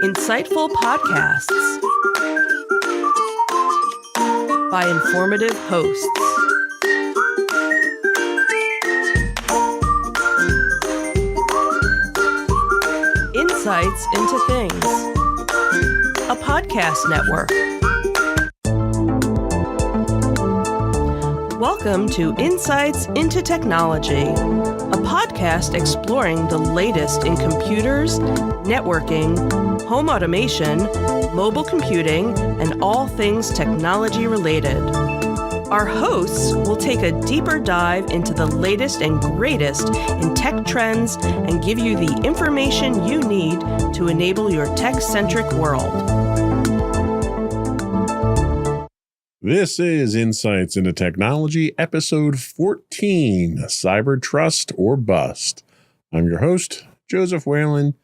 Insightful podcasts by informative hosts. Insights into Things, a podcast network. Welcome to Insights into Technology, a podcast exploring the latest in computers, networking, home automation, mobile computing, and all things technology related. Our hosts will take a deeper dive into the latest and greatest in tech trends and give you the information you need to enable your tech-centric world. This is Insights into Technology, episode 14, Cyber Trust or Bust. I'm your host, Joseph Whalen,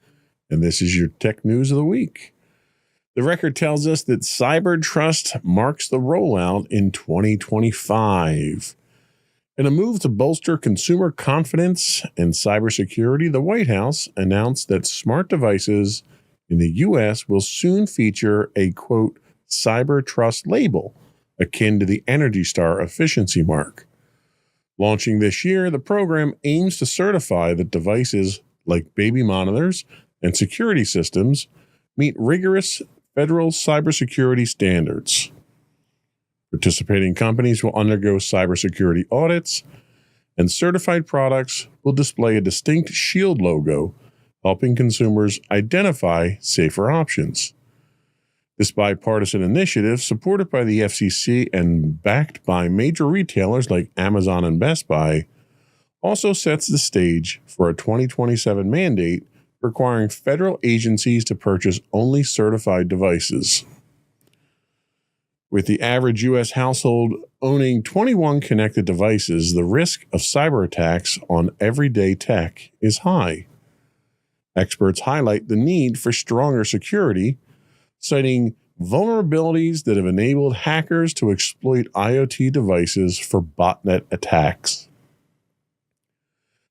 and this is your tech news of the week. The record tells us that cyber trust marks the rollout in 2025. In a move to bolster consumer confidence and cybersecurity, the White House announced that smart devices in the U.S. will soon feature a, quote, cyber trust label, akin to the Energy Star efficiency mark. Launching this year, the program aims to certify that devices like baby monitors and security systems meet rigorous federal cybersecurity standards. Participating companies will undergo cybersecurity audits, and certified products will display a distinct Shield logo, helping consumers identify safer options. This bipartisan initiative, supported by the FCC and backed by major retailers like Amazon and Best Buy, also sets the stage for a 2027 mandate requiring federal agencies to purchase only certified devices. With the average U.S. household owning 21 connected devices, the risk of cyber attacks on everyday tech is high. Experts highlight the need for stronger security, citing vulnerabilities that have enabled hackers to exploit IoT devices for botnet attacks.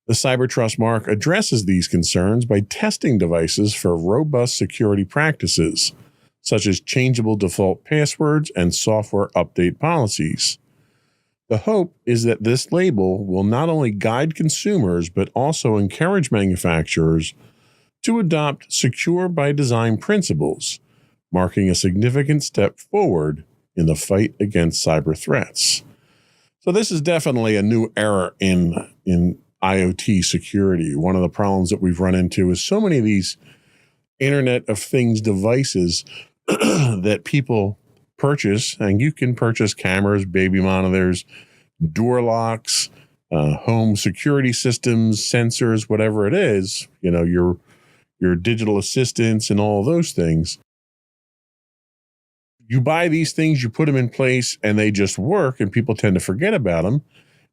The Cyber Trust mark addresses these concerns by testing devices for robust security practices, such as changeable default passwords and software update policies. The hope is that this label will not only guide consumers, but also encourage manufacturers to adopt secure by design principles, marking a significant step forward in the fight against cyber threats. So this is definitely a new era in IoT security. One of the problems that we've run into is so many of these Internet of Things devices that people purchase, and you can purchase cameras, baby monitors, door locks, home security systems, sensors, whatever it is, you know, your digital assistants and all of those things. You buy these things, you put them in place, and they just work, and people tend to forget about them.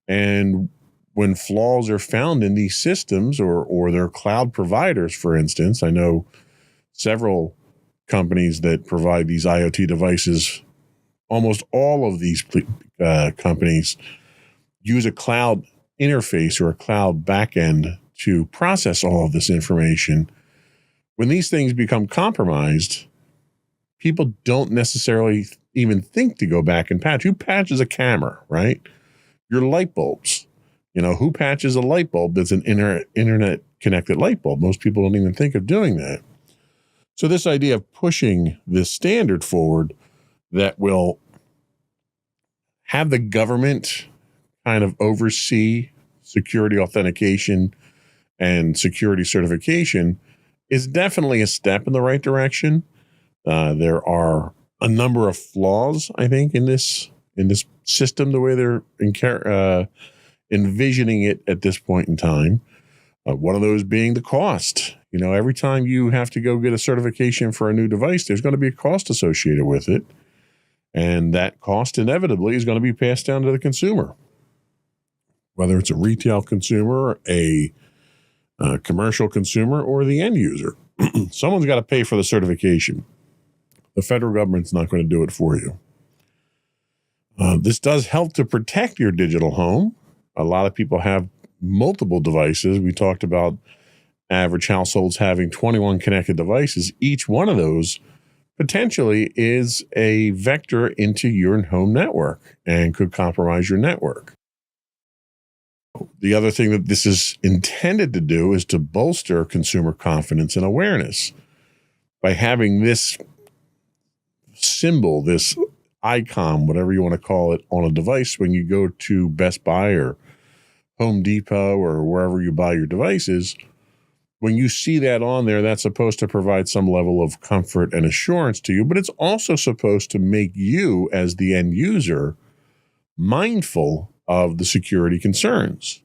And when flaws are found in these systems or their cloud providers, for instance, I know several companies that provide these IoT devices. Almost all of these companies use a cloud interface or a cloud backend to process all of this information. When these things become compromised, people don't necessarily even think to go back and patch. Who patches a camera, right? Your light bulbs. You know, who patches a light bulb that's an internet-connected light bulb? Most people don't even think of doing that. So this idea of pushing this standard forward that will have the government kind of oversee security authentication and security certification is definitely a step in the right direction. There are a number of flaws, I think, in this system, the way they're envisioning it at this point in time. One of those being the cost. You know, every time you have to go get a certification for a new device, there's going to be a cost associated with it. And that cost inevitably is going to be passed down to the consumer. Whether it's a retail consumer, a commercial consumer, or the end user. Someone's got to pay for the certification. The federal government's not going to do it for you. This does help to protect your digital home. A lot of people have multiple devices. We talked about average households having 21 connected devices, each one of those potentially is a vector into your home network and could compromise your network. The other thing that this is intended to do is to bolster consumer confidence and awareness by having this symbol, this icon, whatever you want to call it, on a device when you go to Best Buy or Home Depot or wherever you buy your devices. When you see that on there, that's supposed to provide some level of comfort and assurance to you, but it's also supposed to make you, as the end user, mindful of the security concerns.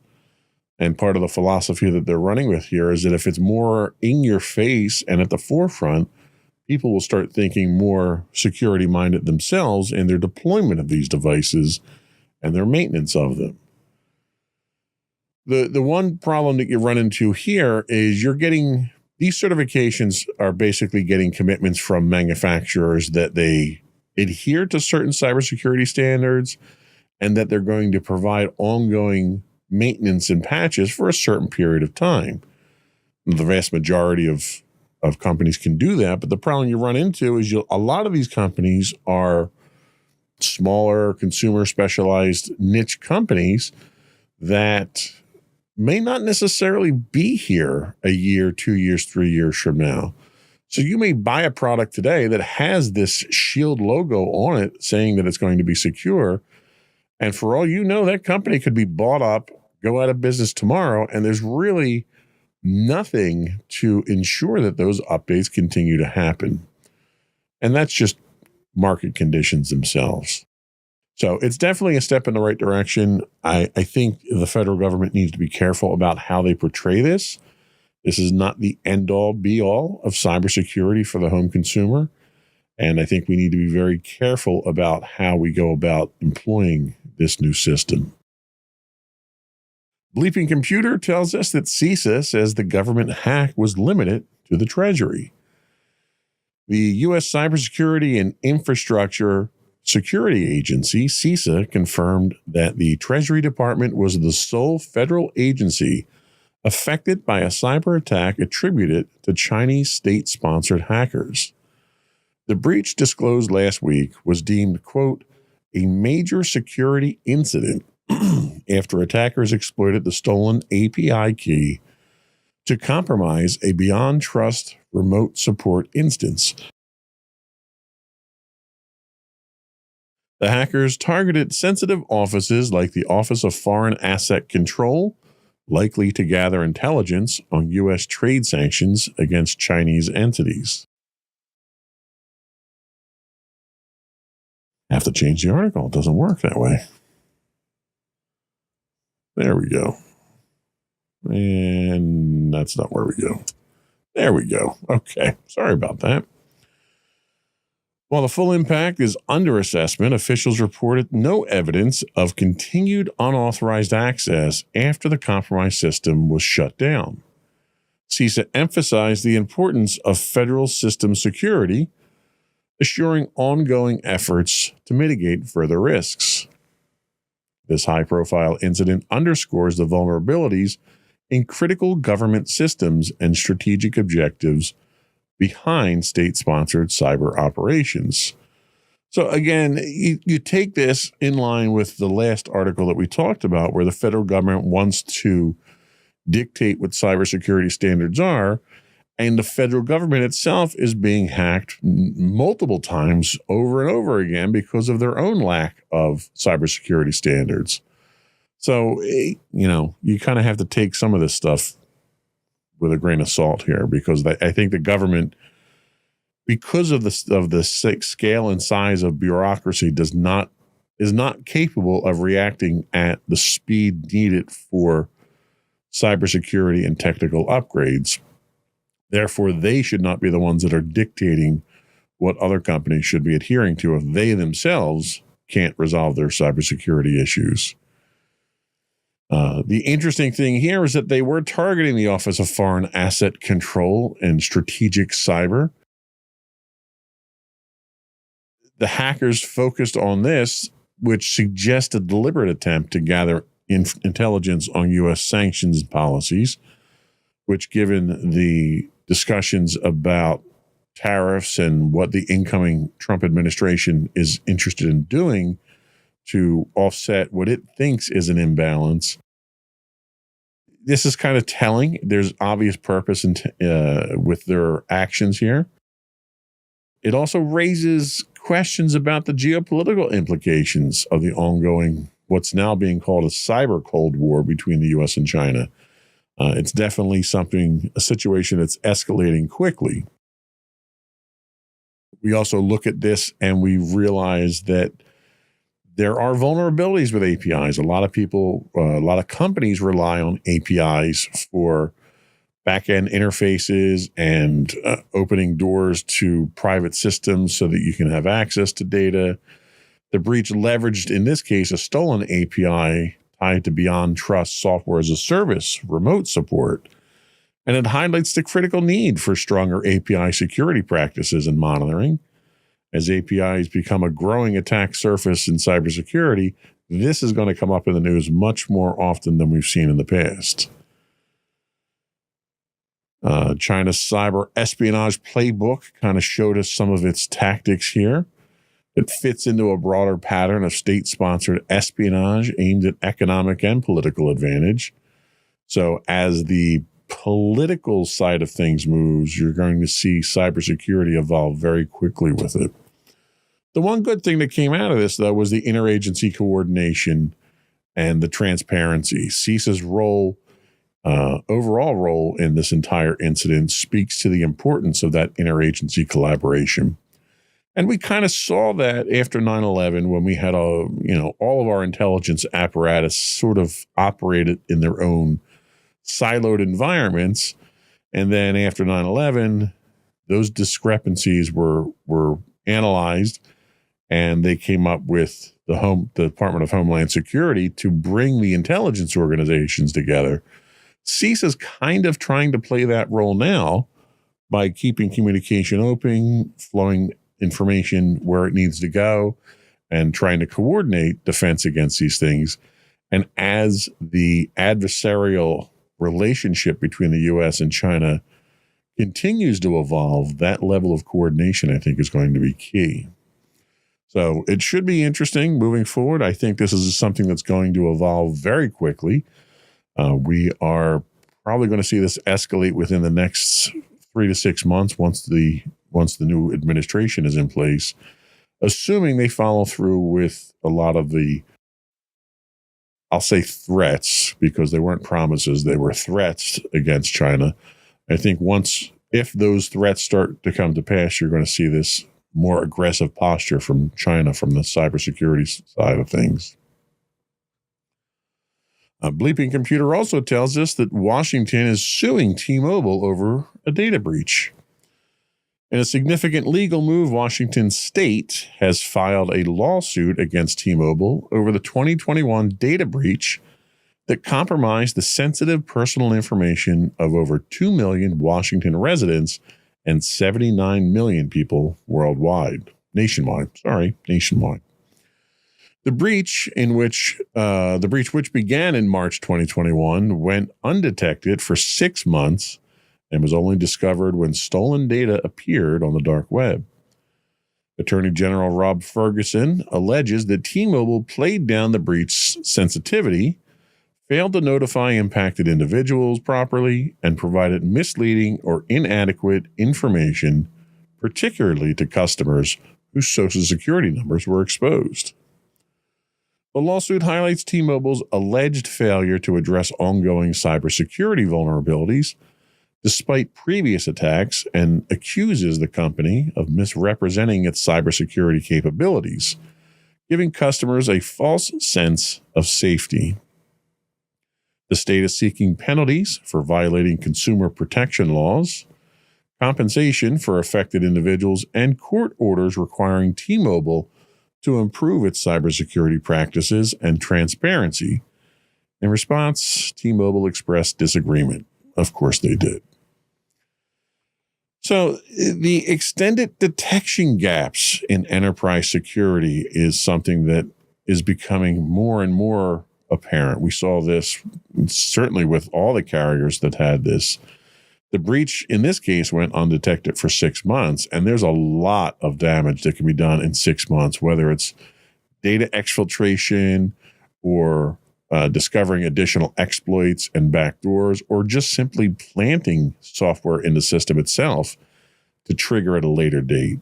And part of the philosophy that they're running with here is that if it's more in your face and at the forefront, people will start thinking more security-minded themselves in their deployment of these devices and their maintenance of them. The one problem that you run into here is you're getting, these certifications are basically getting commitments from manufacturers that they adhere to certain cybersecurity standards and that they're going to provide ongoing maintenance and patches for a certain period of time. The vast majority of companies can do that, but the problem you run into is a lot of these companies are smaller, consumer specialized niche companies that may not necessarily be here a year, 2 years, 3 years from now. So you may buy a product today that has this Shield logo on it saying that it's going to be secure. And for all you know, that company could be bought up, go out of business tomorrow, and there's really nothing to ensure that those updates continue to happen. And that's just market conditions themselves. So it's definitely a step in the right direction. I think the federal government needs to be careful about how they portray this. This is not the end-all, be-all of cybersecurity for the home consumer. And I think we need to be very careful about how we go about employing this new system. Bleeping Computer tells us that CISA says the government hack was limited to the Treasury. The U.S. Cybersecurity and Infrastructure Security Agency, CISA, confirmed that the Treasury Department was the sole federal agency affected by a cyber attack attributed to Chinese state-sponsored hackers. The breach disclosed last week was deemed, quote, a major security incident after attackers exploited the stolen API key to compromise a Beyond Trust remote support instance. The hackers targeted sensitive offices like the Office of Foreign Asset Control, likely to gather intelligence on U.S. trade sanctions against Chinese entities. Have to change the article. It doesn't work that way. There we go. And that's not where we go. There we go. Okay. Sorry about that. While the full impact is under assessment, officials reported no evidence of continued unauthorized access after the compromised system was shut down. CISA emphasized the importance of federal system security, assuring ongoing efforts to mitigate further risks. This high-profile incident underscores the vulnerabilities in critical government systems and strategic objectives behind state-sponsored cyber operations. So again, you take this in line with the last article that we talked about, where the federal government wants to dictate what cybersecurity standards are, and the federal government itself is being hacked multiple times over and over again because of their own lack of cybersecurity standards. So, you kind of have to take some of this stuff with a grain of salt here, because I think the government, because of the scale and size of bureaucracy, is not capable of reacting at the speed needed for cybersecurity and technical upgrades. Therefore, they should not be the ones that are dictating what other companies should be adhering to if they themselves can't resolve their cybersecurity issues. The interesting thing here is that they were targeting the Office of Foreign Asset Control and Strategic Cyber. The hackers focused on this, which suggests a deliberate attempt to gather intelligence on U.S. sanctions policies, which, given the discussions about tariffs and what the incoming Trump administration is interested in doing to offset what it thinks is an imbalance, this is kind of telling. There's obvious purpose with their actions here. It also raises questions about the geopolitical implications of the ongoing, what's now being called a cyber Cold War between the U.S. and China. It's definitely a situation that's escalating quickly. We also look at this and we realize that there are vulnerabilities with APIs. A lot of companies rely on APIs for back-end interfaces and opening doors to private systems so that you can have access to data. The breach leveraged, in this case, a stolen API tied to Beyond Trust software as a service remote support. And it highlights the critical need for stronger API security practices and monitoring. As APIs become a growing attack surface in cybersecurity, this is going to come up in the news much more often than we've seen in the past. China's cyber espionage playbook kind of showed us some of its tactics here. It fits into a broader pattern of state-sponsored espionage aimed at economic and political advantage. So as the political side of things moves, you're going to see cybersecurity evolve very quickly with it. The one good thing that came out of this, though, was the interagency coordination and the transparency. CISA's overall role in this entire incident speaks to the importance of that interagency collaboration. And we kind of saw that after 9/11 when we had all of our intelligence apparatus sort of operated in their own siloed environments. And then after 9/11, those discrepancies were analyzed, and they came up with the Department of Homeland Security to bring the intelligence organizations together. CISA's kind of trying to play that role now by keeping communication open, flowing information where it needs to go, and trying to coordinate defense against these things. And as the adversarial relationship between the U.S. and China continues to evolve, that level of coordination, I think, is going to be key. So it should be interesting moving forward. I think this is something that's going to evolve very quickly. We are probably going to see this escalate within the next 3 to 6 months once the new administration is in place, assuming they follow through with a lot of the, I'll say threats, because they weren't promises, they were threats against China. I think if those threats start to come to pass, you're going to see this more aggressive posture from China from the cybersecurity side of things. Bleeping Computer also tells us that Washington is suing T-Mobile over a data breach. In a significant legal move, Washington State has filed a lawsuit against T-Mobile over the 2021 data breach that compromised the sensitive personal information of over 2 million Washington residents and 79 million people nationwide. The breach, which began in March 2021, went undetected for 6 months and was only discovered when stolen data appeared on the dark web. Attorney General Rob Ferguson alleges that T-Mobile played down the breach's sensitivity, failed to notify impacted individuals properly, and provided misleading or inadequate information, particularly to customers whose Social Security numbers were exposed. The lawsuit highlights T-Mobile's alleged failure to address ongoing cybersecurity vulnerabilities despite previous attacks and accuses the company of misrepresenting its cybersecurity capabilities, giving customers a false sense of safety. The state is seeking penalties for violating consumer protection laws, compensation for affected individuals, and court orders requiring T-Mobile to improve its cybersecurity practices and transparency. In response, T-Mobile expressed disagreement. Of course they did. So the extended detection gaps in enterprise security is something that is becoming more and more apparent. We saw this certainly with all the carriers that had this. The breach in this case went undetected for 6 months, and there's a lot of damage that can be done in 6 months, whether it's data exfiltration or discovering additional exploits and backdoors, or just simply planting software in the system itself to trigger at a later date.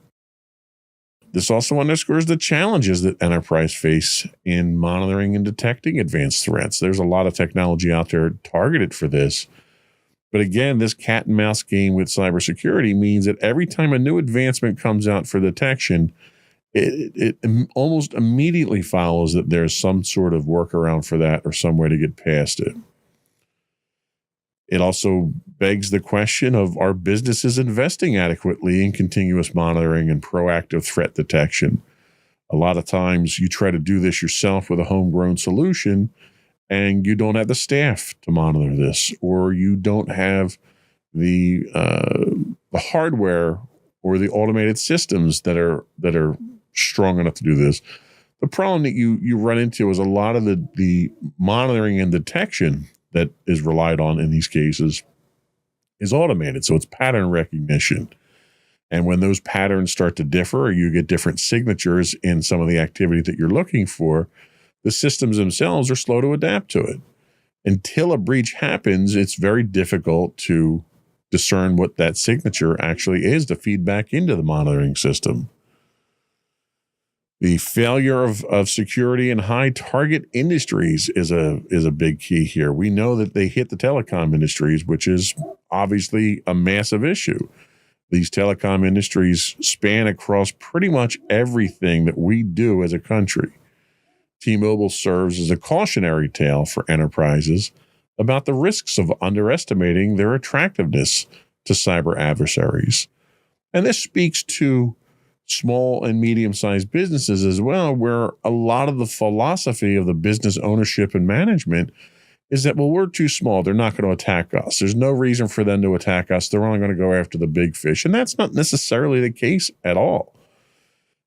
This also underscores the challenges that enterprise face in monitoring and detecting advanced threats. There's a lot of technology out there targeted for this. But again, this cat and mouse game with cybersecurity means that every time a new advancement comes out for detection, it almost immediately follows that there's some sort of workaround for that or some way to get past it. It also begs the question of, are businesses investing adequately in continuous monitoring and proactive threat detection? A lot of times you try to do this yourself with a homegrown solution, and you don't have the staff to monitor this, or you don't have the hardware or the automated systems that are strong enough to do this. The problem that you run into is a lot of the monitoring and detection that is relied on in these cases is automated. So it's pattern recognition. And when those patterns start to differ, or you get different signatures in some of the activity that you're looking for, the systems themselves are slow to adapt to it. Until a breach happens, it's very difficult to discern what that signature actually is to feed back into the monitoring system. The failure of security in high target industries is a big key here. We know that they hit the telecom industries, which is obviously a massive issue. These telecom industries span across pretty much everything that we do as a country. T-Mobile serves as a cautionary tale for enterprises about the risks of underestimating their attractiveness to cyber adversaries. And this speaks to small and medium-sized businesses as well, where a lot of the philosophy of the business ownership and management is that, well, we're too small. They're not going to attack us. There's no reason for them to attack us. They're only going to go after the big fish. And that's not necessarily the case at all.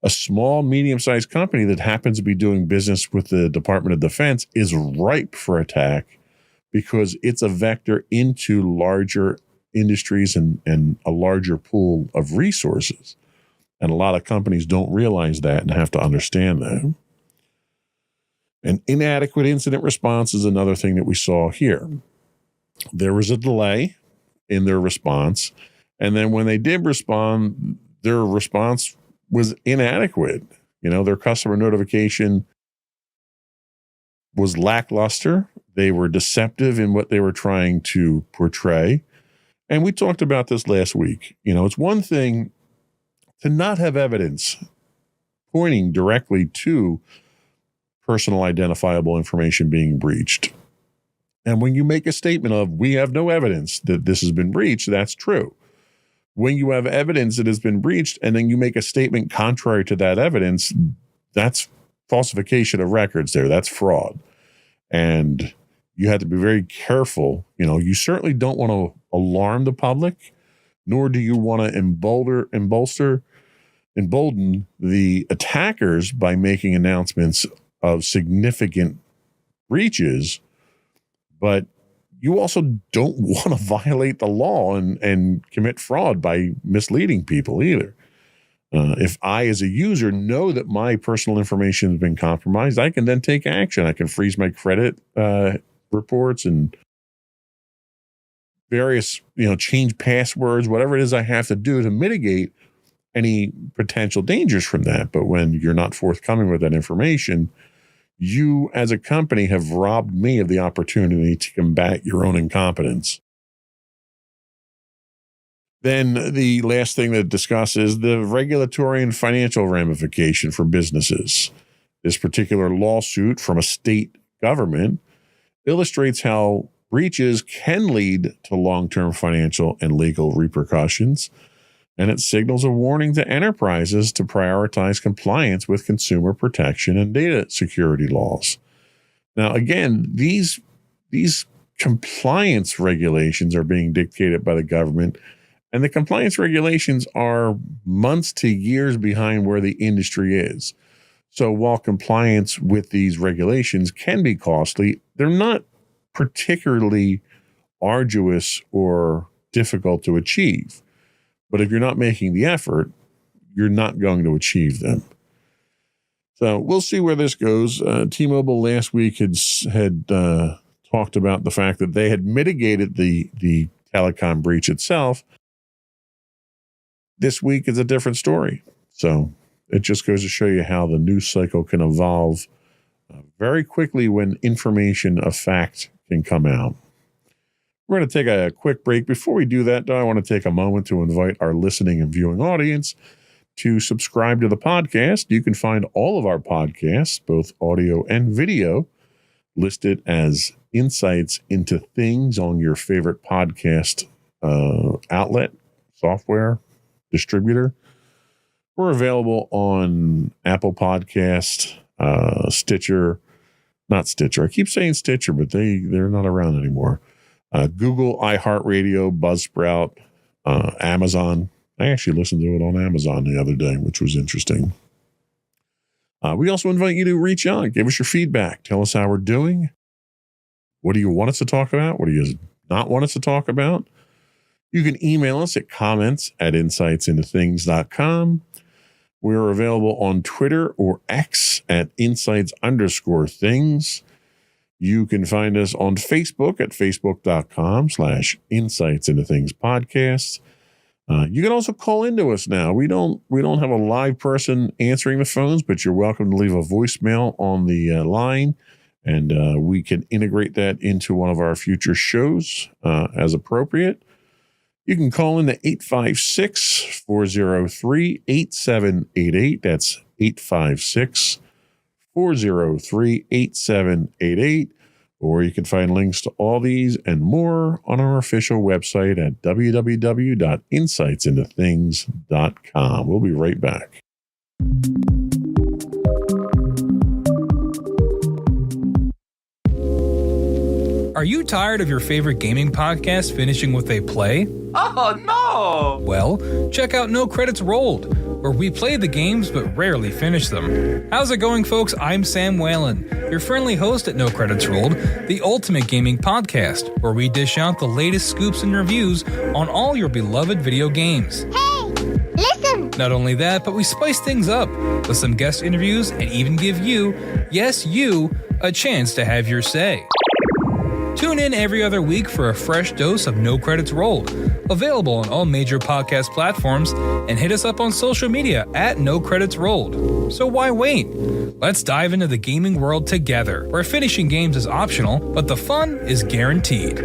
A small, medium-sized company that happens to be doing business with the Department of Defense is ripe for attack because it's a vector into larger industries and a larger pool of resources. And a lot of companies don't realize that and have to understand that. An inadequate incident response is another thing that we saw here. There was a delay in their response. And then when they did respond, their response was inadequate. Their customer notification was lackluster. They were deceptive in what they were trying to portray. And we talked about this last week. It's one thing to not have evidence pointing directly to personal identifiable information being breached. And when you make a statement of, we have no evidence that this has been breached, that's true. When you have evidence that has been breached and then you make a statement contrary to that evidence, that's falsification of records there. That's fraud. And you have to be very careful. You certainly don't want to alarm the public, nor do you want to embolden the attackers by making announcements of significant breaches, but you also don't want to violate the law and commit fraud by misleading people either. If I, as a user, know that my personal information has been compromised, I can then take action. I can freeze my credit reports and various, change passwords, whatever it is I have to do to mitigate any potential dangers from that. But when you're not forthcoming with that information, you as a company have robbed me of the opportunity to combat your own incompetence. Then the last thing to discuss is the regulatory and financial ramification for businesses. This particular lawsuit from a state government illustrates how breaches can lead to long-term financial and legal repercussions, and it signals a warning to enterprises to prioritize compliance with consumer protection and data security laws. Now, again, these compliance regulations are being dictated by the government, and the compliance regulations are months to years behind where the industry is. So while compliance with these regulations can be costly, they're not particularly arduous or difficult to achieve. But if you're not making the effort, you're not going to achieve them. So we'll see where this goes. T-Mobile last week had talked about the fact that they had mitigated the telecom breach itself. This week is a different story. So it just goes to show you how the news cycle can evolve very quickly when information of fact can come out. We're going to take a quick break. Before we do that, though, I want to take a moment to invite our listening and viewing audience to subscribe to the podcast. You can find all of our podcasts, both audio and video, listed as Insights into Things on your favorite podcast outlet, software, distributor. We're available on Apple Podcast, Stitcher, not Stitcher. I keep saying Stitcher, but they're not around anymore. Google, iHeartRadio, Buzzsprout, Amazon. I actually listened to it on Amazon the other day, which was interesting. We also invite you to reach out, give us your feedback, tell us how we're doing. What do you want us to talk about? What do you not want us to talk about? You can email us at comments@insightsintothings.com. We're available on Twitter or X at insights_things. You can find us on Facebook at facebook.com/insightsintothingspodcast. You can also call into us now. We don't have a live person answering the phones, but you're welcome to leave a voicemail on the line, and we can integrate that into one of our future shows as appropriate. You can call in to 856-403-8788. That's 856-403-8788. Or you can find links to all these and more on our official website at www.insightsintothings.com. We'll be right back. Are you tired of your favorite gaming podcast finishing with a play? Oh, no! Well, check out No Credits Rolled, where we play the games but rarely finish them. How's it going, folks? I'm Sam Whalen, your friendly host at No Credits Rolled, the ultimate gaming podcast, where we dish out the latest scoops and reviews on all your beloved video games. Hey, listen! Not only that, but we spice things up with some guest interviews and even give you, yes, you, a chance to have your say. Tune in every other week for a fresh dose of No Credits Rolled, available on all major podcast platforms, and hit us up on social media at No Credits Rolled. So why wait? Let's dive into the gaming world together, where finishing games is optional, but the fun is guaranteed.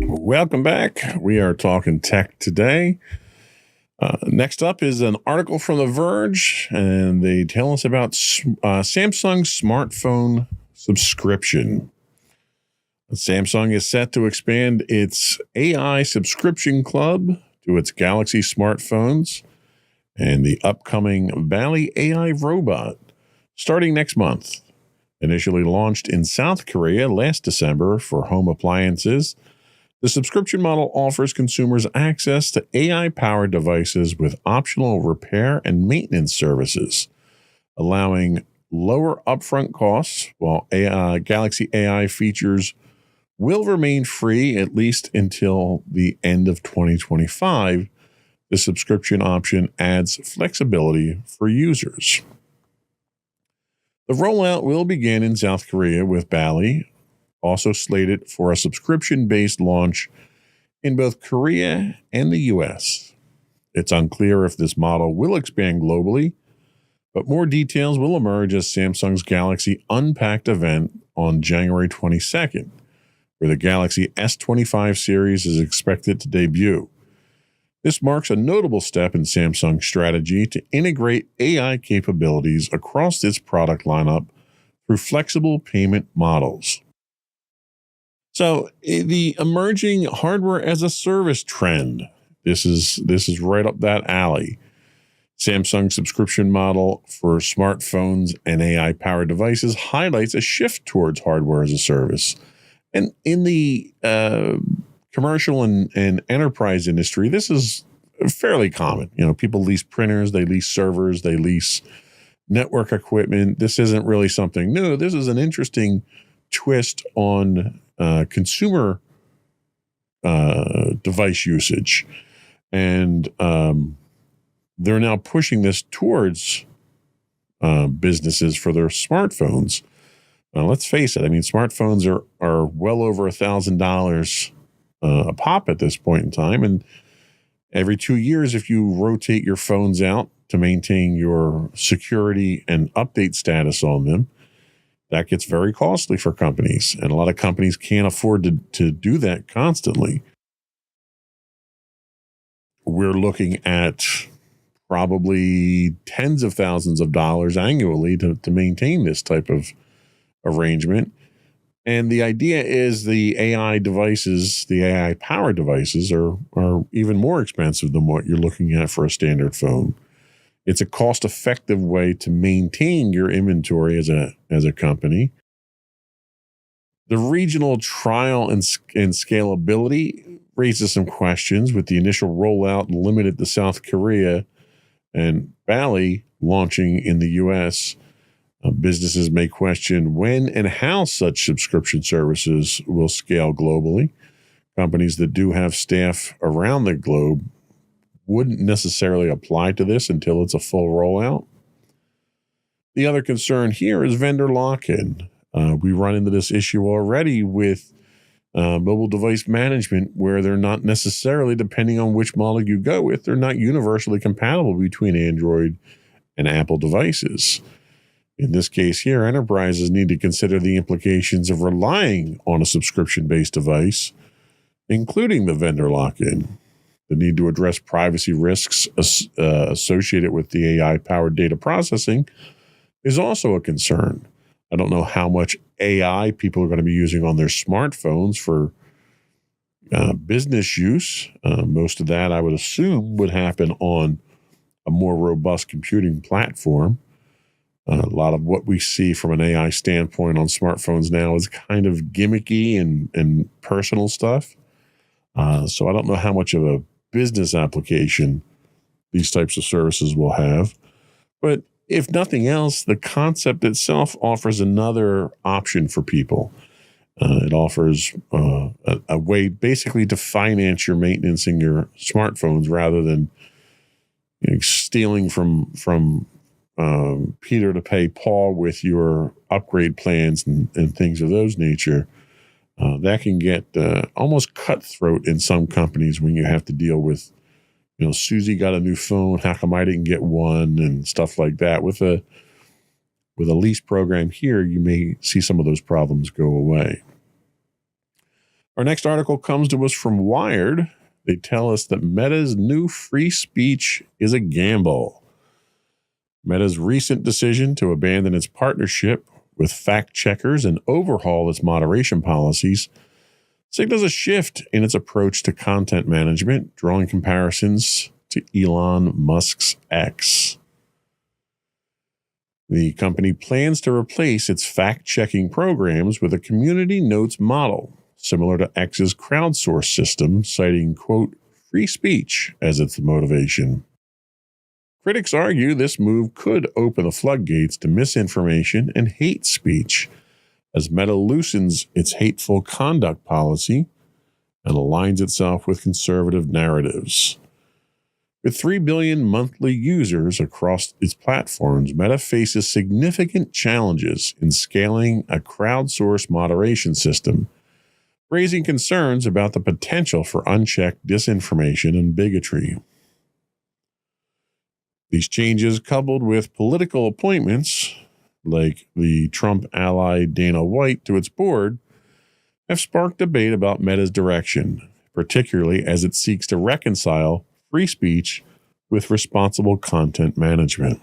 Welcome back. We are talking tech today. Next up is an article from The Verge, and they tell us about Samsung's smartphone subscription. Samsung is set to expand its AI subscription club to its Galaxy smartphones and the upcoming Bally AI robot starting next month. Initially launched in South Korea last December for home appliances, the subscription model offers consumers access to AI-powered devices with optional repair and maintenance services, allowing lower upfront costs, while Galaxy AI features will remain free at least until the end of 2025. The subscription option adds flexibility for users. The rollout will begin in South Korea with Bally, also slated for a subscription-based launch in both Korea and the US. It's unclear if this model will expand globally, but more details will emerge as Samsung's Galaxy Unpacked event on January 22nd, where the Galaxy S25 series is expected to debut. This marks a notable step in Samsung's strategy to integrate AI capabilities across its product lineup through flexible payment models. So the emerging hardware as a service trend, this is right up that alley. Samsung's subscription model for smartphones and AI-powered devices highlights a shift towards hardware as a service. And in the commercial and enterprise industry, this is fairly common. You know, people lease printers, they lease servers, they lease network equipment. This isn't really something new. This is an interesting twist on consumer device usage. And they're now pushing this towards businesses for their smartphones. Let's face it. I mean, smartphones are well over $1,000 a pop at this point in time. And every 2 years, if you rotate your phones out to maintain your security and update status on them, that gets very costly for companies. And a lot of companies can't afford to do that constantly. We're looking at probably tens of thousands of dollars annually to maintain this type of arrangement. And the idea is the AI devices, the AI powered devices are even more expensive than what you're looking at for a standard phone. It's a cost-effective way to maintain your inventory as a company. The regional trial and scalability raises some questions, with the initial rollout limited to South Korea and Bali launching in the U.S. Businesses may question when and how such subscription services will scale globally. Companies that do have staff around the globe wouldn't necessarily apply to this until it's a full rollout. The other concern here is vendor lock-in. We run into this issue already with mobile device management, where they're not necessarily, depending on which model you go with, they're not universally compatible between Android and Apple devices. In this case here, enterprises need to consider the implications of relying on a subscription-based device, including the vendor lock-in. The need to address privacy risks associated with the AI-powered data processing is also a concern. I don't know how much AI people are going to be using on their smartphones for business use. Most of that, I would assume, would happen on a more robust computing platform. A lot of what we see from an AI standpoint on smartphones now is kind of gimmicky and personal stuff. So I don't know how much of a business application these types of services will have. But if nothing else, the concept itself offers another option for people. It offers a way basically to finance your maintenance in your smartphones rather than stealing from Peter to pay Paul with your upgrade plans and things of those nature. That can get almost cutthroat in some companies when you have to deal with, Susie got a new phone, how come I didn't get one, and stuff like that. With a lease program here, you may see some of those problems go away. Our next article comes to us from Wired. They tell us that Meta's new free speech is a gamble. Meta's recent decision to abandon its partnership with fact checkers and overhaul its moderation policies signals a shift in its approach to content management, drawing comparisons to Elon Musk's X. The company plans to replace its fact-checking programs with a community notes model, similar to X's crowdsource system, citing, quote, free speech as its motivation. Critics argue this move could open the floodgates to misinformation and hate speech, as Meta loosens its hateful conduct policy and aligns itself with conservative narratives. With 3 billion monthly users across its platforms, Meta faces significant challenges in scaling a crowdsourced moderation system, raising concerns about the potential for unchecked disinformation and bigotry. These changes, coupled with political appointments, like the Trump ally Dana White to its board, have sparked debate about Meta's direction, particularly as it seeks to reconcile free speech with responsible content management.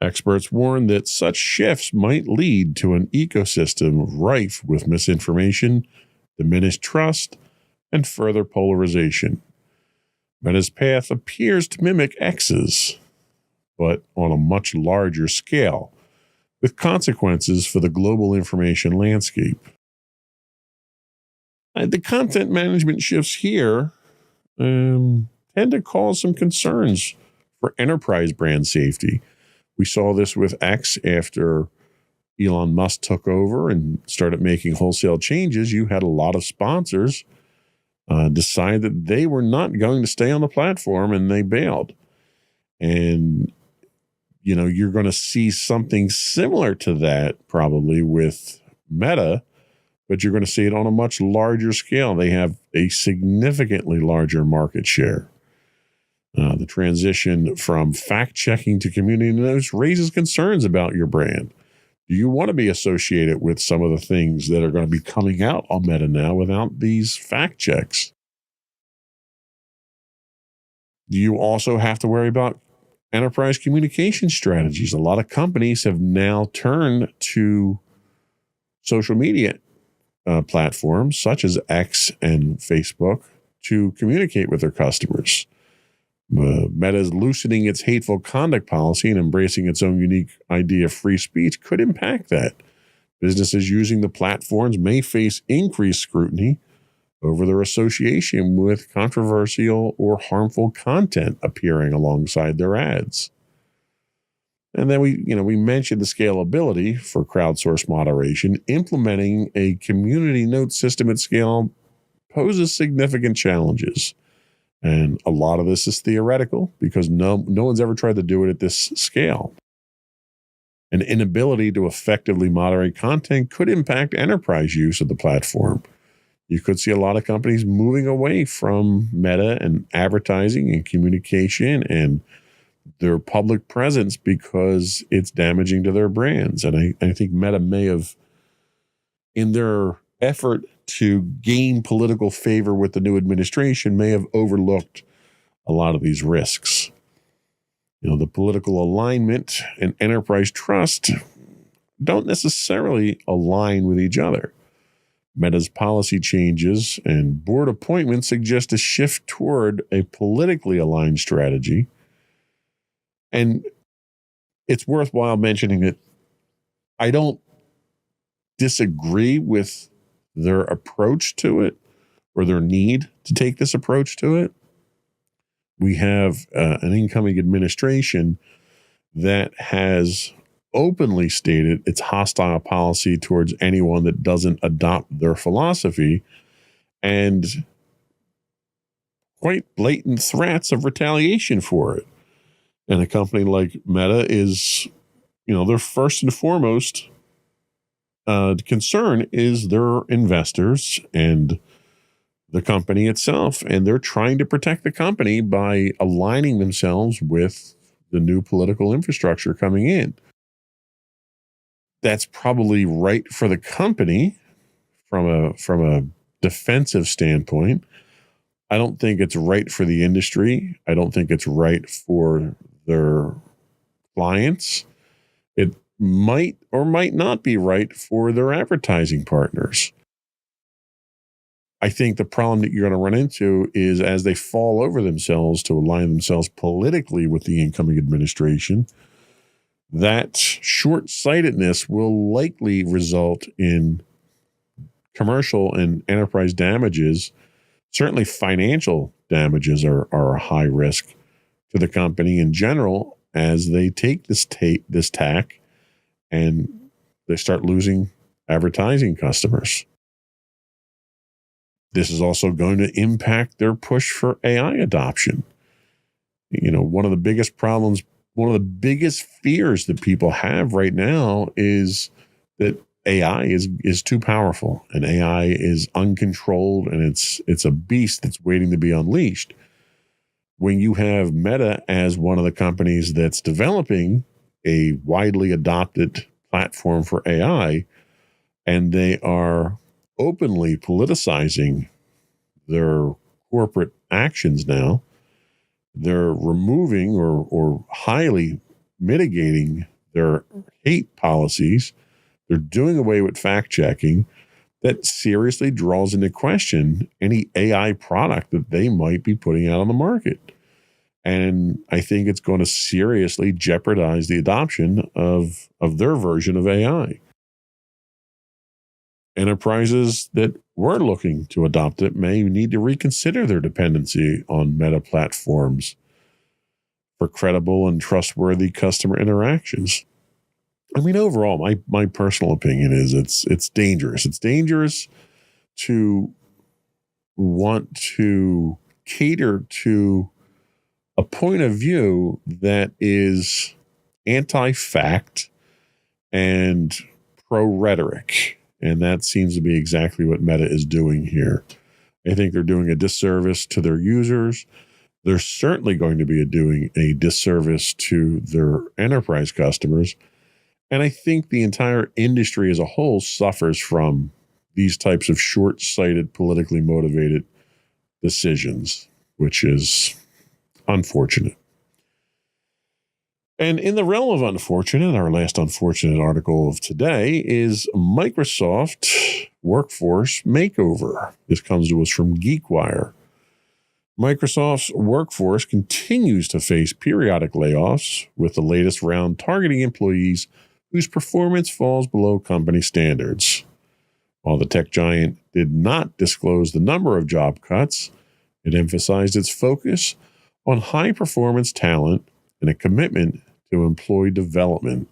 Experts warn that such shifts might lead to an ecosystem rife with misinformation, diminished trust, and further polarization. Meta's path appears to mimic X's, but on a much larger scale, with consequences for the global information landscape. The content management shifts here tend to cause some concerns for enterprise brand safety, We saw this with X after Elon Musk took over and started making wholesale changes. You had a lot of sponsors decide that they were not going to stay on the platform, and they bailed. And, you're going to see something similar to that probably with Meta, but you're going to see it on a much larger scale. They have a significantly larger market share. The transition from fact-checking to community notes raises concerns about your brand. Do you want to be associated with some of the things that are going to be coming out on Meta now without these fact checks? Do you also have to worry about enterprise communication strategies? A lot of companies have now turned to social media platforms such as X and Facebook to communicate with their customers. Meta is loosening its hateful conduct policy and embracing its own unique idea of free speech could impact that. Businesses using the platforms may face increased scrutiny over their association with controversial or harmful content appearing alongside their ads. And then we mentioned the scalability for crowdsourced moderation. Implementing a community note system at scale poses significant challenges. And a lot of this is theoretical because no one's ever tried to do it at this scale. An inability to effectively moderate content could impact enterprise use of the platform. You could see a lot of companies moving away from Meta and advertising and communication and their public presence because it's damaging to their brands. And I think Meta may have, in their effort to gain political favor with the new administration, may have overlooked a lot of these risks. The political alignment and enterprise trust don't necessarily align with each other. Meta's policy changes and board appointments suggest a shift toward a politically aligned strategy. And it's worthwhile mentioning that I don't disagree with their approach to it or their need to take this approach to it. We have an incoming administration that has openly stated its hostile policy towards anyone that doesn't adopt their philosophy, and quite blatant threats of retaliation for it. And a company like Meta is, their first and foremost concern is their investors and the company itself. And they're trying to protect the company by aligning themselves with the new political infrastructure coming in. That's probably right for the company from a defensive standpoint. I don't think it's right for the industry. I don't think it's right for their clients. It might or might not be right for their advertising partners. I think the problem that you're going to run into is as they fall over themselves to align themselves politically with the incoming administration, that short-sightedness will likely result in commercial and enterprise damages. Certainly financial damages are a high risk to the company in general as they take this tack and they start losing advertising customers. This is also going to impact their push for AI adoption. One of the biggest problems, one of the biggest fears that people have right now is that AI is too powerful and AI is uncontrolled and it's a beast that's waiting to be unleashed. When you have Meta as one of the companies that's developing a widely adopted platform for AI, and they are openly politicizing their corporate actions now, they're removing or highly mitigating their hate policies. They're doing away with fact checking. That seriously draws into question any AI product that they might be putting out on the market. And I think it's going to seriously jeopardize the adoption of their version of AI. Enterprises that were looking to adopt it may need to reconsider their dependency on Meta platforms for credible and trustworthy customer interactions. I mean, overall, my personal opinion is it's dangerous. It's dangerous to want to cater to a point of view that is anti-fact and pro-rhetoric. And that seems to be exactly what Meta is doing here. I think they're doing a disservice to their users. They're certainly going to be doing a disservice to their enterprise customers. And I think the entire industry as a whole suffers from these types of short-sighted, politically motivated decisions, which is unfortunate. And in the realm of unfortunate, our last unfortunate article of today is Microsoft Workforce Makeover. This comes to us from GeekWire. Microsoft's workforce continues to face periodic layoffs, with the latest round targeting employees whose performance falls below company standards. While the tech giant did not disclose the number of job cuts, it emphasized its focus on high-performance talent and a commitment to employee development.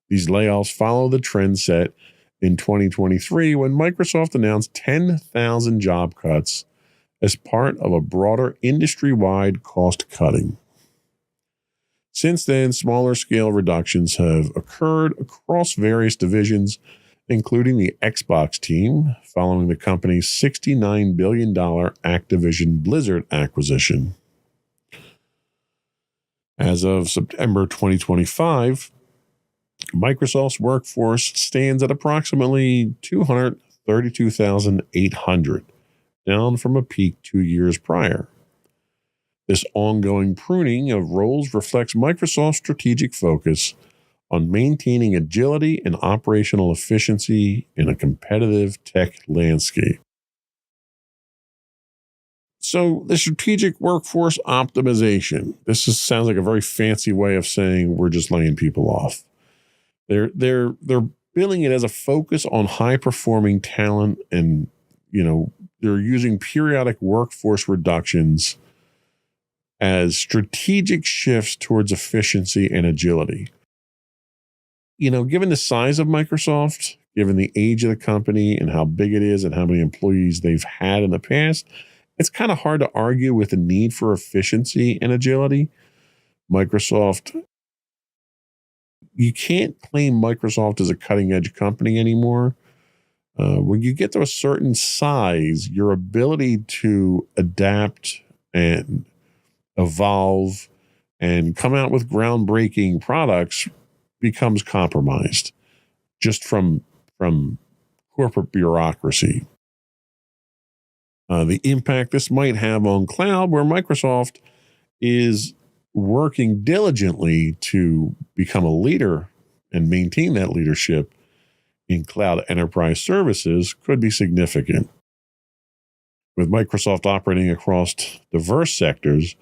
These layoffs follow the trend set in 2023 when Microsoft announced 10,000 job cuts as part of a broader industry-wide cost cutting. Since then, smaller scale reductions have occurred across various divisions, including the Xbox team, following the company's $69 billion Activision Blizzard acquisition. As of September 2025, Microsoft's workforce stands at approximately 232,800, down from a peak 2 years prior. This ongoing pruning of roles reflects Microsoft's strategic focus on maintaining agility and operational efficiency in a competitive tech landscape. So the strategic workforce optimization, sounds like a very fancy way of saying we're just laying people off. They're billing it as a focus on high-performing talent, and they're using periodic workforce reductions as strategic shifts towards efficiency and agility. Given the size of Microsoft, given the age of the company and how big it is and how many employees they've had in the past, it's kind of hard to argue with the need for efficiency and agility. You can't claim Microsoft as a cutting-edge company anymore. When you get to a certain size, your ability to adapt and evolve and come out with groundbreaking products becomes compromised just from corporate bureaucracy. The impact this might have on cloud, where Microsoft is working diligently to become a leader and maintain that leadership in cloud enterprise services, could be significant. With Microsoft operating across diverse sectors,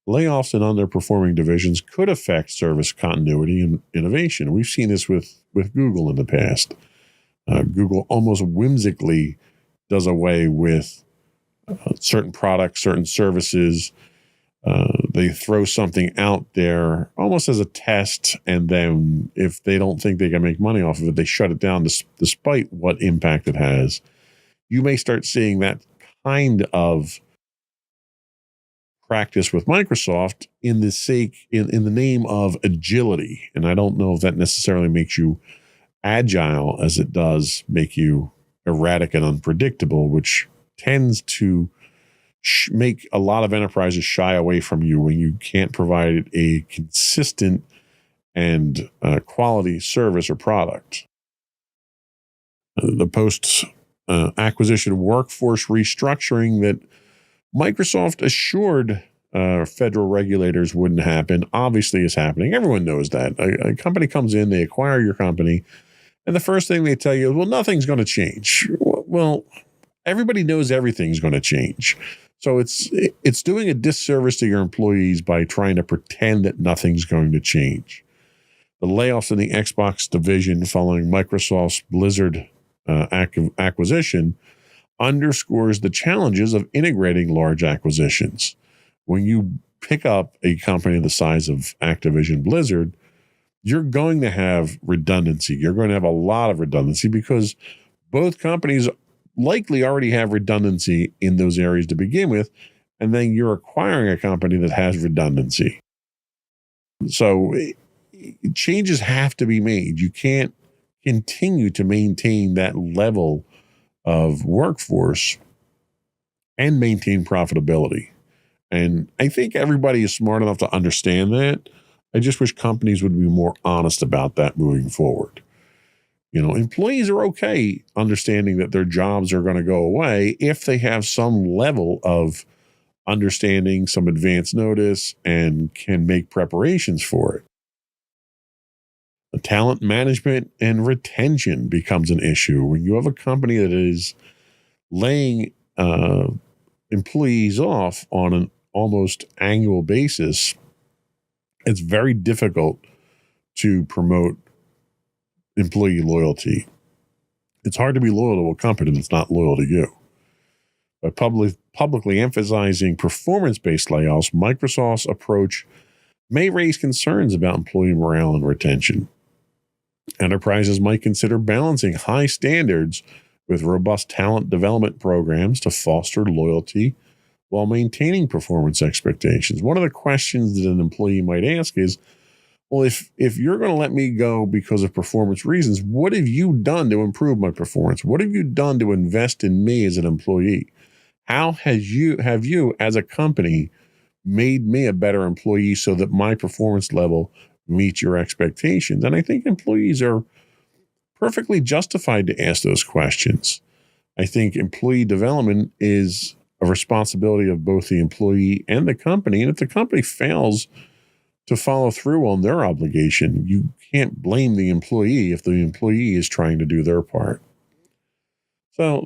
layoffs in underperforming divisions could affect service continuity and innovation. We've seen this with Google in the past. Google almost whimsically does away with certain products, certain services. They throw something out there almost as a test, and then if they don't think they can make money off of it, they shut it down despite what impact it has. You may start seeing that kind of practice with Microsoft in the name of agility. And I don't know if that necessarily makes you agile as it does make you erratic and unpredictable, which tends to make a lot of enterprises shy away from you when you can't provide a consistent and quality service or product. The post-acquisition workforce restructuring that Microsoft assured federal regulators wouldn't happen obviously is happening. Everyone knows that. A company comes in, they acquire your company, and the first thing they tell you is, well, nothing's going to change. Well, everybody knows everything's going to change. So it's doing a disservice to your employees by trying to pretend that nothing's going to change. The layoffs in the Xbox division following Microsoft's Blizzard acquisition underscores the challenges of integrating large acquisitions. when you pick up a company the size of Activision Blizzard, you're going to have redundancy. You're going to have a lot of redundancy because both companies likely already have redundancy in those areas to begin with, and then you're acquiring a company that has redundancy. So changes have to be made. You can't continue to maintain that level of workforce and maintain profitability. And I think everybody is smart enough to understand that. I just wish companies would be more honest about that moving forward. Employees are okay understanding that their jobs are going to go away if they have some level of understanding, some advance notice, and can make preparations for it. The talent management and retention becomes an issue when you have a company that is laying employees off on an almost annual basis. It's very difficult to promote employee loyalty. It's hard to be loyal to a company that's not loyal to you. By publicly emphasizing performance-based layoffs, Microsoft's approach may raise concerns about employee morale and retention. Enterprises might consider balancing high standards with robust talent development programs to foster loyalty while maintaining performance expectations. One of the questions that an employee might ask is, well, if you're going to let me go because of performance reasons, what have you done to improve my performance? What have you done to invest in me as an employee? How have you as a company made me a better employee so that my performance level meets your expectations? And I think employees are perfectly justified to ask those questions. I think employee development is a responsibility of both the employee and the company. And if the company fails to follow through on their obligation, you can't blame the employee if the employee is trying to do their part. So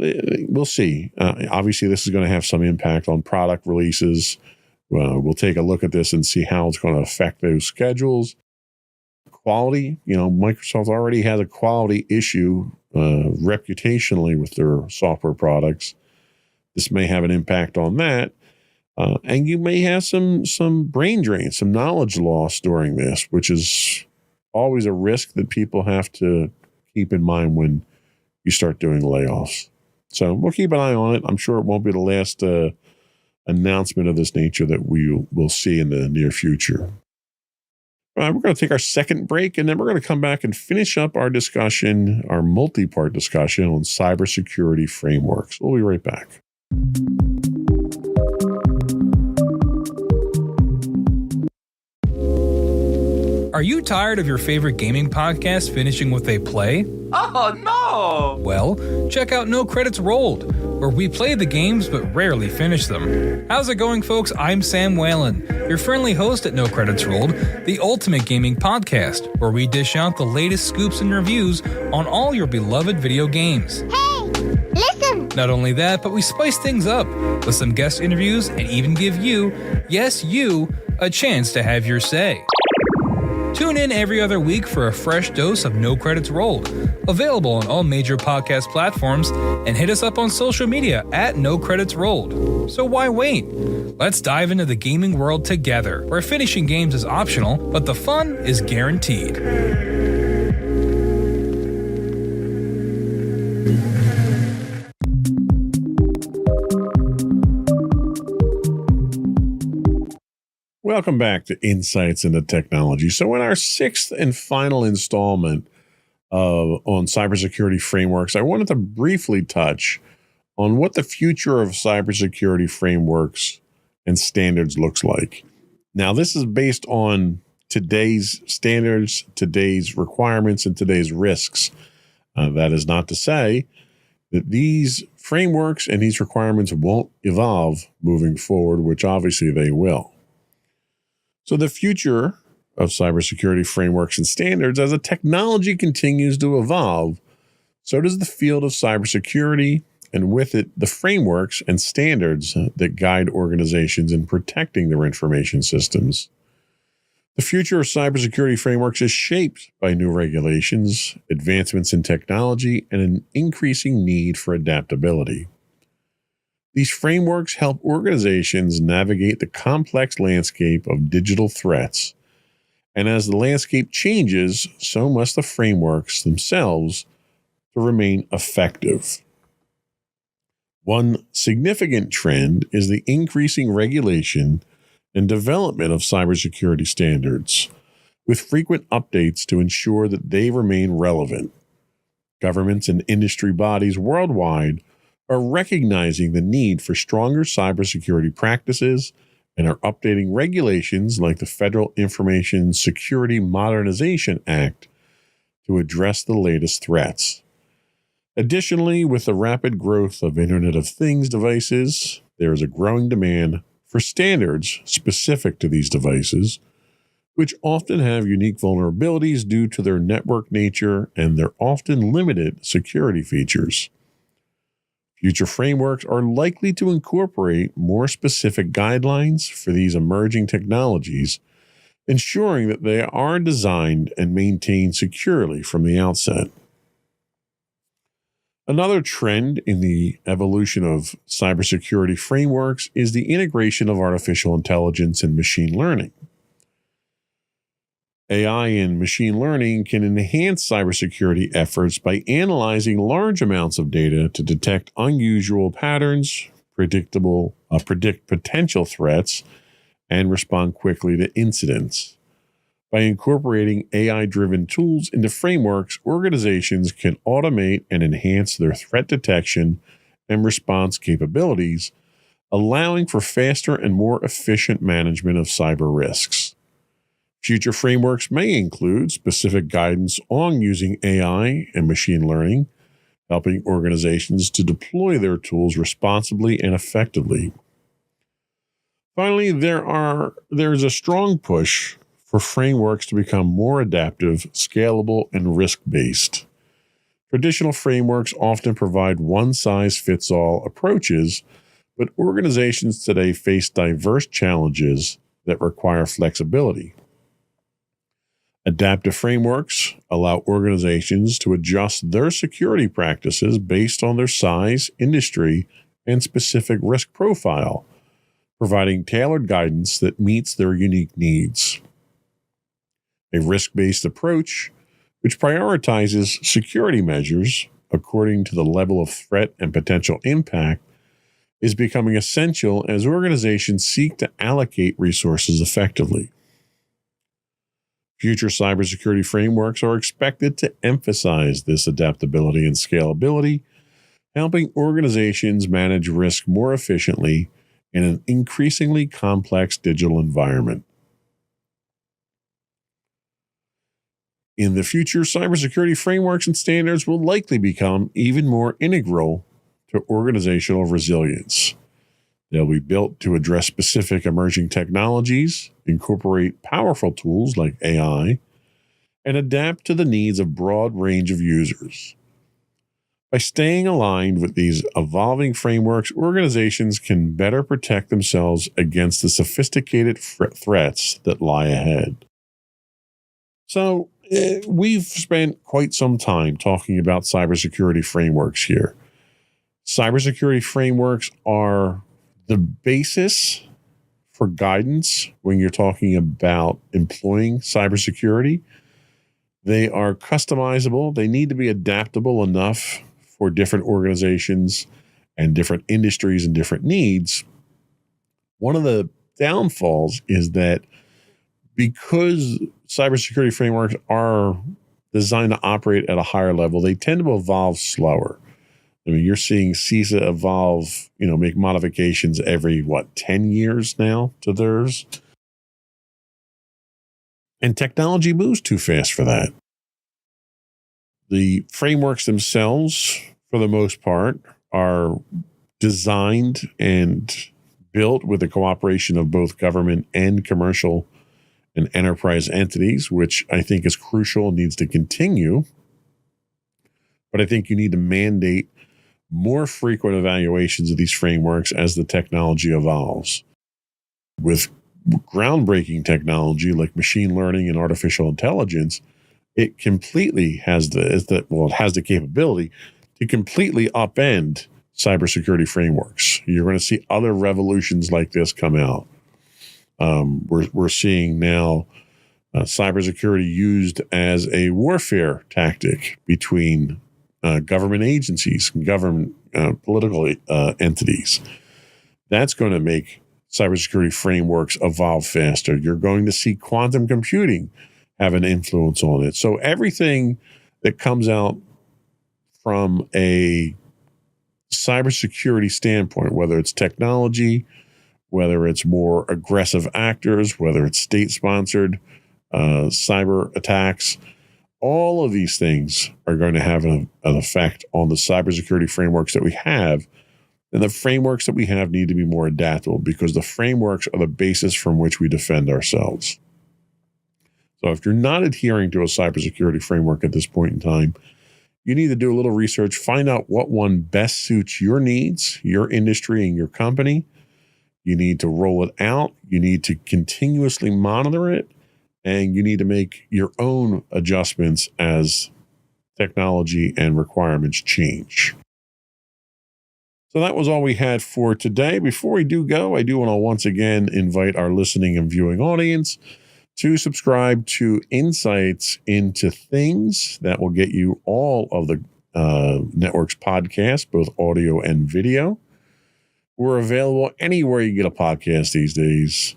we'll see. Obviously, this is going to have some impact on product releases. We'll take a look at this and see how it's going to affect those schedules. Quality, Microsoft already has a quality issue reputationally with their software products. This may have an impact on that. And you may have some brain drain, some knowledge loss during this, which is always a risk that people have to keep in mind when you start doing layoffs. So we'll keep an eye on it. I'm sure it won't be the last announcement of this nature that we will see in the near future. We're going to take our second break, and then we're going to come back and finish up our discussion, our multi-part discussion on cybersecurity frameworks. We'll be right back. Are you tired of your favorite gaming podcast finishing with a play? Oh no! Well, check out No Credits Rolled, where we play the games but rarely finish them. How's it going, folks? I'm Sam Whalen, your friendly host at No Credits Rolled, the ultimate gaming podcast, where we dish out the latest scoops and reviews on all your beloved video games. Hey, listen! Not only that, but we spice things up with some guest interviews and even give you, yes, you, a chance to have your say. Tune in every other week for a fresh dose of No Credits Rolled, available on all major podcast platforms, and hit us up on social media at No Credits Rolled. So why wait? Let's dive into the gaming world together, where finishing games is optional, but the fun is guaranteed. Welcome back to Insights into Technology. So in our sixth and final installment on cybersecurity frameworks, I wanted to briefly touch on what the future of cybersecurity frameworks and standards looks like. Now, this is based on today's standards, today's requirements, and today's risks. That is not to say that these frameworks and these requirements won't evolve moving forward, which obviously they will. So the future of cybersecurity frameworks and standards, as the technology continues to evolve, so does the field of cybersecurity, and with it, the frameworks and standards that guide organizations in protecting their information systems. The future of cybersecurity frameworks is shaped by new regulations, advancements in technology, and an increasing need for adaptability. These frameworks help organizations navigate the complex landscape of digital threats. And as the landscape changes, so must the frameworks themselves to remain effective. One significant trend is the increasing regulation and development of cybersecurity standards, with frequent updates to ensure that they remain relevant. Governments and industry bodies worldwide are recognizing the need for stronger cybersecurity practices and are updating regulations like the Federal Information Security Modernization Act to address the latest threats. Additionally, with the rapid growth of Internet of Things devices, there is a growing demand for standards specific to these devices, which often have unique vulnerabilities due to their network nature and their often limited security features. Future frameworks are likely to incorporate more specific guidelines for these emerging technologies, ensuring that they are designed and maintained securely from the outset. Another trend in the evolution of cybersecurity frameworks is the integration of artificial intelligence and machine learning. AI and machine learning can enhance cybersecurity efforts by analyzing large amounts of data to detect unusual patterns, predict potential threats, and respond quickly to incidents. By incorporating AI-driven tools into frameworks, organizations can automate and enhance their threat detection and response capabilities, allowing for faster and more efficient management of cyber risks. Future frameworks may include specific guidance on using AI and machine learning, helping organizations to deploy their tools responsibly and effectively. Finally, there's a strong push for frameworks to become more adaptive, scalable, and risk-based. Traditional frameworks often provide one-size-fits-all approaches, but organizations today face diverse challenges that require flexibility. Adaptive frameworks allow organizations to adjust their security practices based on their size, industry, and specific risk profile, providing tailored guidance that meets their unique needs. A risk-based approach, which prioritizes security measures according to the level of threat and potential impact, is becoming essential as organizations seek to allocate resources effectively. Future cybersecurity frameworks are expected to emphasize this adaptability and scalability, helping organizations manage risk more efficiently in an increasingly complex digital environment. In the future, cybersecurity frameworks and standards will likely become even more integral to organizational resilience. They'll be built to address specific emerging technologies, incorporate powerful tools like AI, and adapt to the needs of a broad range of users. By staying aligned with these evolving frameworks, organizations can better protect themselves against the sophisticated threats that lie ahead. So, we've spent quite some time talking about cybersecurity frameworks here. Cybersecurity frameworks are the basis for guidance when you're talking about employing cybersecurity. They are customizable. They need to be adaptable enough for different organizations and different industries and different needs. One of the downfalls is that because cybersecurity frameworks are designed to operate at a higher level, they tend to evolve slower. I mean, you're seeing CISA evolve, make modifications every, 10 years now to theirs? And technology moves too fast for that. The frameworks themselves, for the most part, are designed and built with the cooperation of both government and commercial and enterprise entities, which I think is crucial and needs to continue. But I think you need to mandate more frequent evaluations of these frameworks as the technology evolves. With groundbreaking technology like machine learning and artificial intelligence, it completely has the capability to completely upend cybersecurity frameworks. You're going to see other revolutions like this come out. We're seeing now cybersecurity used as a warfare tactic between government agencies, government political entities. That's going to make cybersecurity frameworks evolve faster. You're going to see quantum computing have an influence on it. So everything that comes out from a cybersecurity standpoint, whether it's technology, whether it's more aggressive actors, whether it's state-sponsored cyber attacks, all of these things are going to have an effect on the cybersecurity frameworks that we have. And the frameworks that we have need to be more adaptable because the frameworks are the basis from which we defend ourselves. So if you're not adhering to a cybersecurity framework at this point in time, you need to do a little research, find out what one best suits your needs, your industry, and your company. You need to roll it out. You need to continuously monitor it. And you need to make your own adjustments as technology and requirements change. So that was all we had for today. Before we do go, I do want to once again invite our listening and viewing audience to subscribe to Insights into Things. That will get you all of the network's podcasts, both audio and video. We're available anywhere you get a podcast these days.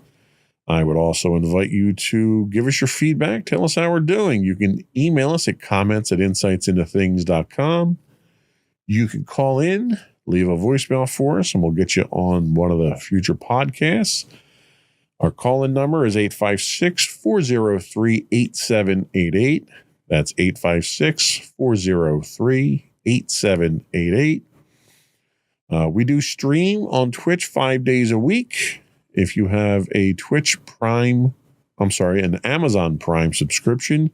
I would also invite you to give us your feedback. Tell us how we're doing. You can email us at comments@insightsintothings.com. You can call in, leave a voicemail for us, and we'll get you on one of the future podcasts. Our call-in number is 856-403-8788. That's 856-403-8788. We do stream on Twitch 5 days a week. If you have an Amazon Prime subscription,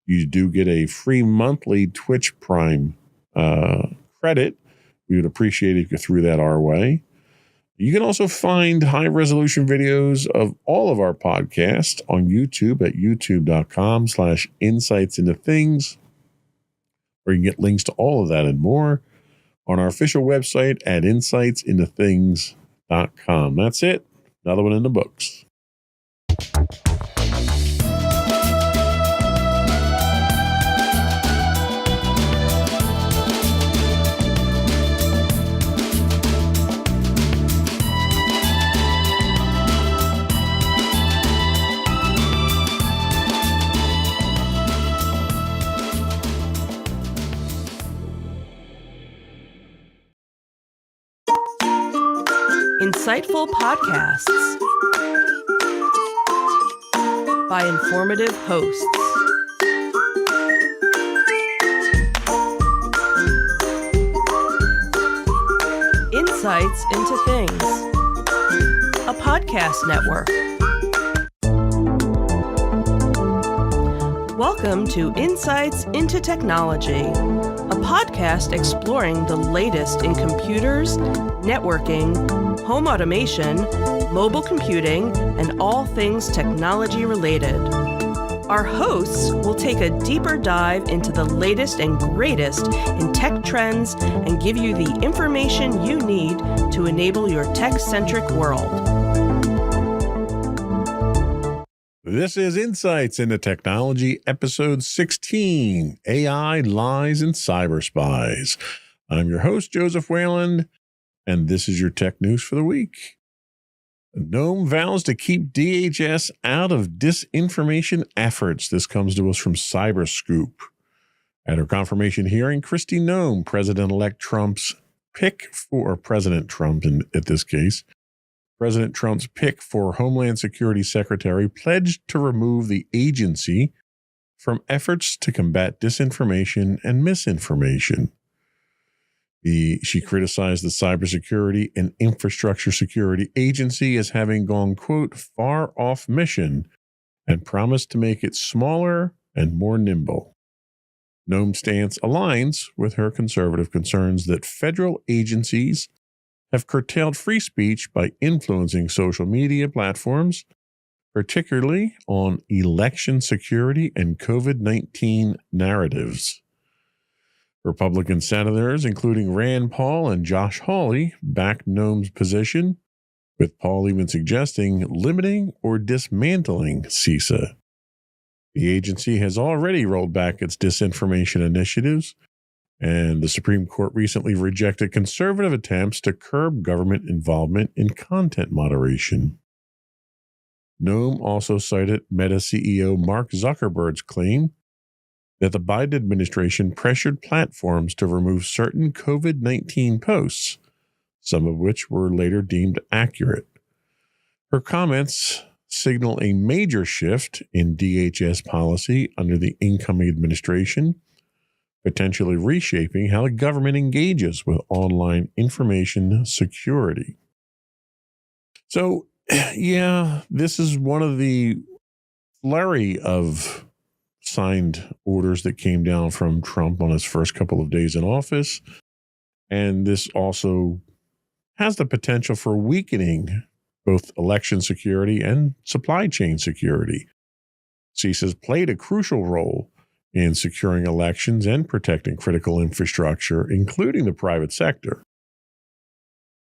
you do get a free monthly Twitch Prime credit. We would appreciate it if you threw that our way. You can also find high-resolution videos of all of our podcasts on YouTube at youtube.com/insightsintothings, where you can get links to all of that and more on our official website at insightsintothings.com. That's it. Another one in the books. Insightful podcasts by informative hosts. Insights into Things, a podcast network. Welcome to Insights into Technology, a podcast exploring the latest in computers, networking, home automation, mobile computing, and all things technology related. Our hosts will take a deeper dive into the latest and greatest in tech trends and give you the information you need to enable your tech-centric world. This is Insights into Technology, episode 16, AI, Lies, and Cyber Spies. I'm your host, Joseph Wayland, and this is your tech news for the week. GNOME vows to keep DHS out of disinformation efforts. This comes to us from Cyberscoop. At her confirmation hearing, Kristi Noem, President-elect Trump's pick for President Trump, at this case, President Trump's pick for Homeland Security Secretary, pledged to remove the agency from efforts to combat disinformation and misinformation. She criticized the Cybersecurity and Infrastructure Security Agency as having gone, quote, far off mission and promised to make it smaller and more nimble. Noem's stance aligns with her conservative concerns that federal agencies have curtailed free speech by influencing social media platforms, particularly on election security and COVID-19 narratives. Republican senators, including Rand Paul and Josh Hawley, backed Nome's position, with Paul even suggesting limiting or dismantling CISA. The agency has already rolled back its disinformation initiatives, and the Supreme Court recently rejected conservative attempts to curb government involvement in content moderation. Nome also cited Meta CEO Mark Zuckerberg's claim that the Biden administration pressured platforms to remove certain COVID-19 posts, some of which were later deemed accurate. Her comments signal a major shift in DHS policy under the incoming administration, potentially reshaping how the government engages with online information security. So, yeah, this is one of the flurry of signed orders that came down from Trump on his first couple of days in office. And this also has the potential for weakening both election security and supply chain security. CISA has played a crucial role in securing elections and protecting critical infrastructure, including the private sector.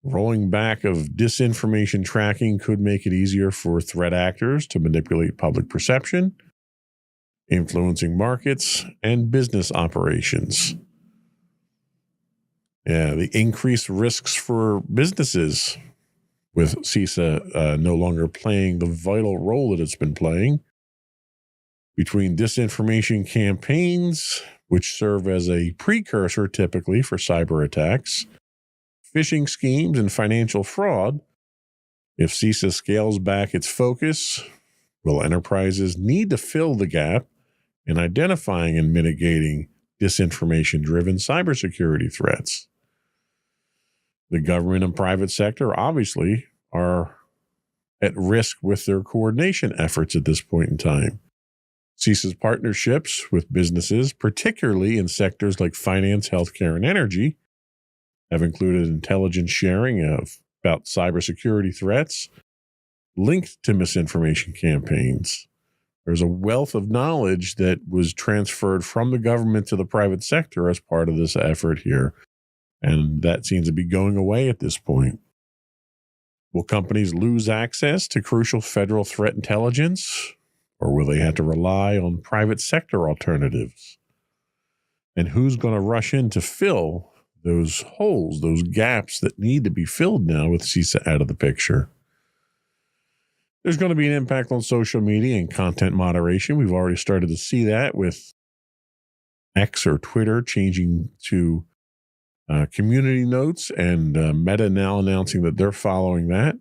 Rolling back of disinformation tracking could make it easier for threat actors to manipulate public perception, influencing markets and business operations. Yeah, the increased risks for businesses with CISA no longer playing the vital role that it's been playing. Between disinformation campaigns, which serve as a precursor typically for cyber attacks, phishing schemes, and financial fraud, if CISA scales back its focus, will enterprises need to fill the gap in identifying and mitigating disinformation-driven cybersecurity threats? The government and private sector obviously are at risk with their coordination efforts at this point in time. CISA's partnerships with businesses, particularly in sectors like finance, healthcare, and energy, have included intelligence sharing about cybersecurity threats linked to misinformation campaigns. There's a wealth of knowledge that was transferred from the government to the private sector as part of this effort here, and that seems to be going away at this point. Will companies lose access to crucial federal threat intelligence, or will they have to rely on private sector alternatives? And who's going to rush in to fill those holes, those gaps that need to be filled now with CISA out of the picture? There's going to be an impact on social media and content moderation. We've already started to see that with X or Twitter changing to community notes, and Meta now announcing that they're following that.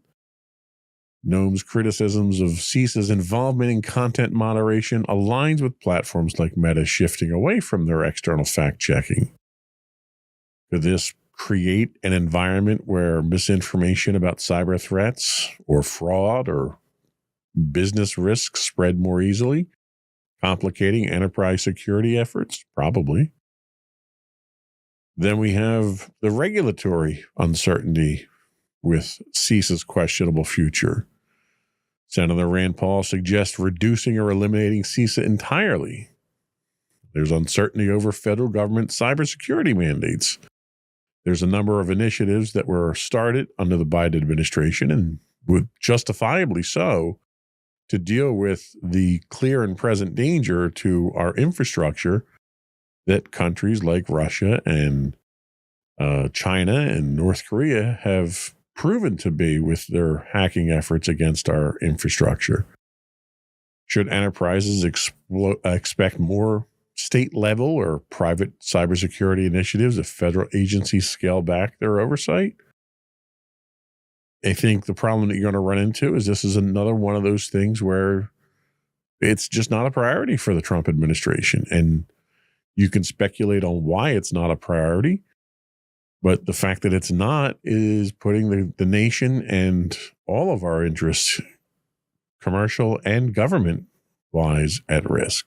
Nome's criticisms of CISA's involvement in content moderation aligns with platforms like Meta shifting away from their external fact-checking. Could this create an environment where misinformation about cyber threats or fraud or business risks spread more easily, complicating enterprise security efforts? Probably. Then we have the regulatory uncertainty with CISA's questionable future. Senator Rand Paul suggests reducing or eliminating CISA entirely. There's uncertainty over federal government cybersecurity mandates. There's a number of initiatives that were started under the Biden administration, and would justifiably so, to deal with the clear and present danger to our infrastructure that countries like Russia and China and North Korea have proven to be with their hacking efforts against our infrastructure. Should enterprises expect more state level or private cybersecurity initiatives if federal agencies scale back their oversight? I think the problem that you're going to run into is this is another one of those things where it's just not a priority for the Trump administration. And you can speculate on why it's not a priority, but the fact that it's not is putting the nation and all of our interests, commercial and government-wise, at risk.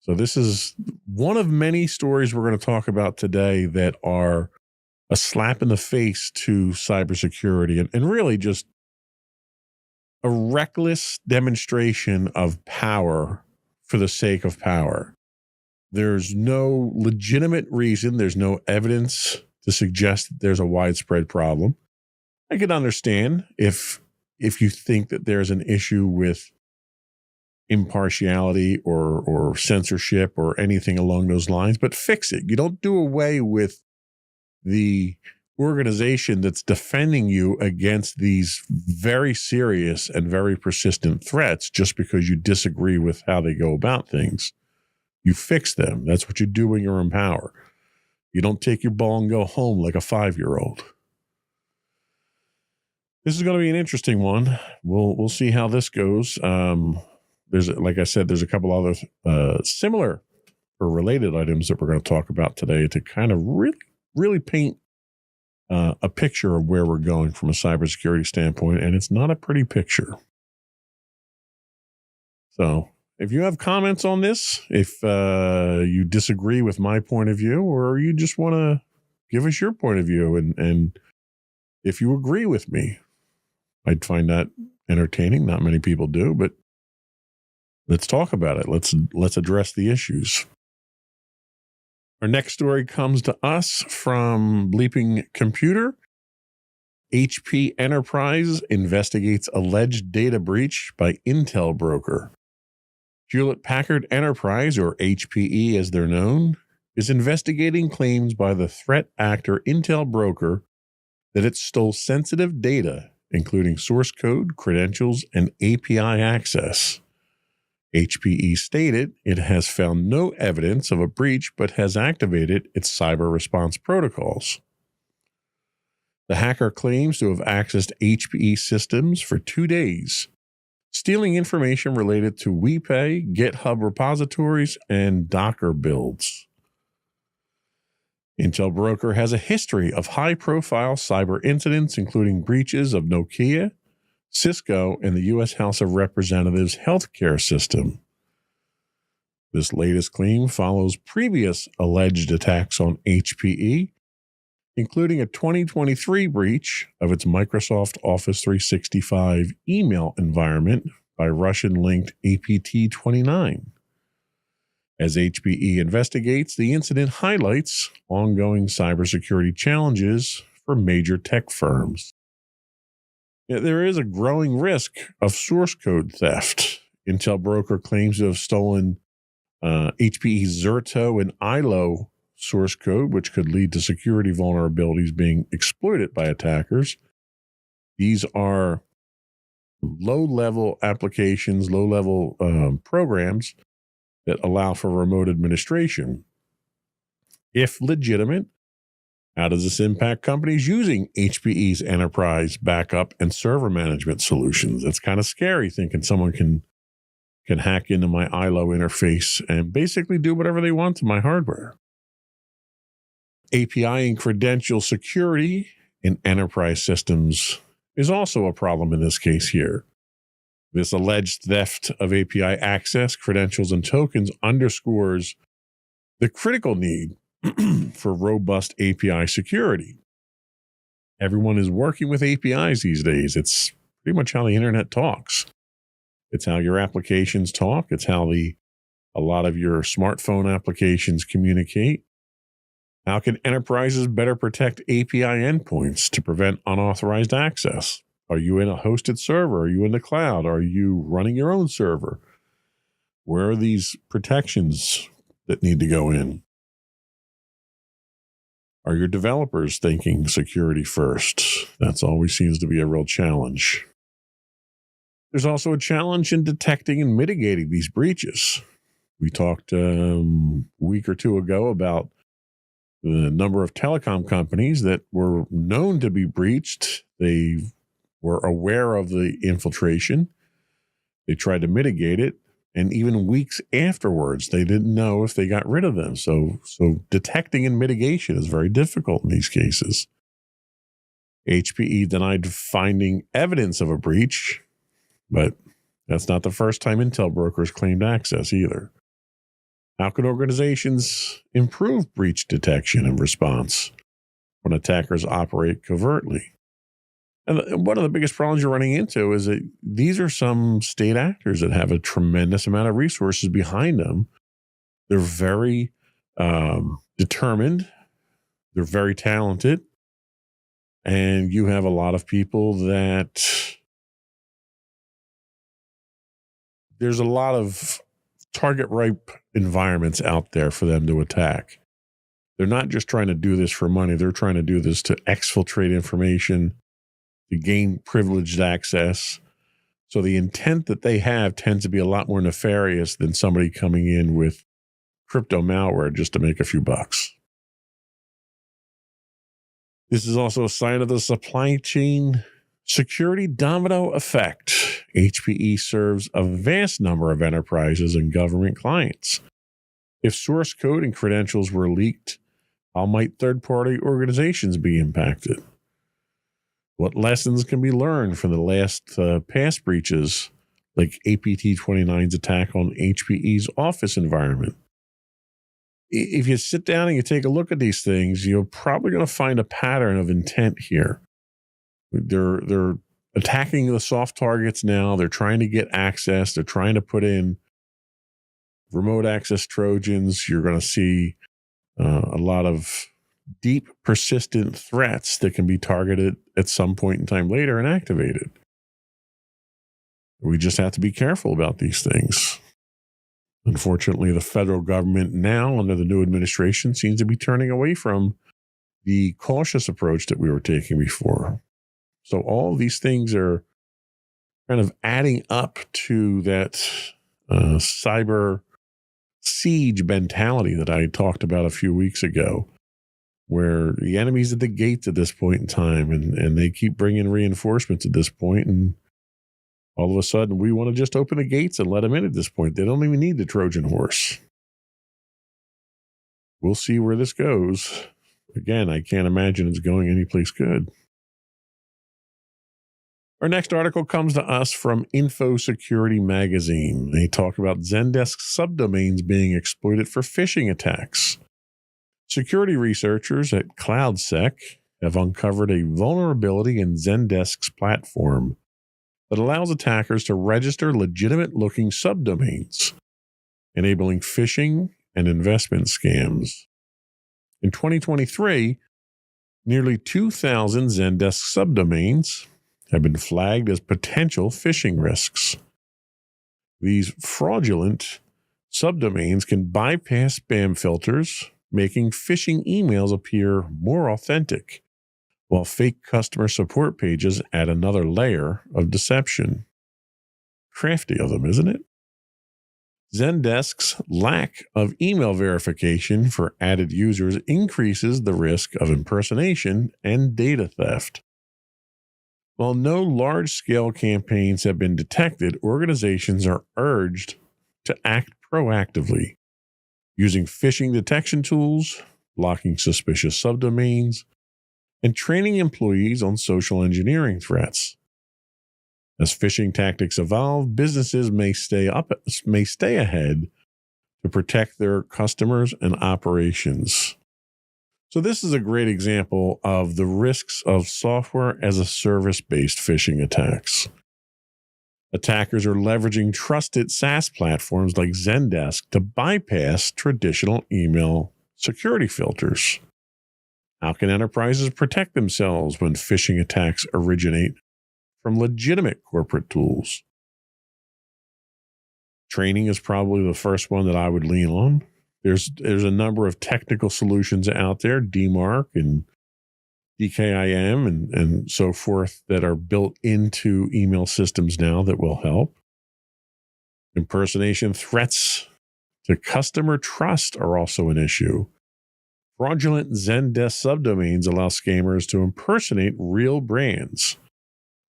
So this is one of many stories we're going to talk about today that are a slap in the face to cybersecurity and really just a reckless demonstration of power for the sake of power. There's no legitimate reason, there's no evidence to suggest that there's a widespread problem. I can understand if you think that there's an issue with impartiality or censorship or anything along those lines, but fix it. You don't do away with the organization that's defending you against these very serious and very persistent threats just because you disagree with how they go about things. You fix them. That's what you do when you're in power. You don't take your ball and go home like a 5-year-old. This is going to be an interesting one. We'll see how this goes. Like I said, there's a couple other similar or related items that we're going to talk about today to kind of really paint a picture of where we're going from a cybersecurity standpoint, and it's not a pretty picture. So if you have comments on this, if you disagree with my point of view, or you just want to give us your point of view, and if you agree with me, I'd find that entertaining. Not many people do, but let's talk about it. Let's address the issues. Our next story comes to us from Bleeping Computer. HP Enterprise investigates alleged data breach by Intel broker. Hewlett-Packard Enterprise, or HPE as they're known, is investigating claims by the threat actor Intel broker that it stole sensitive data, including source code, credentials, and API access. HPE stated it has found no evidence of a breach but has activated its cyber response protocols. The hacker claims to have accessed HPE systems for 2 days, stealing information related to WePay, GitHub repositories, and Docker builds. Intel broker has a history of high-profile cyber incidents, including breaches of Nokia, Cisco, and the U.S. House of Representatives healthcare system. This latest claim follows previous alleged attacks on HPE, including a 2023 breach of its Microsoft Office 365 email environment by Russian-linked APT29. As HPE investigates, the incident highlights ongoing cybersecurity challenges for major tech firms. There is a growing risk of source code theft. Intel broker claims to have stolen HPE's Zerto and ILO source code, which could lead to security vulnerabilities being exploited by attackers. These are low-level applications, low-level programs that allow for remote administration. If legitimate, how does this impact companies using HPE's enterprise backup and server management solutions? It's kind of scary thinking someone can hack into my ILO interface and basically do whatever they want to my hardware. API and credential security in enterprise systems is also a problem in this case here. This alleged theft of API access, credentials, and tokens underscores the critical need for robust API security. Everyone is working with APIs these days. It's pretty much how the internet talks. It's how your applications talk. It's how a lot of your smartphone applications communicate. How can enterprises better protect API endpoints to prevent unauthorized access? Are you in a hosted server? Are you in the cloud? Are you running your own server? Where are these protections that need to go in? Are your developers thinking security first? That's always seems to be a real challenge. There's also a challenge in detecting and mitigating these breaches. We talked a week or two ago about the number of telecom companies that were known to be breached. They were aware of the infiltration. They tried to mitigate it. And even weeks afterwards, they didn't know if they got rid of them. So detecting and mitigation is very difficult in these cases. HPE denied finding evidence of a breach, but that's not the first time Intel brokers claimed access either. How can organizations improve breach detection and response when attackers operate covertly? And one of the biggest problems you're running into is that these are some state actors that have a tremendous amount of resources behind them They're very determined. They're very talented. And you have a lot of people that there's a lot of target ripe environments out there for them to attack. They're not just trying to do this for money. They're trying to do this to exfiltrate information, to gain privileged access. So the intent that they have tends to be a lot more nefarious than somebody coming in with crypto malware just to make a few bucks. This is also a sign of the supply chain security domino effect. HPE serves a vast number of enterprises and government clients. If source code and credentials were leaked, how might third-party organizations be impacted? What lessons can be learned from the last past breaches, like APT29's attack on HPE's office environment? If you sit down and you take a look at these things, you're probably going to find a pattern of intent here. They're attacking the soft targets now. They're trying to get access. They're trying to put in remote access Trojans. You're going to see a lot of deep, persistent threats that can be targeted at some point in time later and activated. We just have to be careful about these things. Unfortunately, the federal government now, under the new administration, seems to be turning away from the cautious approach that we were taking before. So all of these things are kind of adding up to that cyber siege mentality that I talked about a few weeks ago, where the enemy's at the gates at this point in time, and they keep bringing reinforcements at this point, and all of a sudden we want to just open the gates and let them in at this point. They don't even need the Trojan horse. We'll see where this goes. Again, I can't imagine it's going anyplace good. Our next article comes to us from Info Security Magazine. They talk about Zendesk subdomains being exploited for phishing attacks. Security researchers at CloudSec have uncovered a vulnerability in Zendesk's platform that allows attackers to register legitimate-looking subdomains, enabling phishing and investment scams. In 2023, nearly 2,000 Zendesk subdomains have been flagged as potential phishing risks. These fraudulent subdomains can bypass spam filters, making phishing emails appear more authentic, while fake customer support pages add another layer of deception. Crafty of them, isn't it? Zendesk's lack of email verification for added users increases the risk of impersonation and data theft. While no large-scale campaigns have been detected, organizations are urged to act proactively, using phishing detection tools, blocking suspicious subdomains, and training employees on social engineering threats. As phishing tactics evolve, businesses may stay ahead to protect their customers and operations. So this is a great example of the risks of software as a service-based phishing attacks. Attackers are leveraging trusted SaaS platforms like Zendesk to bypass traditional email security filters. How can enterprises protect themselves when phishing attacks originate from legitimate corporate tools? Training is probably the first one that I would lean on. There's a number of technical solutions out there, DMARC and DKIM and so forth, that are built into email systems now that will help. Impersonation threats to customer trust are also an issue. Fraudulent Zendesk subdomains allow scammers to impersonate real brands,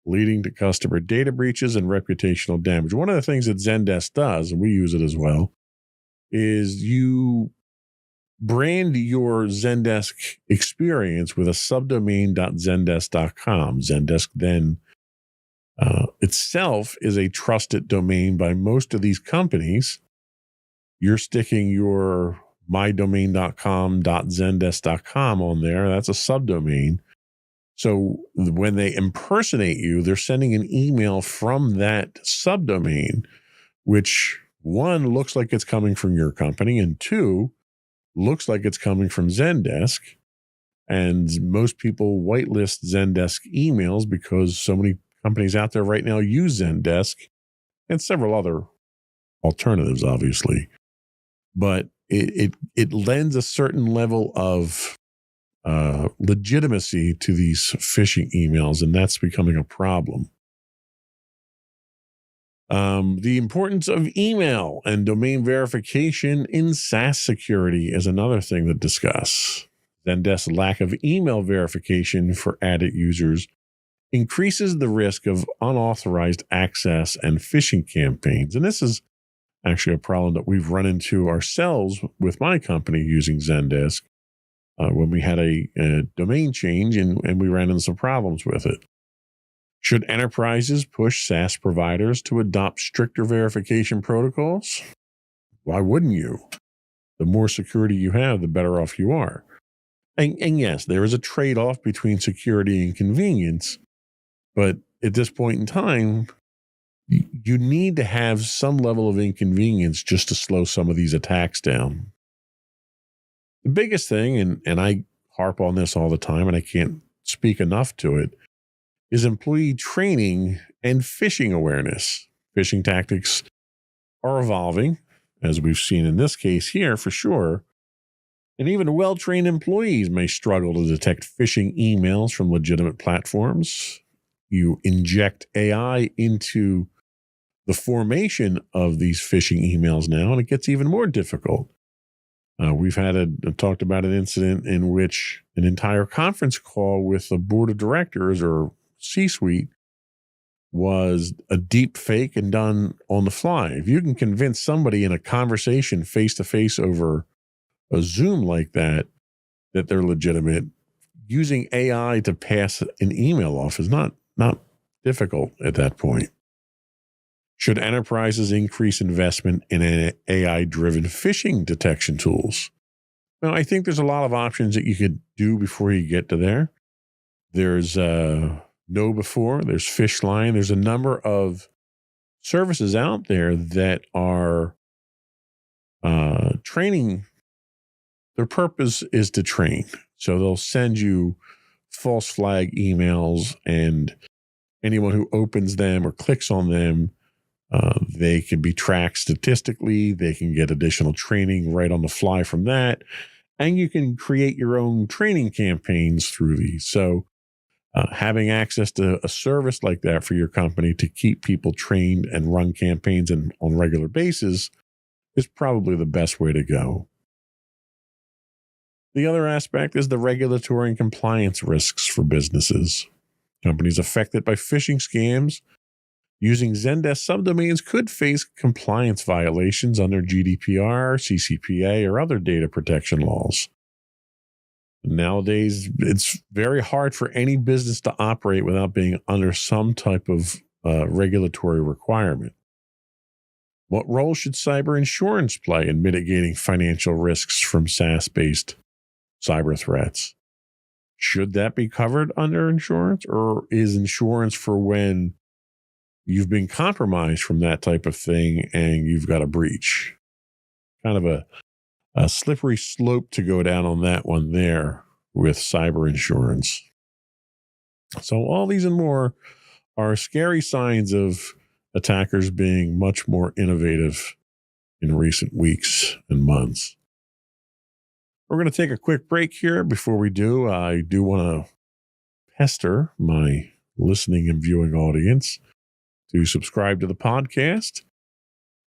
leading to customer data breaches and reputational damage. One of the things that Zendesk does, and we use it as well, is you brand your Zendesk experience with a subdomain.zendesk.com. Zendesk then itself is a trusted domain by most of these companies. You're sticking your mydomain.com.zendesk.com on there. That's a subdomain. So when they impersonate you, they're sending an email from that subdomain, which one, looks like it's coming from your company, and two, looks like it's coming from Zendesk. And most people whitelist Zendesk emails because so many companies out there right now use Zendesk and several other alternatives, obviously. But it lends a certain level of legitimacy to these phishing emails, and that's becoming a problem. The importance of email and domain verification in SaaS security is another thing to discuss. Zendesk's lack of email verification for added users increases the risk of unauthorized access and phishing campaigns. And this is actually a problem that we've run into ourselves with my company using Zendesk when we had a domain change and we ran into some problems with it. Should enterprises push SaaS providers to adopt stricter verification protocols? Why wouldn't you? The more security you have, the better off you are. And yes, there is a trade-off between security and convenience, but at this point in time, you need to have some level of inconvenience just to slow some of these attacks down. The biggest thing, and I harp on this all the time, and I can't speak enough to it, is employee training and phishing awareness. Phishing tactics are evolving, as we've seen in this case here for sure. And even well-trained employees may struggle to detect phishing emails from legitimate platforms. You inject AI into the formation of these phishing emails now, and it gets even more difficult. We've talked about an incident in which an entire conference call with the board of directors or C-suite was a deep fake and done on the fly. If you can convince somebody in a conversation face-to-face over a Zoom like that they're legitimate, using AI to pass an email off is not difficult at that point. Should enterprises increase investment in AI-driven phishing detection tools? Well, I think there's a lot of options that you could do before you get to there. There's KnowBe4, there's Phishline. There's a number of services out there that are training. Their purpose is to train. So they'll send you false flag emails, and anyone who opens them or clicks on them, they can be tracked statistically. They can get additional training right on the fly from that. And you can create your own training campaigns through these. So having access to a service like that for your company to keep people trained and run campaigns on a regular basis is probably the best way to go. The other aspect is the regulatory and compliance risks for businesses. Companies affected by phishing scams using Zendesk subdomains could face compliance violations under GDPR, CCPA, or other data protection laws. Nowadays, it's very hard for any business to operate without being under some type of regulatory requirement. What role should cyber insurance play in mitigating financial risks from SaaS-based cyber threats? Should that be covered under insurance, or is insurance for when you've been compromised from that type of thing and you've got a breach? Kind of a slippery slope to go down on that one there with cyber insurance. So all these and more are scary signs of attackers being much more innovative in recent weeks and months. We're going to take a quick break here. Before we do, I do want to pester my listening and viewing audience to subscribe to the podcast.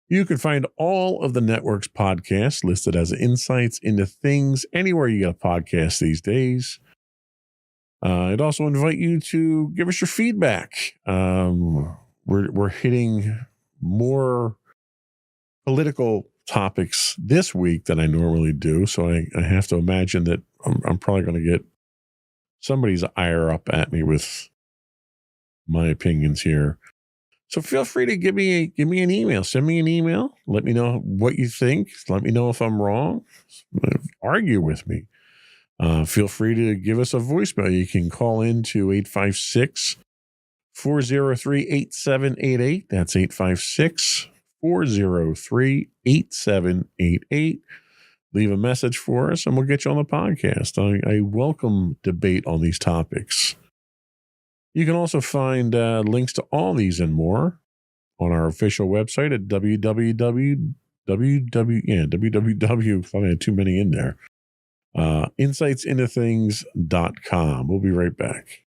You can find all of the network's podcasts listed as insights into things anywhere you get a podcast these days. I'd also invite you to give us your feedback. We're hitting more political topics this week than I normally do, so I have to imagine that I'm probably going to get somebody's ire up at me with my opinions here. So feel free to give me an email. Send me an email. Let me know what you think. Let me know if I'm wrong. Argue with me. Feel free to give us a voicemail. You can call in to 856-403-8788. That's 403-8788. Leave a message for us and we'll get you on the podcast. I welcome debate on these topics. You can also find links to all these and more on our official website at www. I had too many in there. insightsintothings.com. We'll be right back.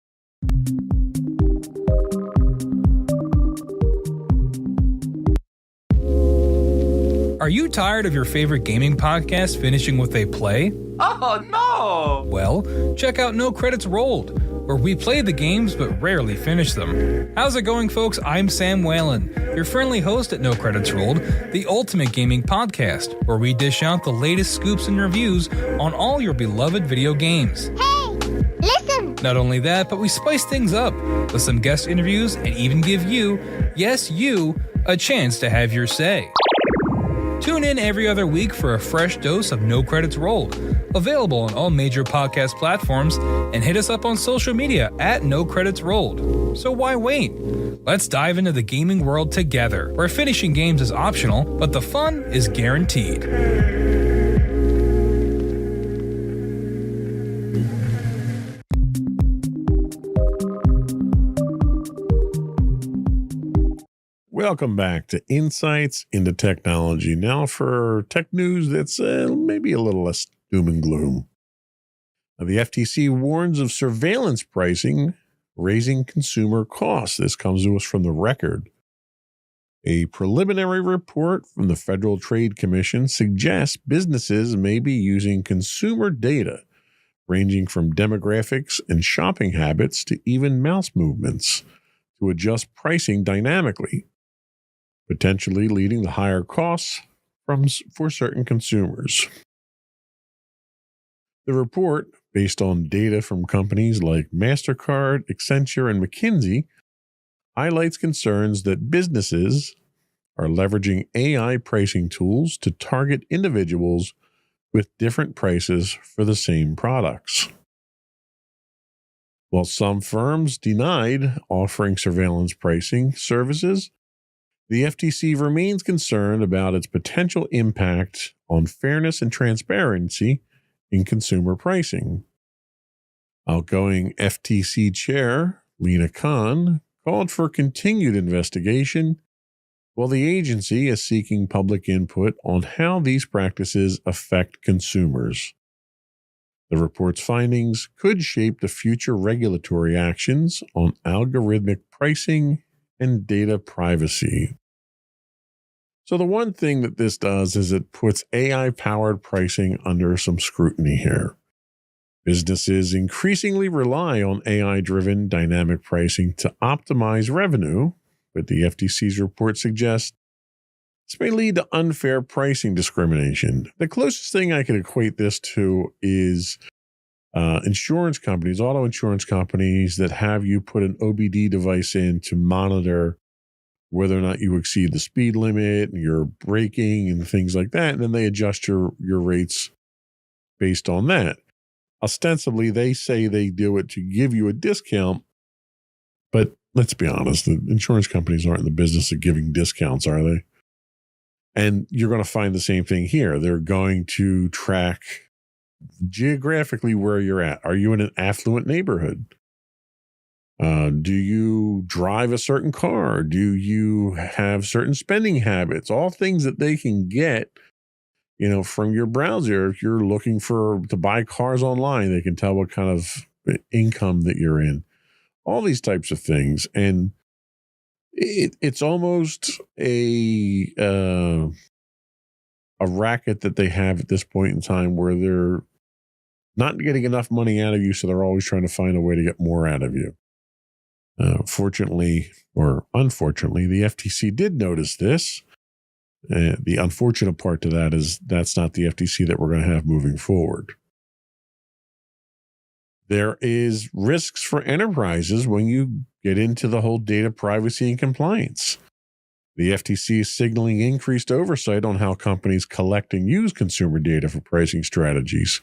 Are you tired of your favorite gaming podcast finishing with a play? Oh no! Well, check out No Credits Rolled, where we play the games but rarely finish them. How's it going, folks? I'm Sam Whalen, your friendly host at No Credits Rolled, the ultimate gaming podcast, where we dish out the latest scoops and reviews on all your beloved video games. Hey, listen. Not only that, but we spice things up with some guest interviews and even give you, yes, you, a chance to have your say. Tune in every other week for a fresh dose of No Credits Rolled, available on all major podcast platforms, and hit us up on social media at No Credits Rolled. So why wait? Let's dive into the gaming world together, where finishing games is optional, but the fun is guaranteed. Welcome back to Insights into Technology. Now for tech news that's maybe a little less doom and gloom. The FTC warns of surveillance pricing raising consumer costs. This comes to us from The Record. A preliminary report from the Federal Trade Commission suggests businesses may be using consumer data ranging from demographics and shopping habits to even mouse movements to adjust pricing dynamically, potentially leading to higher costs for certain consumers. The report, based on data from companies like MasterCard, Accenture, and McKinsey, highlights concerns that businesses are leveraging AI pricing tools to target individuals with different prices for the same products. While some firms denied offering surveillance pricing services, the FTC remains concerned about its potential impact on fairness and transparency in consumer pricing. Outgoing FTC Chair Lina Khan called for continued investigation, while the agency is seeking public input on how these practices affect consumers. The report's findings could shape the future regulatory actions on algorithmic pricing and data privacy. So the one thing that this does is it puts AI-powered pricing under some scrutiny here. Businesses increasingly rely on AI-driven dynamic pricing to optimize revenue, but the FTC's report suggests this may lead to unfair pricing discrimination. The closest thing I could equate this to is insurance companies, auto insurance companies that have you put an OBD device in to monitor whether or not you exceed the speed limit and your braking and things like that. And then they adjust your rates based on that. Ostensibly, they say they do it to give you a discount, but let's be honest, the insurance companies aren't in the business of giving discounts, are they? And you're going to find the same thing here. They're going to track geographically where you're at. Are you in an affluent neighborhood? Do you drive a certain car? Do you have certain spending habits? All things that they can get, from your browser. If you're looking to buy cars online, they can tell what kind of income that you're in. All these types of things. And it's almost a racket that they have at this point in time where they're not getting enough money out of you, so they're always trying to find a way to get more out of you. Fortunately or unfortunately, the FTC did notice this. The unfortunate part to that is that's not the FTC that we're going to have moving forward. There is risks for enterprises when you get into the whole data privacy and compliance. The FTC is signaling increased oversight on how companies collect and use consumer data for pricing strategies.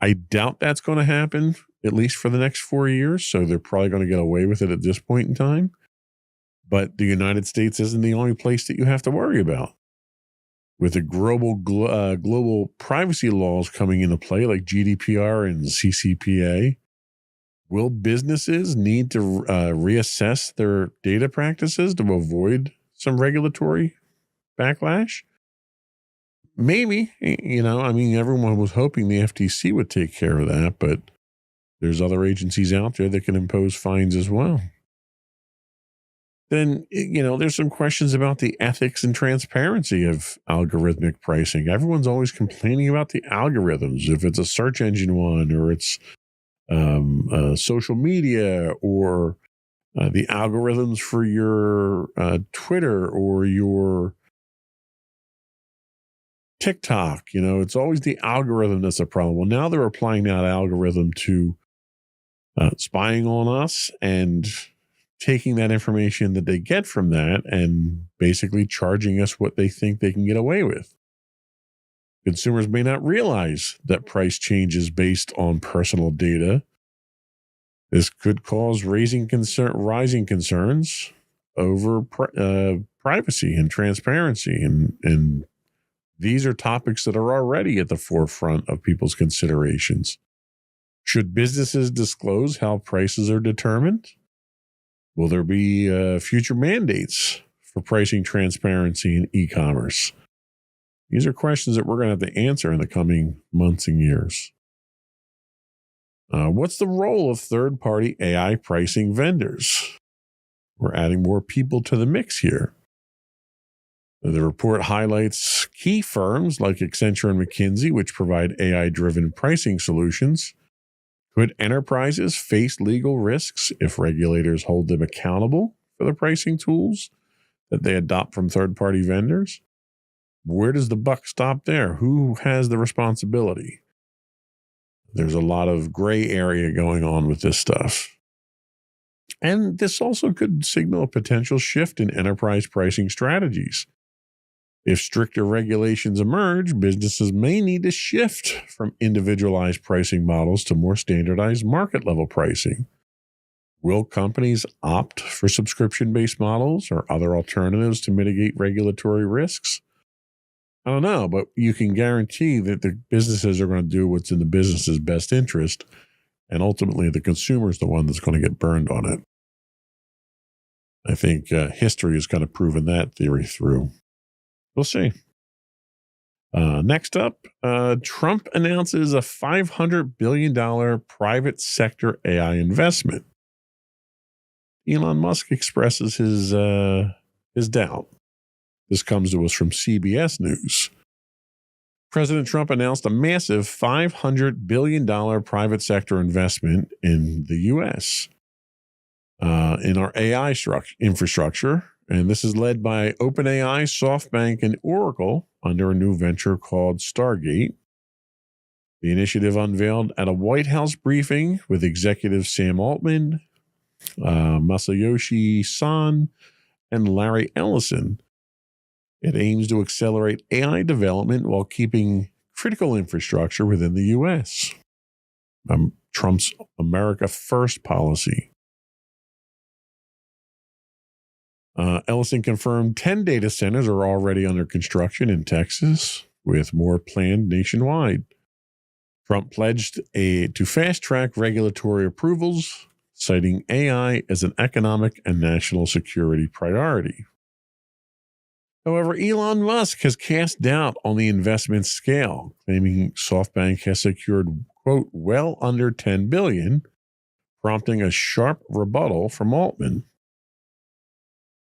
I doubt that's going to happen, at least for the next 4 years, so they're probably going to get away with it at this point in time. But the United States isn't the only place that you have to worry about. With the global privacy laws coming into play, like GDPR and CCPA, will businesses need to reassess their data practices to avoid some regulatory backlash? Maybe, everyone was hoping the FTC would take care of that, but there's other agencies out there that can impose fines as well. Then, there's some questions about the ethics and transparency of algorithmic pricing. Everyone's always complaining about the algorithms, if it's a search engine one or it's social media or the algorithms for your Twitter or your TikTok. It's always the algorithm that's a problem. Well, now they're applying that algorithm to spying on us and taking that information that they get from that and basically charging us what they think they can get away with. Consumers may not realize that price changes based on personal data. This could cause rising concerns over privacy and transparency. And these are topics that are already at the forefront of people's considerations. Should businesses disclose how prices are determined? Will there be future mandates for pricing transparency in e-commerce? These are questions that we're going to have to answer in the coming months and years. What's the role of third-party AI pricing vendors? We're adding more people to the mix here. The report highlights key firms like Accenture and McKinsey, which provide AI-driven pricing solutions. Could enterprises face legal risks if regulators hold them accountable for the pricing tools that they adopt from third-party vendors? Where does the buck stop there? Who has the responsibility? There's a lot of gray area going on with this stuff. And this also could signal a potential shift in enterprise pricing strategies. If stricter regulations emerge, businesses may need to shift from individualized pricing models to more standardized market-level pricing. Will companies opt for subscription-based models or other alternatives to mitigate regulatory risks? I don't know, but you can guarantee that the businesses are going to do what's in the business's best interest, and ultimately the consumer is the one that's going to get burned on it. I think history has kind of proven that theory through. We'll see. Next up, Trump announces a $500 billion private sector AI investment. Elon Musk expresses his doubt. This comes to us from CBS News. President Trump announced a massive $500 billion private sector investment in the U.S. In our AI infrastructure. And this is led by OpenAI, SoftBank, and Oracle under a new venture called Stargate. The initiative unveiled at a White House briefing with executives Sam Altman, Masayoshi Son, and Larry Ellison. It aims to accelerate AI development while keeping critical infrastructure within the U.S. Trump's America First policy. Ellison confirmed 10 data centers are already under construction in Texas, with more planned nationwide. Trump pledged to fast-track regulatory approvals, citing AI as an economic and national security priority. However, Elon Musk has cast doubt on the investment scale, claiming SoftBank has secured, quote, well under $10 billion, prompting a sharp rebuttal from Altman.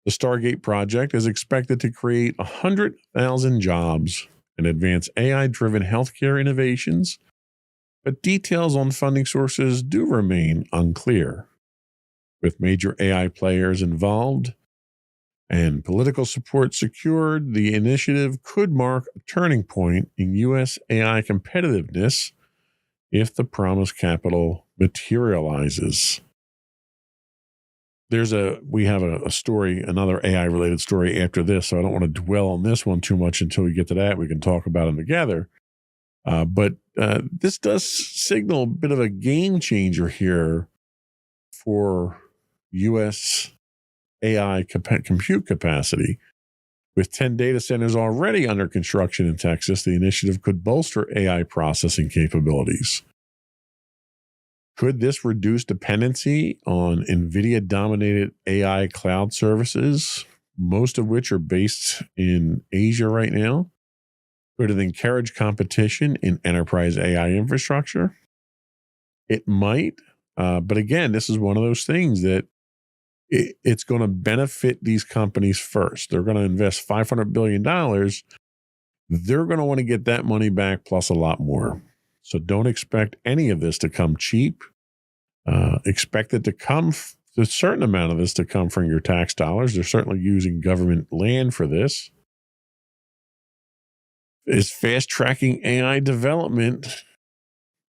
The Stargate project is expected to create 100,000 jobs and advance AI-driven healthcare innovations, but details on funding sources do remain unclear. With major AI players involved and political support secured, the initiative could mark a turning point in U.S. AI competitiveness if the promised capital materializes. We have a story, another AI related story after this, so I don't want to dwell on this one too much until we get to that. We can talk about them together. But this does signal a bit of a game changer here for U.S. AI compute capacity. With 10 data centers already under construction in Texas, the initiative could bolster AI processing capabilities. Could this reduce dependency on NVIDIA-dominated AI cloud services, most of which are based in Asia right now? Could it encourage competition in enterprise AI infrastructure? It might, but again, this is one of those things that it's going to benefit these companies first. They're going to invest $500 billion. They're going to want to get that money back plus a lot more. So don't expect any of this to come cheap. Expect it to come, a certain amount of this to come from your tax dollars. They're certainly using government land for this. Is fast tracking AI development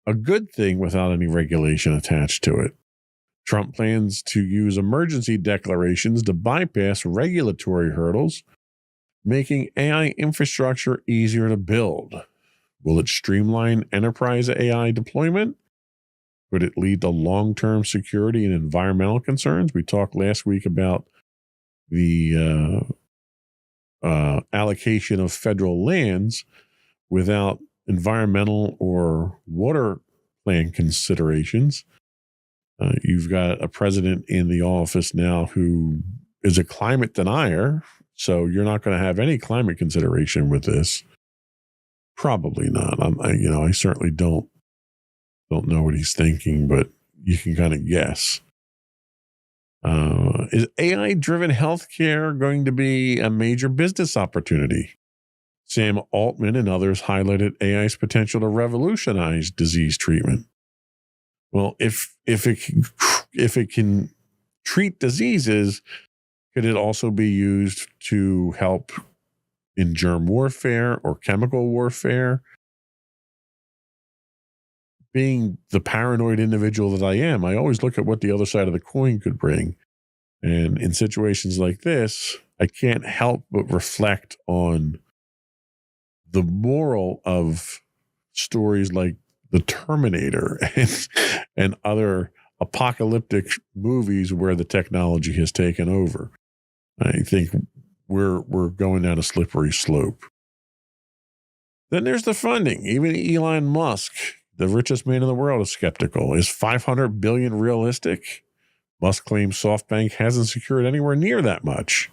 a good thing without any regulation attached to it? Trump plans to use emergency declarations to bypass regulatory hurdles, making AI infrastructure easier to build. Will it streamline enterprise AI deployment? Could it lead to long-term security and environmental concerns? We talked last week about the allocation of federal lands without environmental or water plan considerations. You've got a president in the office now who is a climate denier, so you're not going to have any climate consideration with this. Probably not. I certainly don't know what he's thinking, but you can kind of guess. Is AI-driven healthcare going to be a major business opportunity? Sam Altman and others highlighted AI's potential to revolutionize disease treatment. Well, if it can treat diseases, could it also be used to help in germ warfare or chemical warfare? Being the paranoid individual that I am, I always look at what the other side of the coin could bring. And in situations like this, I can't help but reflect on the moral of stories like The Terminator and other apocalyptic movies where the technology has taken over. I think we're going down a slippery slope. Then there's the funding. Even Elon Musk, the richest man in the world, is skeptical. Is $500 billion realistic? Musk claims SoftBank hasn't secured anywhere near that much,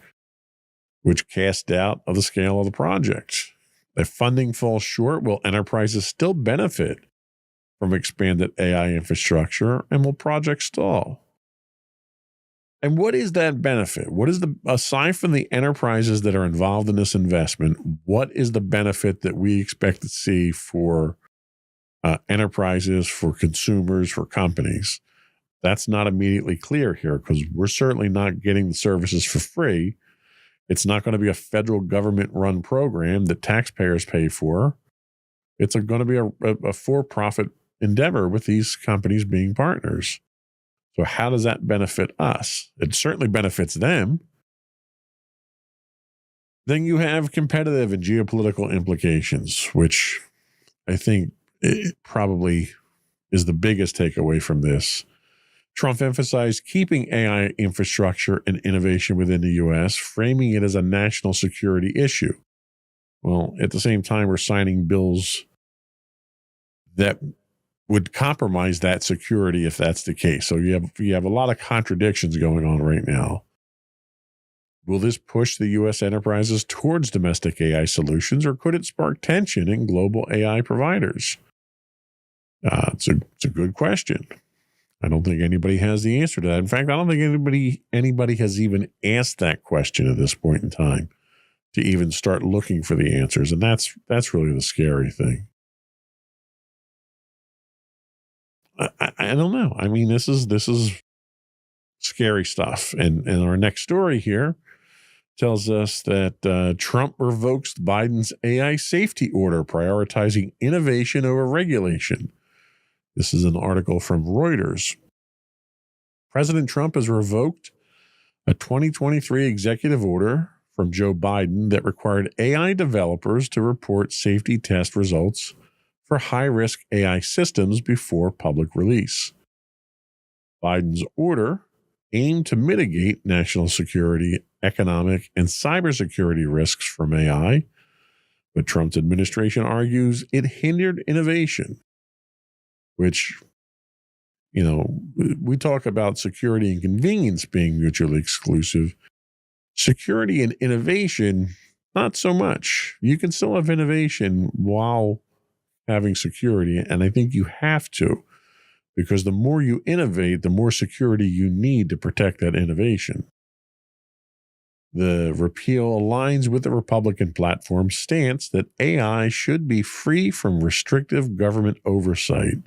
which casts doubt of the scale of the project. If funding falls short, will enterprises still benefit from expanded AI infrastructure, and will projects stall? And what is that benefit? What is aside from the enterprises that are involved in this investment, what is the benefit that we expect to see for enterprises, for consumers, for companies? That's not immediately clear here because we're certainly not getting the services for free. It's not going to be a federal government-run program that taxpayers pay for. It's going to be a for-profit endeavor with these companies being partners. So how does that benefit us? It certainly benefits them. Then you have competitive and geopolitical implications, which I think it probably is the biggest takeaway from this. Trump emphasized keeping AI infrastructure and innovation within the U.S., framing it as a national security issue. Well, at the same time, we're signing bills that would compromise that security if that's the case. So you have a lot of contradictions going on right now. Will this push the U.S. enterprises towards domestic AI solutions, or could it spark tension in global AI providers? It's a good question. I don't think anybody has the answer to that. In fact, I don't think anybody has even asked that question at this point in time to even start looking for the answers. And that's really the scary thing. I don't know. I mean, this is scary stuff. And our next story here tells us that Trump revokes Biden's AI safety order, prioritizing innovation over regulation. This is an article from Reuters. President Trump has revoked a 2023 executive order from Joe Biden that required AI developers to report safety test results for high-risk AI systems before public release. Biden's order aim to mitigate national security, economic, and cybersecurity risks from AI. But Trump's administration argues it hindered innovation, which, we talk about security and convenience being mutually exclusive. Security and innovation, not so much. You can still have innovation while having security, and I think you have to, because the more you innovate, the more security you need to protect that innovation. The repeal aligns with the Republican platform's stance that AI should be free from restrictive government oversight.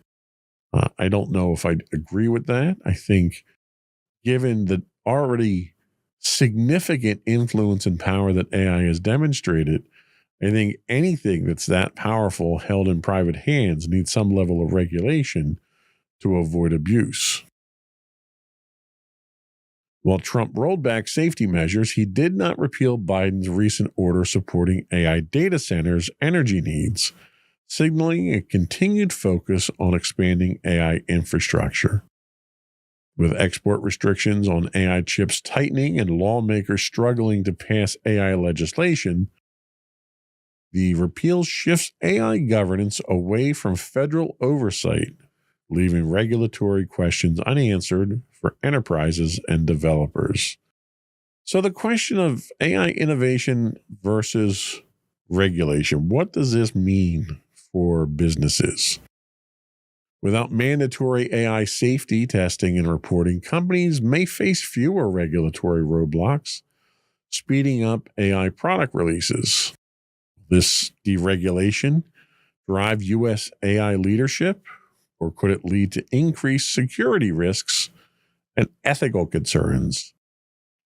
I don't know if I agree with that. I think given the already significant influence and power that AI has demonstrated, I think anything that's that powerful held in private hands needs some level of regulation to avoid abuse. While Trump rolled back safety measures, he did not repeal Biden's recent order supporting AI data centers' energy needs, signaling a continued focus on expanding AI infrastructure. With export restrictions on AI chips tightening and lawmakers struggling to pass AI legislation, the repeal shifts AI governance away from federal oversight, leaving regulatory questions unanswered for enterprises and developers. So the question of AI innovation versus regulation, what does this mean for businesses? Without mandatory AI safety testing and reporting, companies may face fewer regulatory roadblocks, speeding up AI product releases. This deregulation drive U.S. AI leadership, or could it lead to increased security risks and ethical concerns?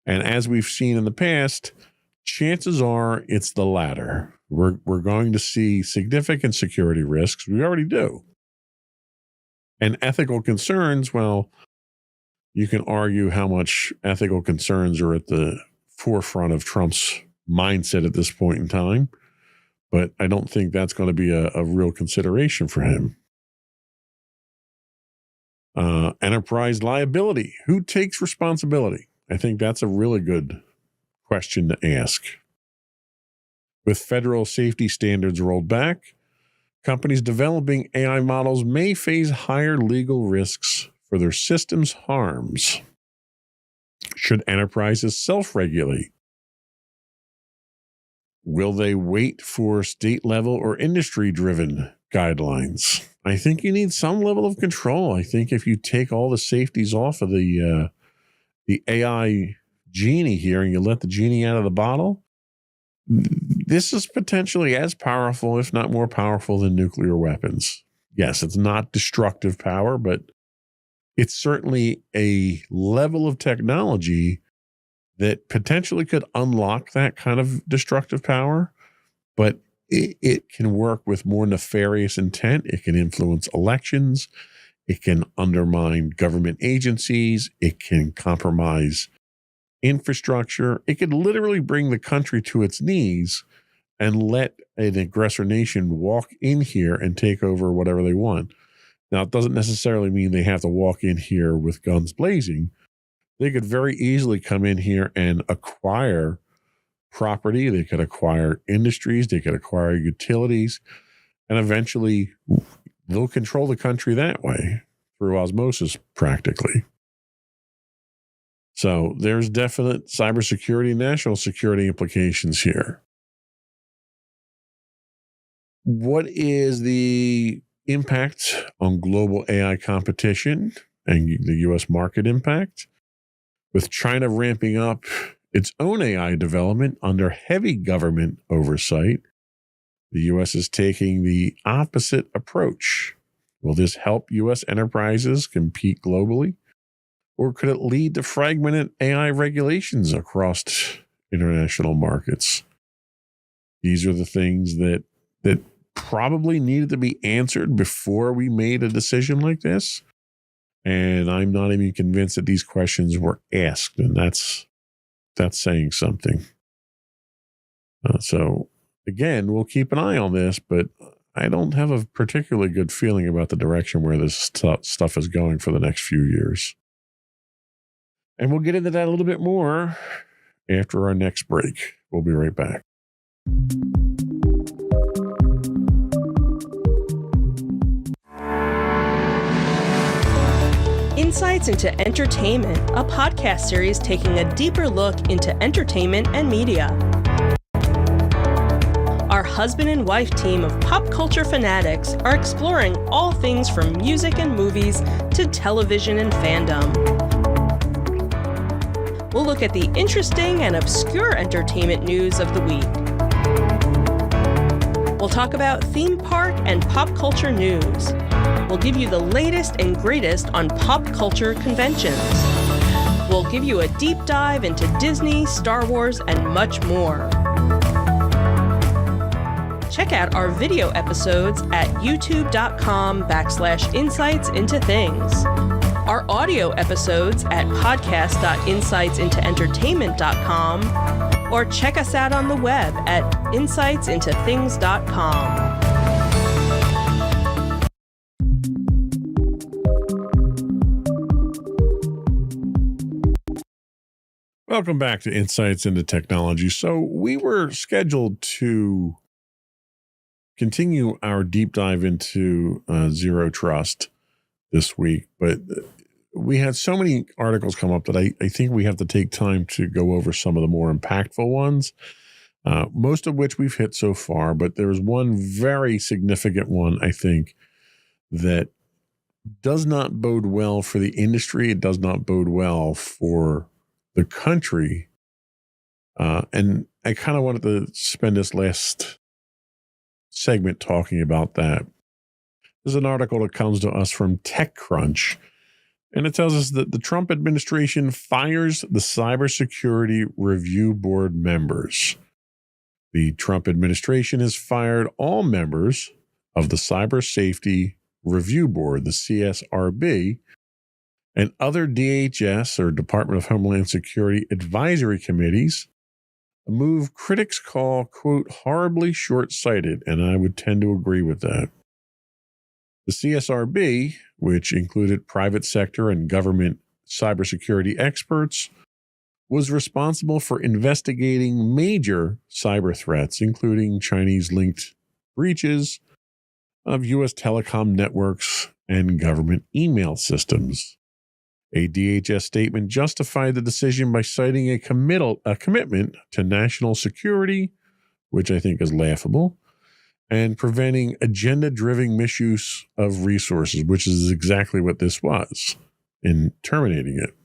And as we've seen in the past, chances are it's the latter. We're going to see significant security risks. We already do. And ethical concerns, well, you can argue how much ethical concerns are at the forefront of Trump's mindset at this point in time, but I don't think that's going to be a real consideration for him. Enterprise liability. Who takes responsibility? I think that's a really good question to ask. With federal safety standards rolled back, companies developing AI models may face higher legal risks for their systems' harms. Should enterprises self-regulate? Will they wait for state-level or industry-driven guidelines? I think you need some level of control. I think if you take all the safeties off of the AI genie here and you let the genie out of the bottle, this is potentially as powerful, if not more powerful, than nuclear weapons. Yes, it's not destructive power, but it's certainly a level of technology that potentially could unlock that kind of destructive power, but it can work with more nefarious intent. It can influence elections. It can undermine government agencies. It can compromise infrastructure. It could literally bring the country to its knees and let an aggressor nation walk in here and take over whatever they want. Now, it doesn't necessarily mean they have to walk in here with guns blazing. They could very easily come in here and acquire property. They could acquire industries. They could acquire utilities. And eventually, they'll control the country that way through osmosis, practically. So there's definite cybersecurity and national security implications here. What is the impact on global AI competition and the U.S. market impact? With China ramping up its own AI development under heavy government oversight, the U.S. is taking the opposite approach. Will this help U.S. enterprises compete globally? Or could it lead to fragmented AI regulations across international markets? These are the things that probably needed to be answered before we made a decision like this. And I'm not even convinced that these questions were asked, and that's saying something. So again, we'll keep an eye on this, but I don't have a particularly good feeling about the direction where this stuff is going for the next few years. And we'll get into that a little bit more after our next break. We'll be right back. Insights into Entertainment, a podcast series taking a deeper look into entertainment and media. Our husband and wife team of pop culture fanatics are exploring all things from music and movies to television and fandom. We'll look at the interesting and obscure entertainment news of the week. We'll talk about theme park and pop culture news. We'll give you the latest and greatest on pop culture conventions. We'll give you a deep dive into Disney, Star Wars, and much more. Check out our video episodes at youtube.com/insightsintothings. Our audio episodes at podcast.insightsintoentertainment.com, or check us out on the web at insightsintothings.com. Welcome back to Insights into Technology. So we were scheduled to continue our deep dive into Zero Trust this week, but we had so many articles come up that I think we have to take time to go over some of the more impactful ones, most of which we've hit so far, but there's one very significant one, I think, that does not bode well for the industry. It does not bode well for the country. And I kind of wanted to spend this last segment talking about that. There's an article that comes to us from TechCrunch, and it tells us that the Trump administration fires the Cybersecurity Review Board members. The Trump administration has fired all members of the Cyber Safety Review Board, the CSRB, and other DHS or Department of Homeland Security advisory committees, a move critics call, quote, horribly short-sighted, and I would tend to agree with that. The CSRB, which included private sector and government cybersecurity experts, was responsible for investigating major cyber threats, including Chinese-linked breaches of U.S. telecom networks and government email systems. A DHS statement justified the decision by citing a commitment to national security, which I think is laughable, and preventing agenda-driven misuse of resources, which is exactly what this was in terminating it.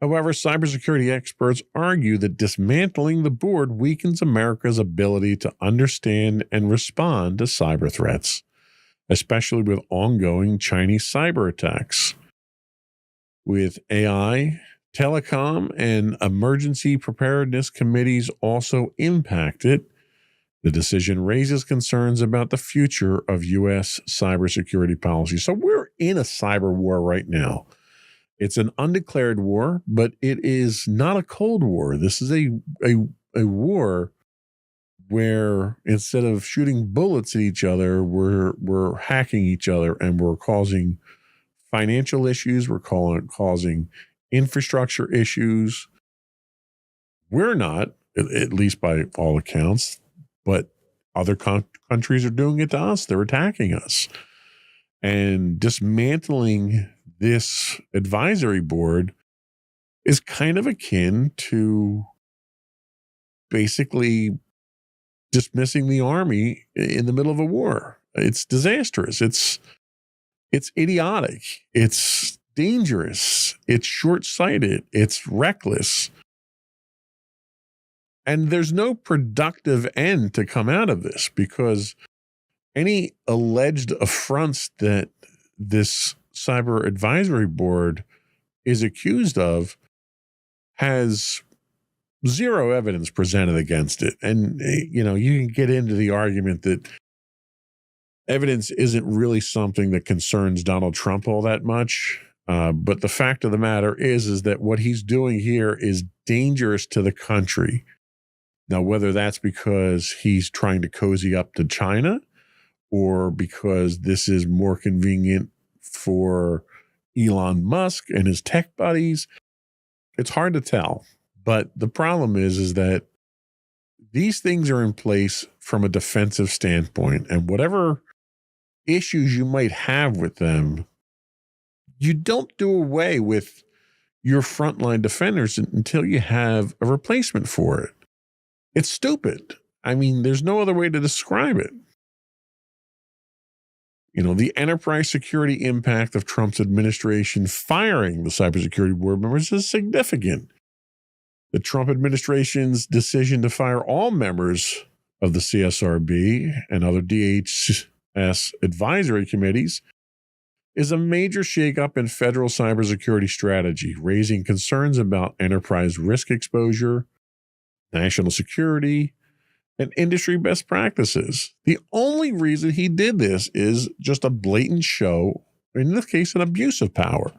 However, cybersecurity experts argue that dismantling the board weakens America's ability to understand and respond to cyber threats, especially with ongoing Chinese cyber attacks. With AI, telecom, and emergency preparedness committees also impacted, the decision raises concerns about the future of U.S. cybersecurity policy. So we're in a cyber war right now. It's an undeclared war, but it is not a Cold War. This is a war where instead of shooting bullets at each other, we're hacking each other, and we're causing financial issues. We're causing infrastructure issues. We're not, at least by all accounts, but other countries are doing it to us. They're attacking us. And dismantling this advisory board is kind of akin to basically dismissing the army in the middle of a war. It's disastrous. It's idiotic. It's dangerous. It's short-sighted. It's reckless. And there's no productive end to come out of this, because any alleged affronts that this cyber advisory board is accused of has zero evidence presented against it. And, you know, you can get into the argument that evidence isn't really something that concerns Donald Trump all that much. But the fact of the matter is that what he's doing here is dangerous to the country. Now, whether that's because he's trying to cozy up to China or because this is more convenient for Elon Musk and his tech buddies, It's hard to tell. But the problem is that these things are in place from a defensive standpoint, and whatever issues you might have with them, you don't do away with your frontline defenders until you have a replacement for it. It's stupid. I mean, there's no other way to describe it. You know, the enterprise security impact of Trump's administration firing the cybersecurity board members is significant. The Trump administration's decision to fire all members of the CSRB and other DHS advisory committees is a major shakeup in federal cybersecurity strategy, raising concerns about enterprise risk exposure, national security, and industry best practices. The only reason he did this is just a blatant show, in this case, an abuse of power.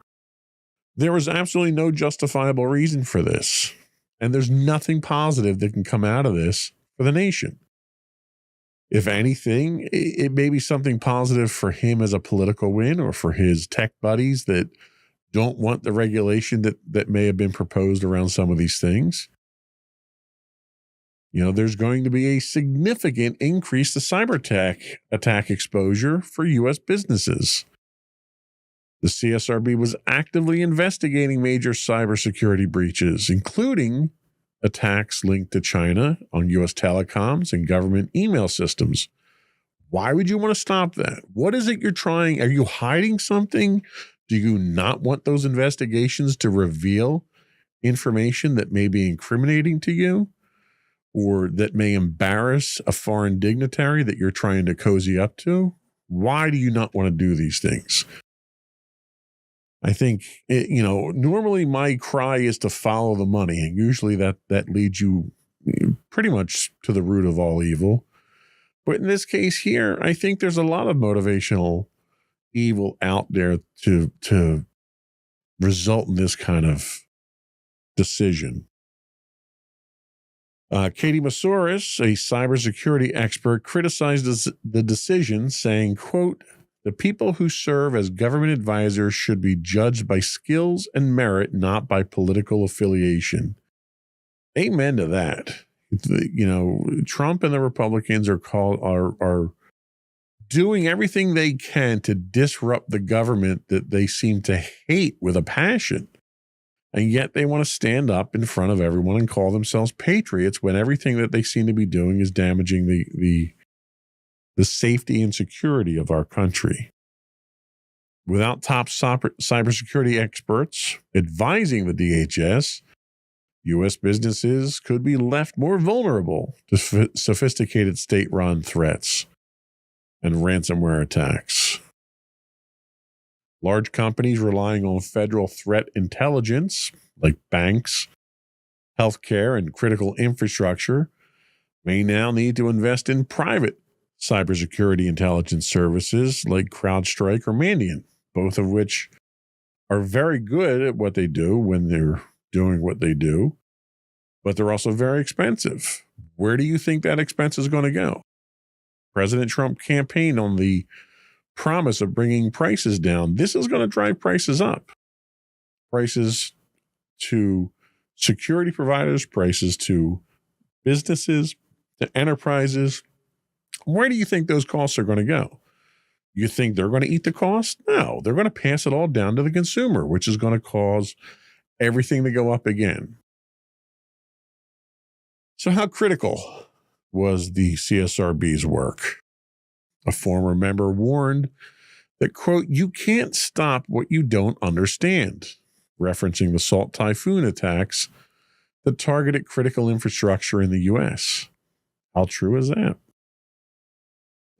There was absolutely no justifiable reason for this, and there's nothing positive that can come out of this for the nation. If anything, it may be something positive for him as a political win or for his tech buddies that don't want the regulation that may have been proposed around some of these things. You know, there's going to be a significant increase to cyber attack exposure for U.S. businesses. The CSRB was actively investigating major cybersecurity breaches, including attacks linked to China on U.S. telecoms and government email systems. Why would you want to stop that? What is it you're trying? Are you hiding something? Do you not want those investigations to reveal information that may be incriminating to you or that may embarrass a foreign dignitary that you're trying to cozy up to? Why do you not want to do these things? I think, normally my cry is to follow the money. And usually that leads you pretty much to the root of all evil. But in this case here, I think there's a lot of motivational evil out there to result in this kind of decision. Katie Masouras, a cybersecurity expert, criticized the decision, saying, quote, "The people who serve as government advisors should be judged by skills and merit, not by political affiliation." Amen to that. Trump and the Republicans are doing everything they can to disrupt the government that they seem to hate with a passion. And yet they want to stand up in front of everyone and call themselves patriots when everything that they seem to be doing is damaging the safety and security of our country. Without top cybersecurity experts advising the DHS, U.S. businesses could be left more vulnerable to sophisticated state-run threats and ransomware attacks. Large companies relying on federal threat intelligence, like banks, healthcare, and critical infrastructure, may now need to invest in private cybersecurity intelligence services like CrowdStrike or Mandiant, both of which are very good at what they do when they're doing what they do, but they're also very expensive. Where do you think that expense is going to go? President Trump campaigned on the promise of bringing prices down. This is going to drive prices up. Prices to security providers, prices to businesses, to enterprises. Where do you think those costs are going to go? You think they're going to eat the cost? No, they're going to pass it all down to the consumer, which is going to cause everything to go up again. So how critical was the CSRB's work? A former member warned that, quote, "You can't stop what you don't understand," referencing the Salt Typhoon attacks that targeted critical infrastructure in the U.S. How true is that?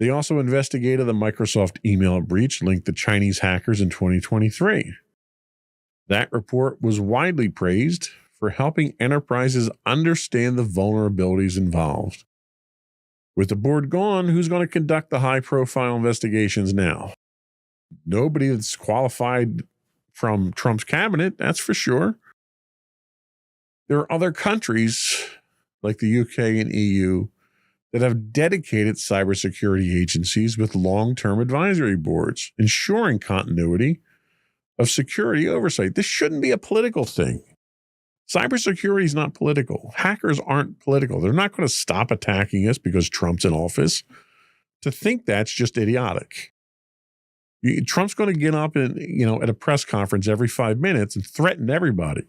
They also investigated the Microsoft email breach linked to Chinese hackers in 2023. That report was widely praised for helping enterprises understand the vulnerabilities involved. With the board gone, who's going to conduct the high-profile investigations now? Nobody that's qualified from Trump's cabinet, that's for sure. There are other countries like the UK and EU that have dedicated cybersecurity agencies with long-term advisory boards, ensuring continuity of security oversight. This shouldn't be a political thing. Cybersecurity is not political. Hackers aren't political. They're not going to stop attacking us because Trump's in office. To think that's just idiotic. Trump's going to get up and, at a press conference every 5 minutes and threaten everybody.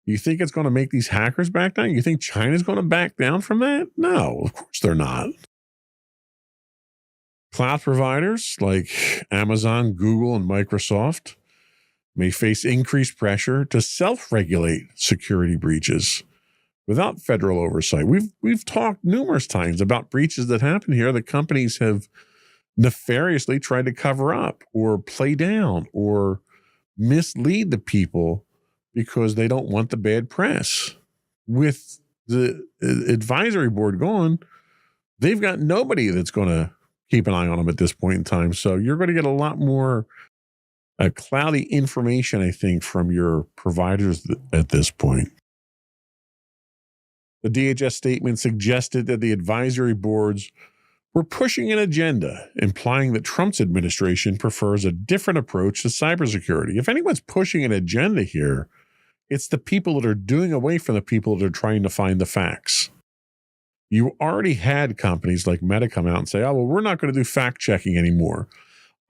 You think it's going to make these hackers back down? You think China's going to back down from that? No, of course they're not. Cloud providers like Amazon, Google, and Microsoft may face increased pressure to self-regulate security breaches without federal oversight. We've talked numerous times about breaches that happen here that companies have nefariously tried to cover up or play down or mislead the people because they don't want the bad press. With the advisory board gone, they've got nobody that's going to keep an eye on them at this point in time. So you're going to get a lot more cloudy information, I think, from your providers at this point. The DHS statement suggested that the advisory boards were pushing an agenda, implying that Trump's administration prefers a different approach to cybersecurity. If anyone's pushing an agenda here, it's the people that are doing away from the people that are trying to find the facts. You already had companies like Meta come out and say, oh, well, we're not going to do fact checking anymore.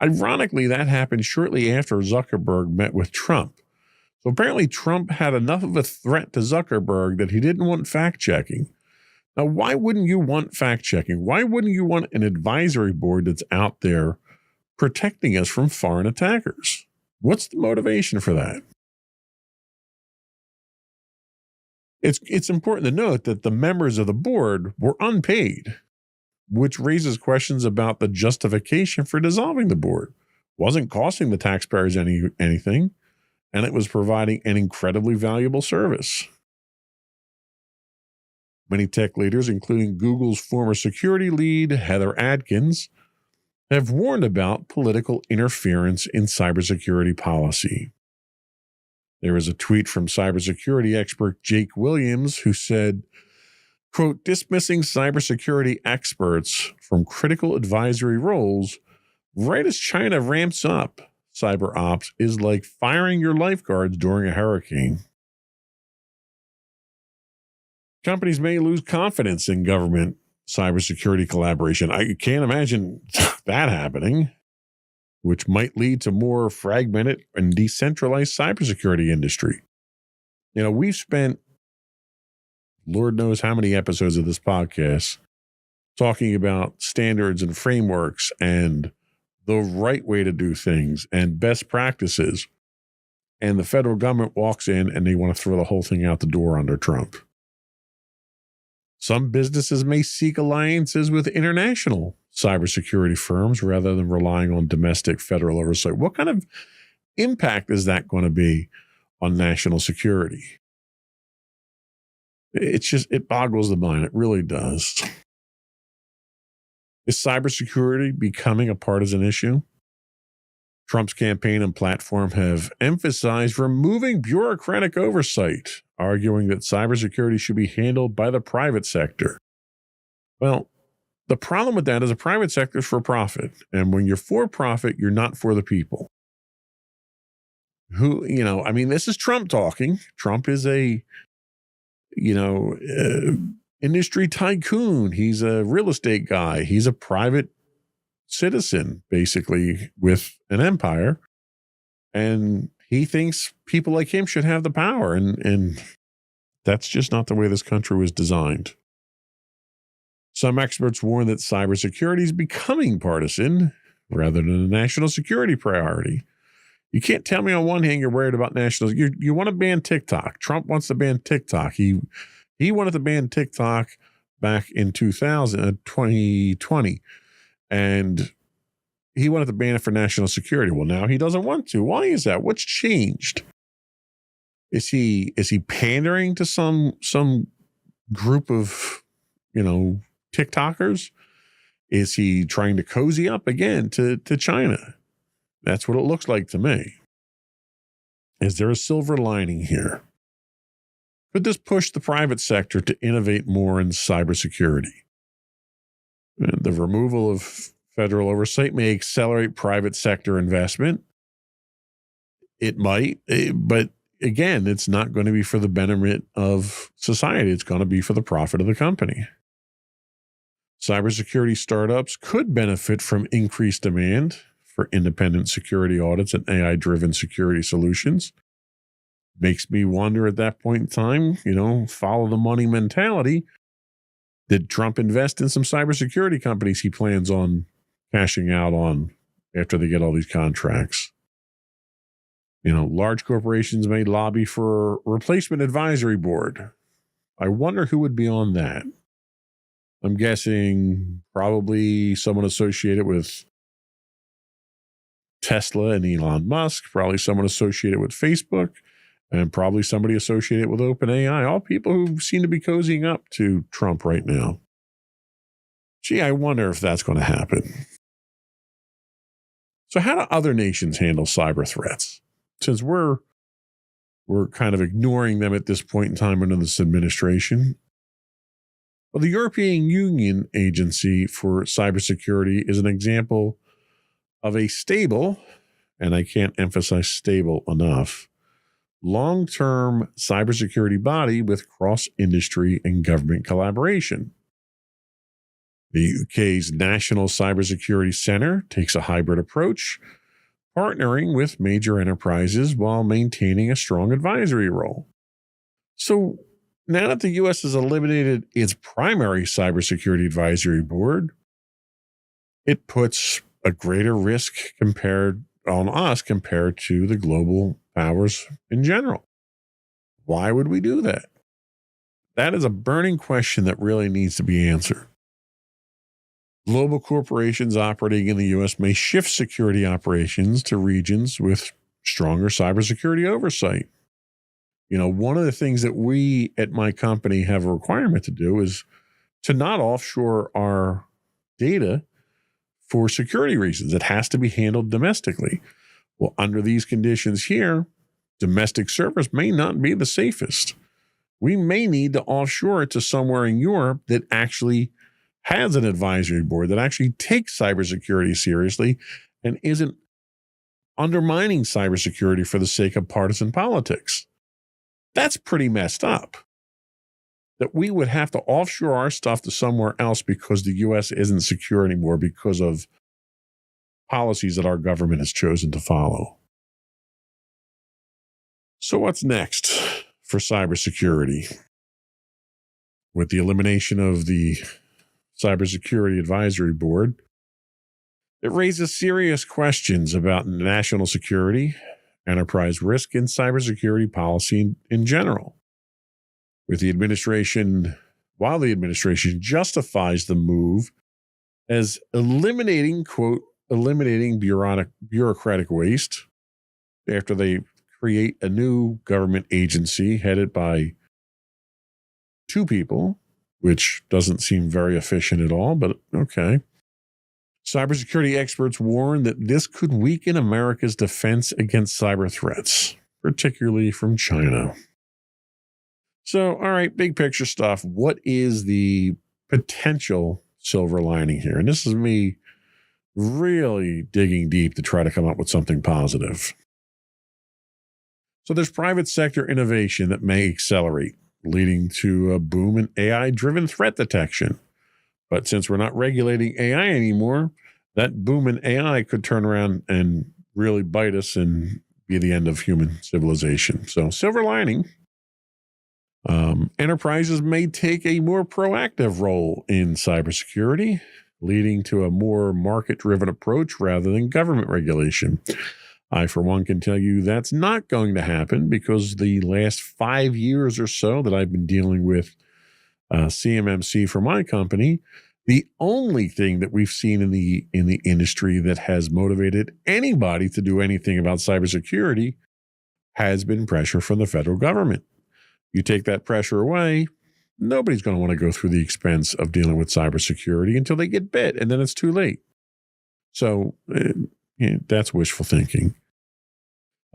Ironically, that happened shortly after Zuckerberg met with Trump. So apparently Trump had enough of a threat to Zuckerberg that he didn't want fact checking. Now, why wouldn't you want fact checking? Why wouldn't you want an advisory board that's out there protecting us from foreign attackers? What's the motivation for that? It's important to note that the members of the board were unpaid, which raises questions about the justification for dissolving the board. Wasn't costing the taxpayers anything, and it was providing an incredibly valuable service. Many tech leaders, including Google's former security lead, Heather Adkins, have warned about political interference in cybersecurity policy. There is a tweet from cybersecurity expert Jake Williams who said, quote, dismissing cybersecurity experts from critical advisory roles right as China ramps up cyber ops is like firing your lifeguards during a hurricane. Companies may lose confidence in government cybersecurity collaboration. I can't imagine that happening, which might lead to more fragmented and decentralized cybersecurity industry. We've spent Lord knows how many episodes of this podcast talking about standards and frameworks and the right way to do things and best practices. And the federal government walks in and they want to throw the whole thing out the door under Trump. Some businesses may seek alliances with international cybersecurity firms rather than relying on domestic federal oversight. What kind of impact is that going to be on national security? It boggles the mind. It really does. Is cybersecurity becoming a partisan issue? Trump's campaign and platform have emphasized removing bureaucratic oversight, arguing that cybersecurity should be handled by the private sector. Well, the problem with that is the private sector is for profit. And when you're for profit, you're not for the people. This is Trump talking. Trump is a, industry tycoon. He's a real estate guy. He's a private citizen, basically, with an empire. And he thinks people like him should have the power. And that's just not the way this country was designed. Some experts warn that cybersecurity is becoming partisan rather than a national security priority. You can't tell me on one hand you're worried about national. You want to ban TikTok. Trump wants to ban TikTok. He wanted to ban TikTok back in 2020, and he wanted to ban it for national security. Well, now he doesn't want to. Why is that? What's changed? Is he pandering to some group of TikTokers? Is he trying to cozy up again to China? That's what it looks like to me. Is there a silver lining here? Could this push the private sector to innovate more in cybersecurity? The removal of federal oversight may accelerate private sector investment. It might, but again, it's not going to be for the betterment of society. It's going to be for the profit of the company. Cybersecurity startups could benefit from increased demand for independent security audits and AI-driven security solutions. Makes me wonder at that point in time, follow the money mentality. Did Trump invest in some cybersecurity companies he plans on cashing out on after they get all these contracts? Large corporations may lobby for a replacement advisory board. I wonder who would be on that. I'm guessing probably someone associated with Tesla and Elon Musk, probably someone associated with Facebook, and probably somebody associated with OpenAI, all people who seem to be cozying up to Trump right now. Gee, I wonder if that's going to happen. So how do other nations handle cyber threats? Since we're kind of ignoring them at this point in time under this administration. Well, the European Union Agency for Cybersecurity is an example of a stable, and I can't emphasize stable enough, long-term cybersecurity body with cross-industry and government collaboration. The UK's National Cybersecurity Centre takes a hybrid approach, partnering with major enterprises while maintaining a strong advisory role. So now that the U.S. has eliminated its primary cybersecurity advisory board, it puts a greater risk on us compared to the global powers in general. Why would we do that? That is a burning question that really needs to be answered. Global corporations operating in the U.S. may shift security operations to regions with stronger cybersecurity oversight. One of the things that we at my company have a requirement to do is to not offshore our data for security reasons. It has to be handled domestically. Well, under these conditions here, domestic servers may not be the safest. We may need to offshore it to somewhere in Europe that actually has an advisory board that actually takes cybersecurity seriously and isn't undermining cybersecurity for the sake of partisan politics. That's pretty messed up. That we would have to offshore our stuff to somewhere else because the U.S. isn't secure anymore because of policies that our government has chosen to follow. So what's next for cybersecurity? With the elimination of the Cybersecurity Advisory Board, it raises serious questions about national security, enterprise risk, and cybersecurity policy in general. While the administration justifies the move as eliminating bureaucratic waste after they create a new government agency headed by two people, which doesn't seem very efficient at all, but okay. Cybersecurity experts warn that this could weaken America's defense against cyber threats, particularly from China. So, all right, big picture stuff. What is the potential silver lining here? And this is me really digging deep to try to come up with something positive. So there's private sector innovation that may accelerate, leading to a boom in AI-driven threat detection. But since we're not regulating AI anymore, that boom in AI could turn around and really bite us and be the end of human civilization. So silver lining, enterprises may take a more proactive role in cybersecurity, leading to a more market-driven approach rather than government regulation. I, for one, can tell you that's not going to happen because the last 5 years or so that I've been dealing with CMMC for my company, the only thing that we've seen in the industry that has motivated anybody to do anything about cybersecurity has been pressure from the federal government. You take that pressure away, nobody's going to want to go through the expense of dealing with cybersecurity until they get bit, and then it's too late. So that's wishful thinking.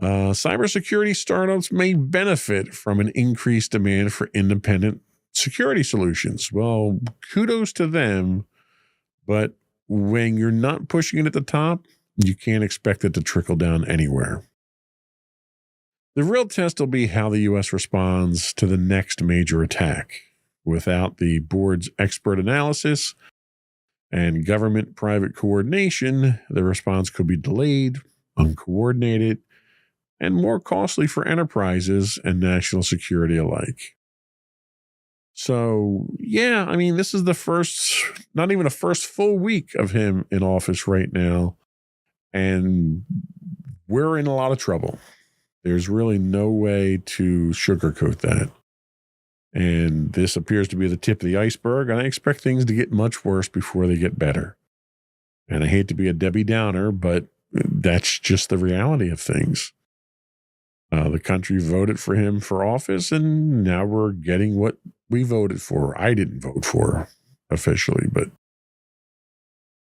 Cybersecurity startups may benefit from an increased demand for independent security solutions. Well, kudos to them, but when you're not pushing it at the top, you can't expect it to trickle down anywhere. The real test will be how the U.S. responds to the next major attack. Without the board's expert analysis and government-private coordination, the response could be delayed, uncoordinated, and more costly for enterprises and national security alike. So, yeah, I mean, this is the first, not even the first full week of him in office right now, and we're in a lot of trouble. There's really no way to sugarcoat that. And this appears to be the tip of the iceberg, and I expect things to get much worse before they get better. And I hate to be a Debbie Downer, but that's just the reality of things. The country voted for him for office, and now we're getting what we voted for. I didn't vote for officially, but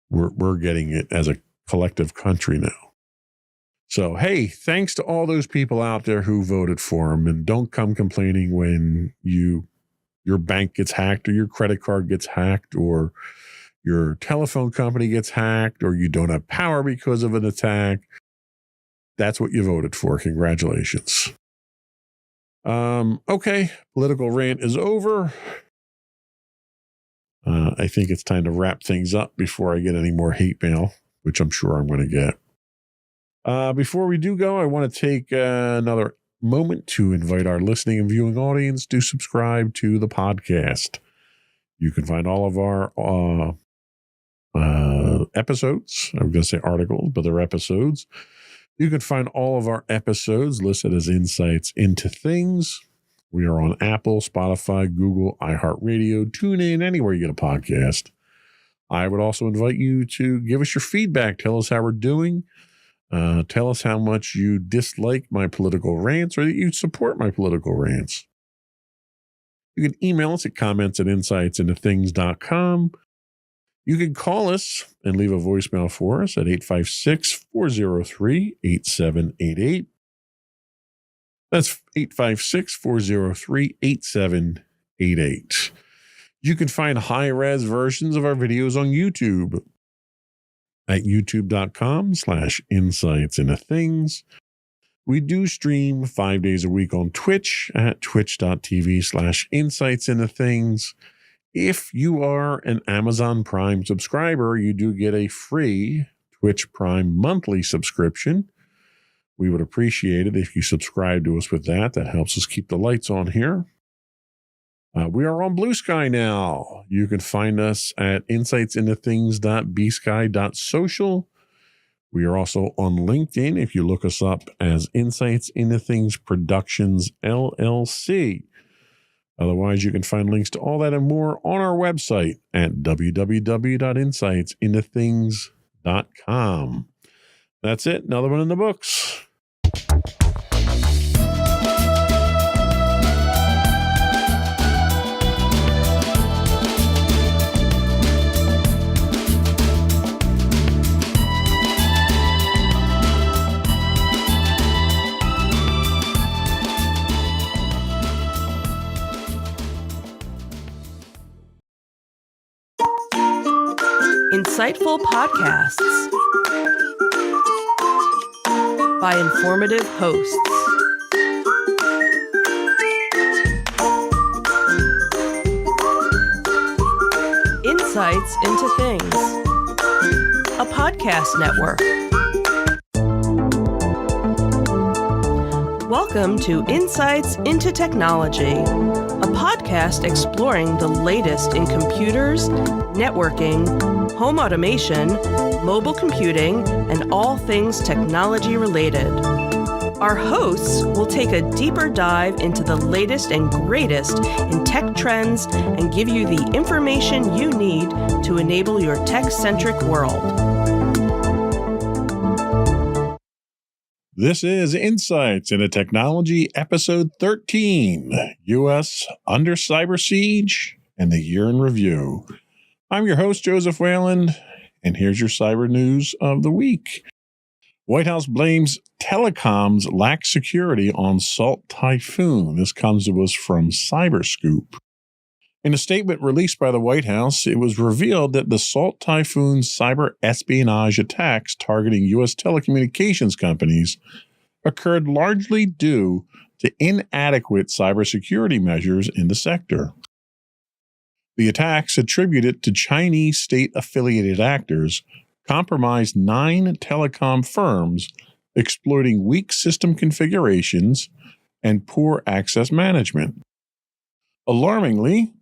we're getting it as a collective country now. So, hey, thanks to all those people out there who voted for him, and don't come complaining when your bank gets hacked or your credit card gets hacked or your telephone company gets hacked or you don't have power because of an attack. That's what you voted for. Congratulations. Okay, political rant is over. I think it's time to wrap things up before I get any more hate mail, which I'm sure I'm going to get. Before we do go, I want to take another moment to invite our listening and viewing audience to subscribe to the podcast. You can find all of our episodes. I'm going to say articles, but they're episodes. You can find all of our episodes listed as Insights into Things. We are on Apple, Spotify, Google, iHeartRadio, TuneIn, anywhere you get a podcast. I would also invite you to give us your feedback. Tell us how we're doing. Tell us how much you dislike my political rants or that you support my political rants. You can email us at comments@insightsintothings.com. You can call us and leave a voicemail for us at 856-403-8788. That's 856-403-8788. You can find high-res versions of our videos on YouTube at youtube.com/insightsintothings. We do stream 5 days a week on Twitch at twitch.tv/insightsintothings. If you are an Amazon Prime subscriber, you do get a free Twitch Prime monthly subscription. We would appreciate it if you subscribe to us with that. That helps us keep the lights on here. We are on Blue Sky now. You can find us at insightsintothings.bsky.social. We are also on LinkedIn if you look us up as Insights Into Things Productions, LLC. Otherwise, you can find links to all that and more on our website at www.insightsintothings.com. That's it. Another one in the books. Insightful podcasts by informative hosts. Insights into Things, a podcast network. Welcome to Insights into Technology, a podcast exploring the latest in computers, networking, home automation, mobile computing, and all things technology related. Our hosts will take a deeper dive into the latest and greatest in tech trends and give you the information you need to enable your tech-centric world. This is Insights into Technology, Episode 13, U.S. Under Cyber Siege and the Year in Review. I'm your host, Joseph Whalen, and here's your cyber news of the week. White House blames telecoms lack security on Salt Typhoon. This comes to us from Cyberscoop. In a statement released by the White House, it was revealed that the Salt Typhoon cyber espionage attacks targeting U.S. telecommunications companies occurred largely due to inadequate cybersecurity measures in the sector. The attacks attributed to Chinese state-affiliated actors compromised 9 telecom firms exploiting weak system configurations and poor access management. Alarmingly,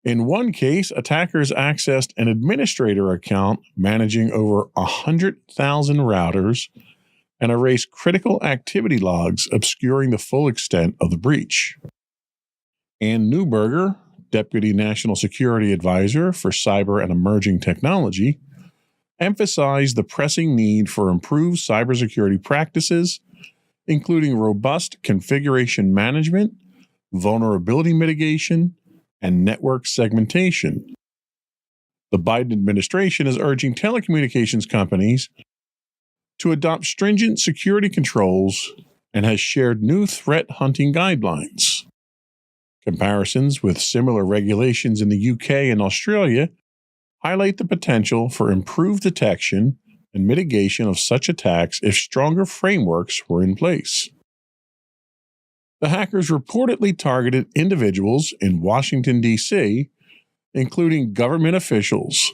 in one case, attackers accessed an administrator account managing over 100,000 routers and erased critical activity logs, obscuring the full extent of the breach. Ann Neuberger, Deputy National Security Advisor for Cyber and Emerging Technology, emphasized the pressing need for improved cybersecurity practices, including robust configuration management, vulnerability mitigation, and network segmentation. The Biden administration is urging telecommunications companies to adopt stringent security controls and has shared new threat hunting guidelines. Comparisons with similar regulations in the UK and Australia highlight the potential for improved detection and mitigation of such attacks if stronger frameworks were in place. The hackers reportedly targeted individuals in Washington, D.C., including government officials,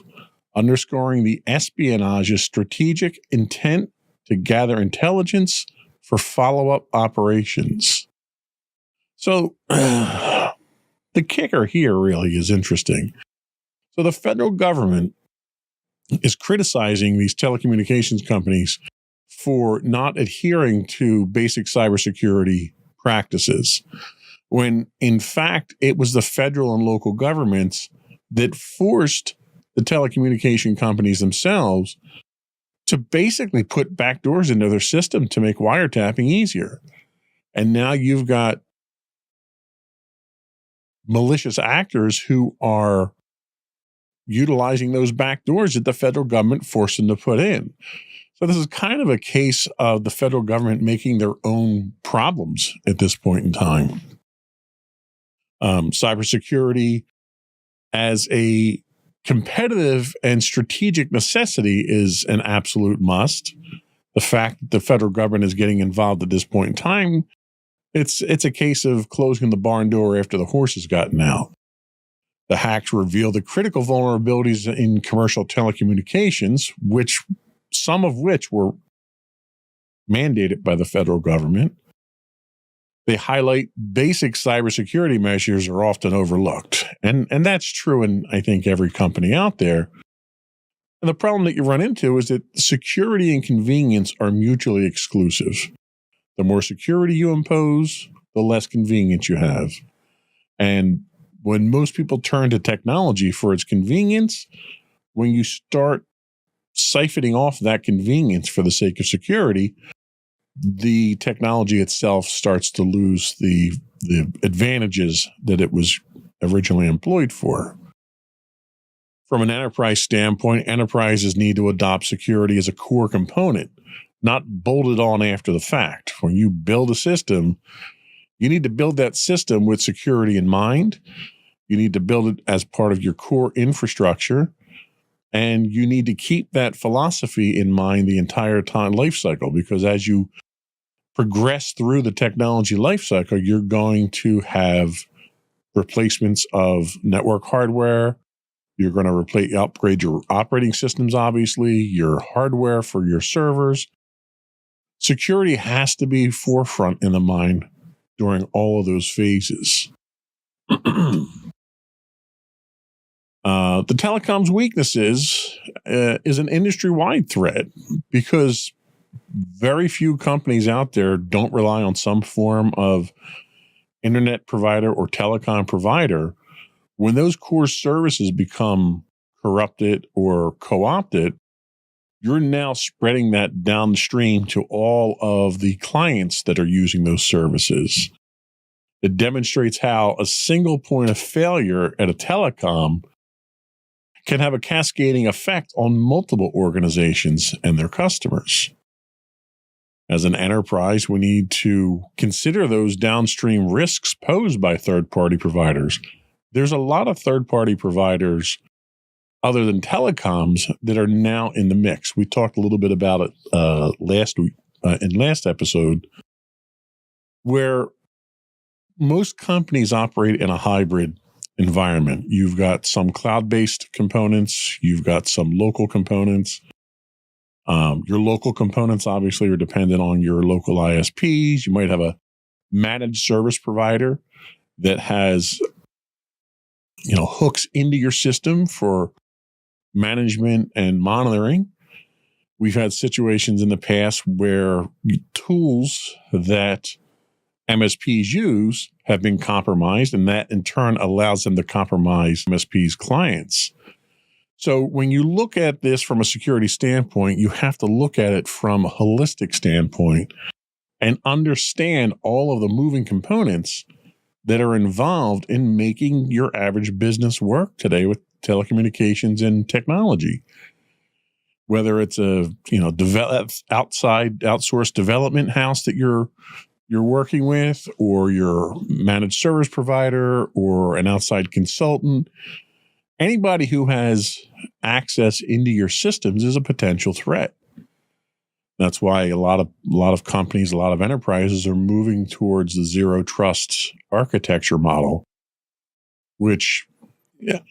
underscoring the espionage's strategic intent to gather intelligence for follow-up operations. So, the kicker here really is interesting. So the federal government is criticizing these telecommunications companies for not adhering to basic cybersecurity practices, when in fact it was the federal and local governments that forced the telecommunication companies themselves to basically put backdoors into their system to make wiretapping easier. And now you've got malicious actors who are utilizing those backdoors that the federal government forced them to put in. So this is kind of a case of the federal government making their own problems at this point in time. Cybersecurity as a competitive and strategic necessity is an absolute must. The fact that the federal government is getting involved at this point in time, it's a case of closing the barn door after the horse has gotten out. The hacks reveal the critical vulnerabilities in commercial telecommunications, some of which were mandated by the federal government. They highlight basic cybersecurity measures are often overlooked. And that's true in, I think, every company out there. And the problem that you run into is that security and convenience are mutually exclusive. The more security you impose, the less convenience you have. And when most people turn to technology for its convenience, when you start siphoning off that convenience for the sake of security, the technology itself starts to lose the advantages that it was originally employed for. From an enterprise standpoint, enterprises need to adopt security as a core component, not bolted on after the fact. When you build a system, you need to build that system with security in mind. You need to build it as part of your core infrastructure. And you need to keep that philosophy in mind the entire time life cycle, because as you progress through the technology life cycle, you're going to have replacements of network hardware. You're going to upgrade your operating systems, obviously, your hardware for your servers. Security has to be forefront in the mind during all of those phases. The telecom's weaknesses is an industry-wide threat because very few companies out there don't rely on some form of internet provider or telecom provider. When those core services become corrupted or co-opted, you're now spreading that downstream to all of the clients that are using those services. It demonstrates how a single point of failure at a telecom can have a cascading effect on multiple organizations and their customers. As an enterprise, we need to consider those downstream risks posed by third-party providers. There's a lot of third-party providers other than telecoms that are now in the mix. We talked a little bit about it last week in last episode, where most companies operate in a hybrid environment. You've got some cloud-based components. You've got some local components. Your local components obviously are dependent on your local ISPs. You might have a managed service provider that has, hooks into your system for management and monitoring. We've had situations in the past where tools that MSPs use have been compromised, and that in turn allows them to compromise MSPs' clients. So when you look at this from a security standpoint, you have to look at it from a holistic standpoint and understand all of the moving components that are involved in making your average business work today with telecommunications and technology. Whether it's a outsourced development house that you're working with, or your managed service provider, or an outside consultant, anybody who has access into your systems is a potential threat. That's why a lot of companies, a lot of enterprises are moving towards the zero trust architecture model, which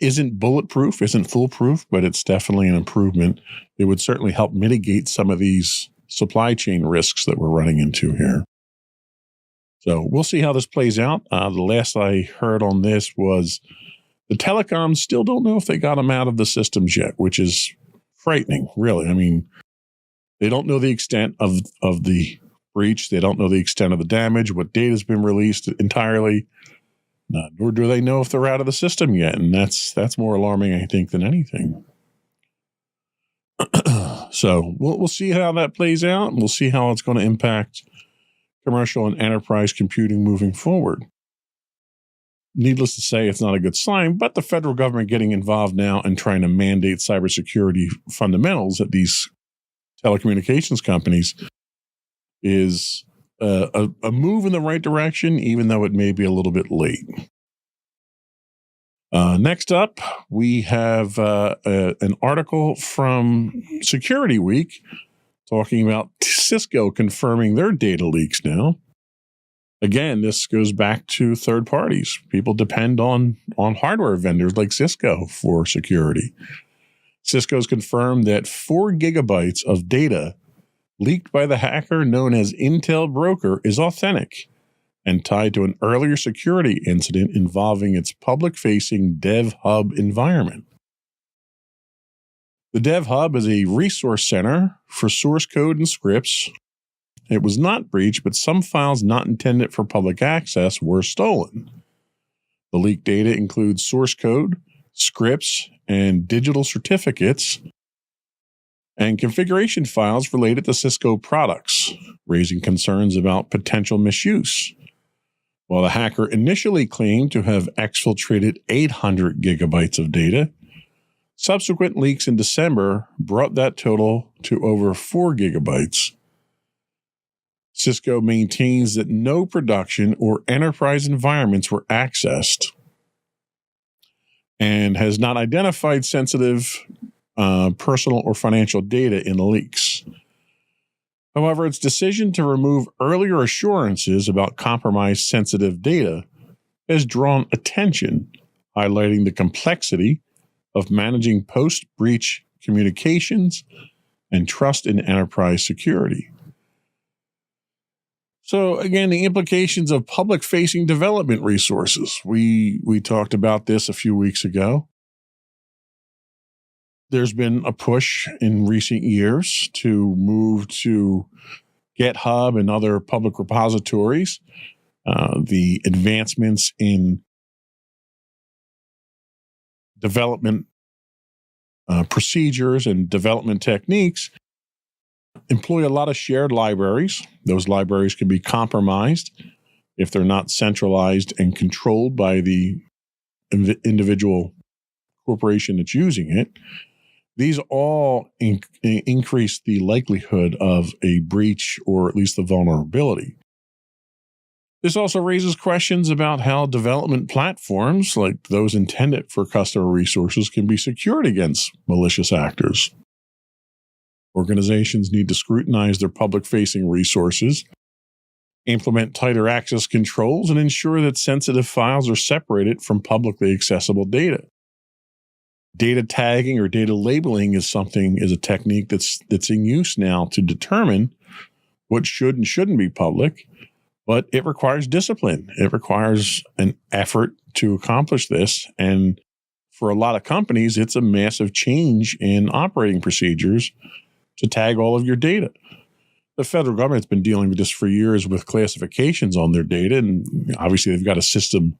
isn't bulletproof, isn't foolproof, but it's definitely an improvement. It would certainly help mitigate some of these supply chain risks that we're running into here. So we'll see how this plays out. The last I heard on this was the telecoms still don't know if they got them out of the systems yet, which is frightening, really. I mean, they don't know the extent of the breach. They don't know the extent of the damage, what data has been released entirely, nor do they know if they're out of the system yet. And that's more alarming, I think, than anything. So we'll see how that plays out, and we'll see how it's going to impact commercial and enterprise computing moving forward. Needless to say, it's not a good sign, but the federal government getting involved now and trying to mandate cybersecurity fundamentals at these telecommunications companies is a move in the right direction, even though it may be a little bit late. Next up, we have an article from Security Week talking about Cisco confirming their data leaks now. Again, this goes back to third parties. People depend on hardware vendors like Cisco for security. Cisco's confirmed that 4 gigabytes of data leaked by the hacker known as Intel Broker is authentic and tied to an earlier security incident involving its public-facing DevHub environment. The DevHub is a resource center for source code and scripts. It was not breached, but some files not intended for public access were stolen. The leaked data includes source code, scripts, and digital certificates, and configuration files related to Cisco products, raising concerns about potential misuse. While the hacker initially claimed to have exfiltrated 800 gigabytes of data, subsequent leaks in December brought that total to over 4 gigabytes. Cisco maintains that no production or enterprise environments were accessed and has not identified sensitive personal or financial data in the leaks. However, its decision to remove earlier assurances about compromised sensitive data has drawn attention, highlighting the complexity of managing post-breach communications and trust in enterprise security. So again, the implications of public-facing development resources. We talked about this a few weeks ago. There's been a push in recent years to move to GitHub and other public repositories. The advancements in development procedures and development techniques employ a lot of shared libraries. Those libraries can be compromised if they're not centralized and controlled by the individual corporation that's using it. These all increase the likelihood of a breach or at least the vulnerability. This also raises questions about how development platforms, like those intended for customer resources, can be secured against malicious actors. Organizations need to scrutinize their public-facing resources, implement tighter access controls, and ensure that sensitive files are separated from publicly accessible data. Data tagging or data labeling is a technique that's in use now to determine what should and shouldn't be public, but it requires discipline. It requires an effort to accomplish this. And for a lot of companies, it's a massive change in operating procedures to tag all of your data. The federal government's been dealing with this for years with classifications on their data. And obviously, they've got a system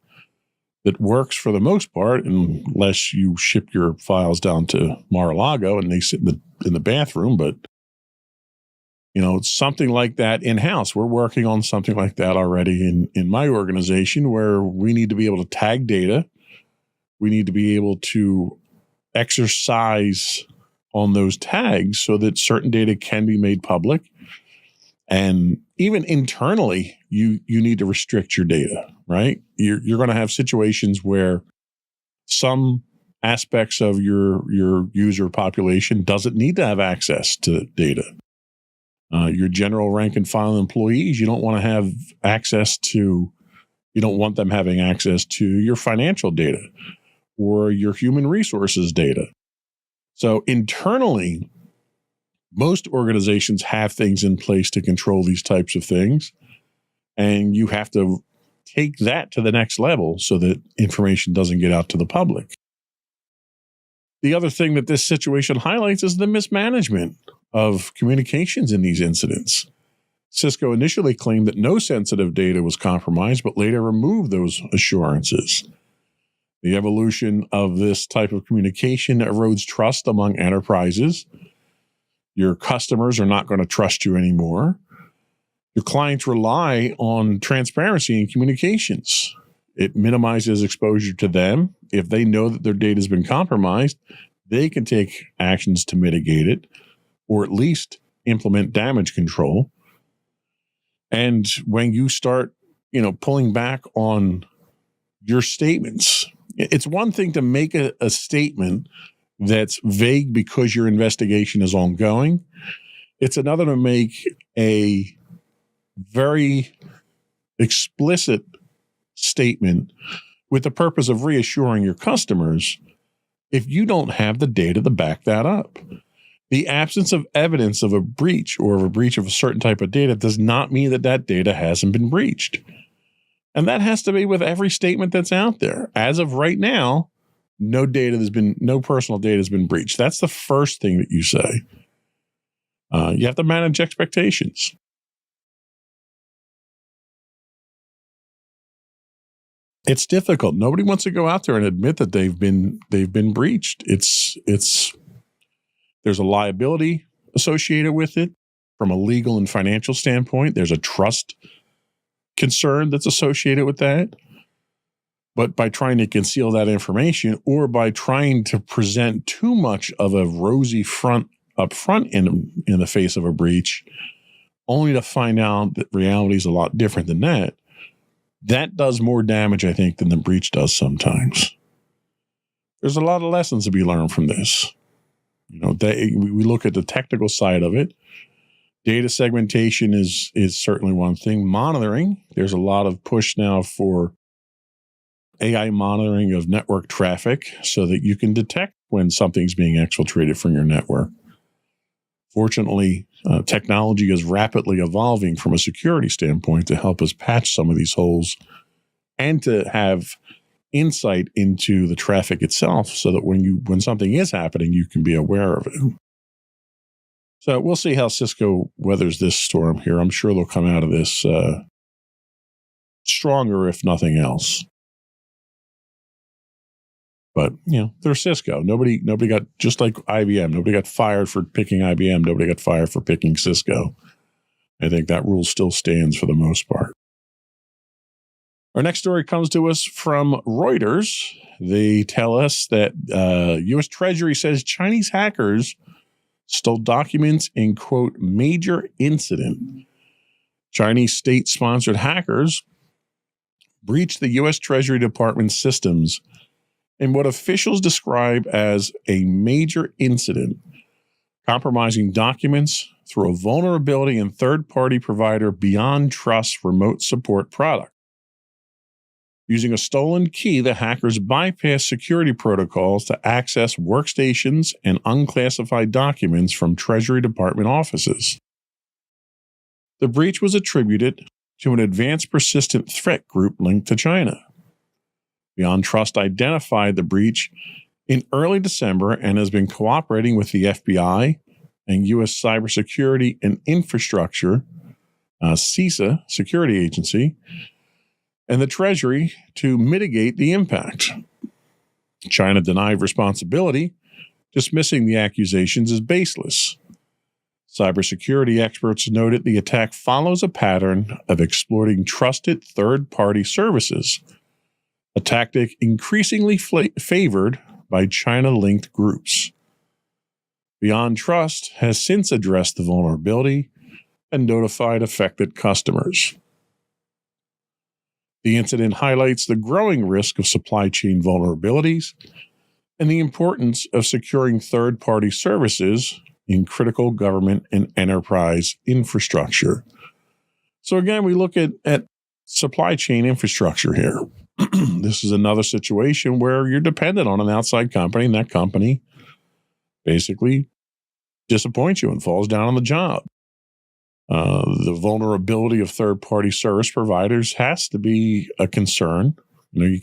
that works for the most part, unless you ship your files down to Mar-a-Lago and they sit in the bathroom. But it's something like that in-house. We're working on something like that already in my organization, where we need to be able to tag data. We need to be able to exercise on those tags so that certain data can be made public. And even internally, you need to restrict your data, right? You're going to have situations where some aspects of your user population doesn't need to have access to data. Your general rank and file employees, you don't want them having access to your financial data or your human resources data. So internally, most organizations have things in place to control these types of things, and you have to take that to the next level so that information doesn't get out to the public. The other thing that this situation highlights is the mismanagement of communications in these incidents. Cisco initially claimed that no sensitive data was compromised, but later removed those assurances. The evolution of this type of communication erodes trust among enterprises. Your customers are not going to trust you anymore. Your clients rely on transparency in communications. It minimizes exposure to them. If they know that their data has been compromised, they can take actions to mitigate it, or at least implement damage control. And when you start, pulling back on your statements, it's one thing to make a statement that's vague because your investigation is ongoing. It's another to make a very explicit statement with the purpose of reassuring your customers if you don't have the data to back that up. The absence of evidence of a breach or of a breach of a certain type of data does not mean that that data hasn't been breached. And that has to be with every statement that's out there. As of right now, no personal data has been breached. That's the first thing that you say. You have to manage expectations. It's difficult. Nobody wants to go out there and admit that they've been breached. There's a liability associated with it from a legal and financial standpoint. There's a trust concern that's associated with that. But by trying to conceal that information, or by trying to present too much of a rosy front up front in the face of a breach, only to find out that reality is a lot different than that, that does more damage, I think, than the breach does sometimes. There's a lot of lessons to be learned from this. We look at the technical side of it. Data segmentation is certainly one thing. Monitoring, there's a lot of push now for AI monitoring of network traffic so that you can detect when something's being exfiltrated from your network. Fortunately, technology is rapidly evolving from a security standpoint to help us patch some of these holes and to have insight into the traffic itself so that when something is happening, you can be aware of it. So we'll see how Cisco weathers this storm here. I'm sure they'll come out of this stronger, if nothing else. But, they're Cisco. Nobody got, just like IBM, nobody got fired for picking IBM. Nobody got fired for picking Cisco. I think that rule still stands for the most part. Our next story comes to us from Reuters. They tell us that U.S. Treasury says Chinese hackers stole documents in, quote, major incident. Chinese state-sponsored hackers breached the U.S. Treasury Department systems in what officials describe as a major incident, compromising documents through a vulnerability in third-party provider BeyondTrust remote support product. Using a stolen key, the hackers bypassed security protocols to access workstations and unclassified documents from Treasury Department offices. The breach was attributed to an advanced persistent threat group linked to China. BeyondTrust identified the breach in early December and has been cooperating with the FBI and U.S. Cybersecurity and Infrastructure, CISA, security agency, and the Treasury to mitigate the impact. China denied responsibility, dismissing the accusations as baseless. Cybersecurity experts noted the attack follows a pattern of exploiting trusted third-party services, a tactic increasingly favored by China-linked groups. BeyondTrust has since addressed the vulnerability and notified affected customers. The incident highlights the growing risk of supply chain vulnerabilities and the importance of securing third-party services in critical government and enterprise infrastructure. So again, we look at supply chain infrastructure here. This is another situation where you're dependent on an outside company, and that company basically disappoints you and falls down on the job. The vulnerability of third-party service providers has to be a concern. You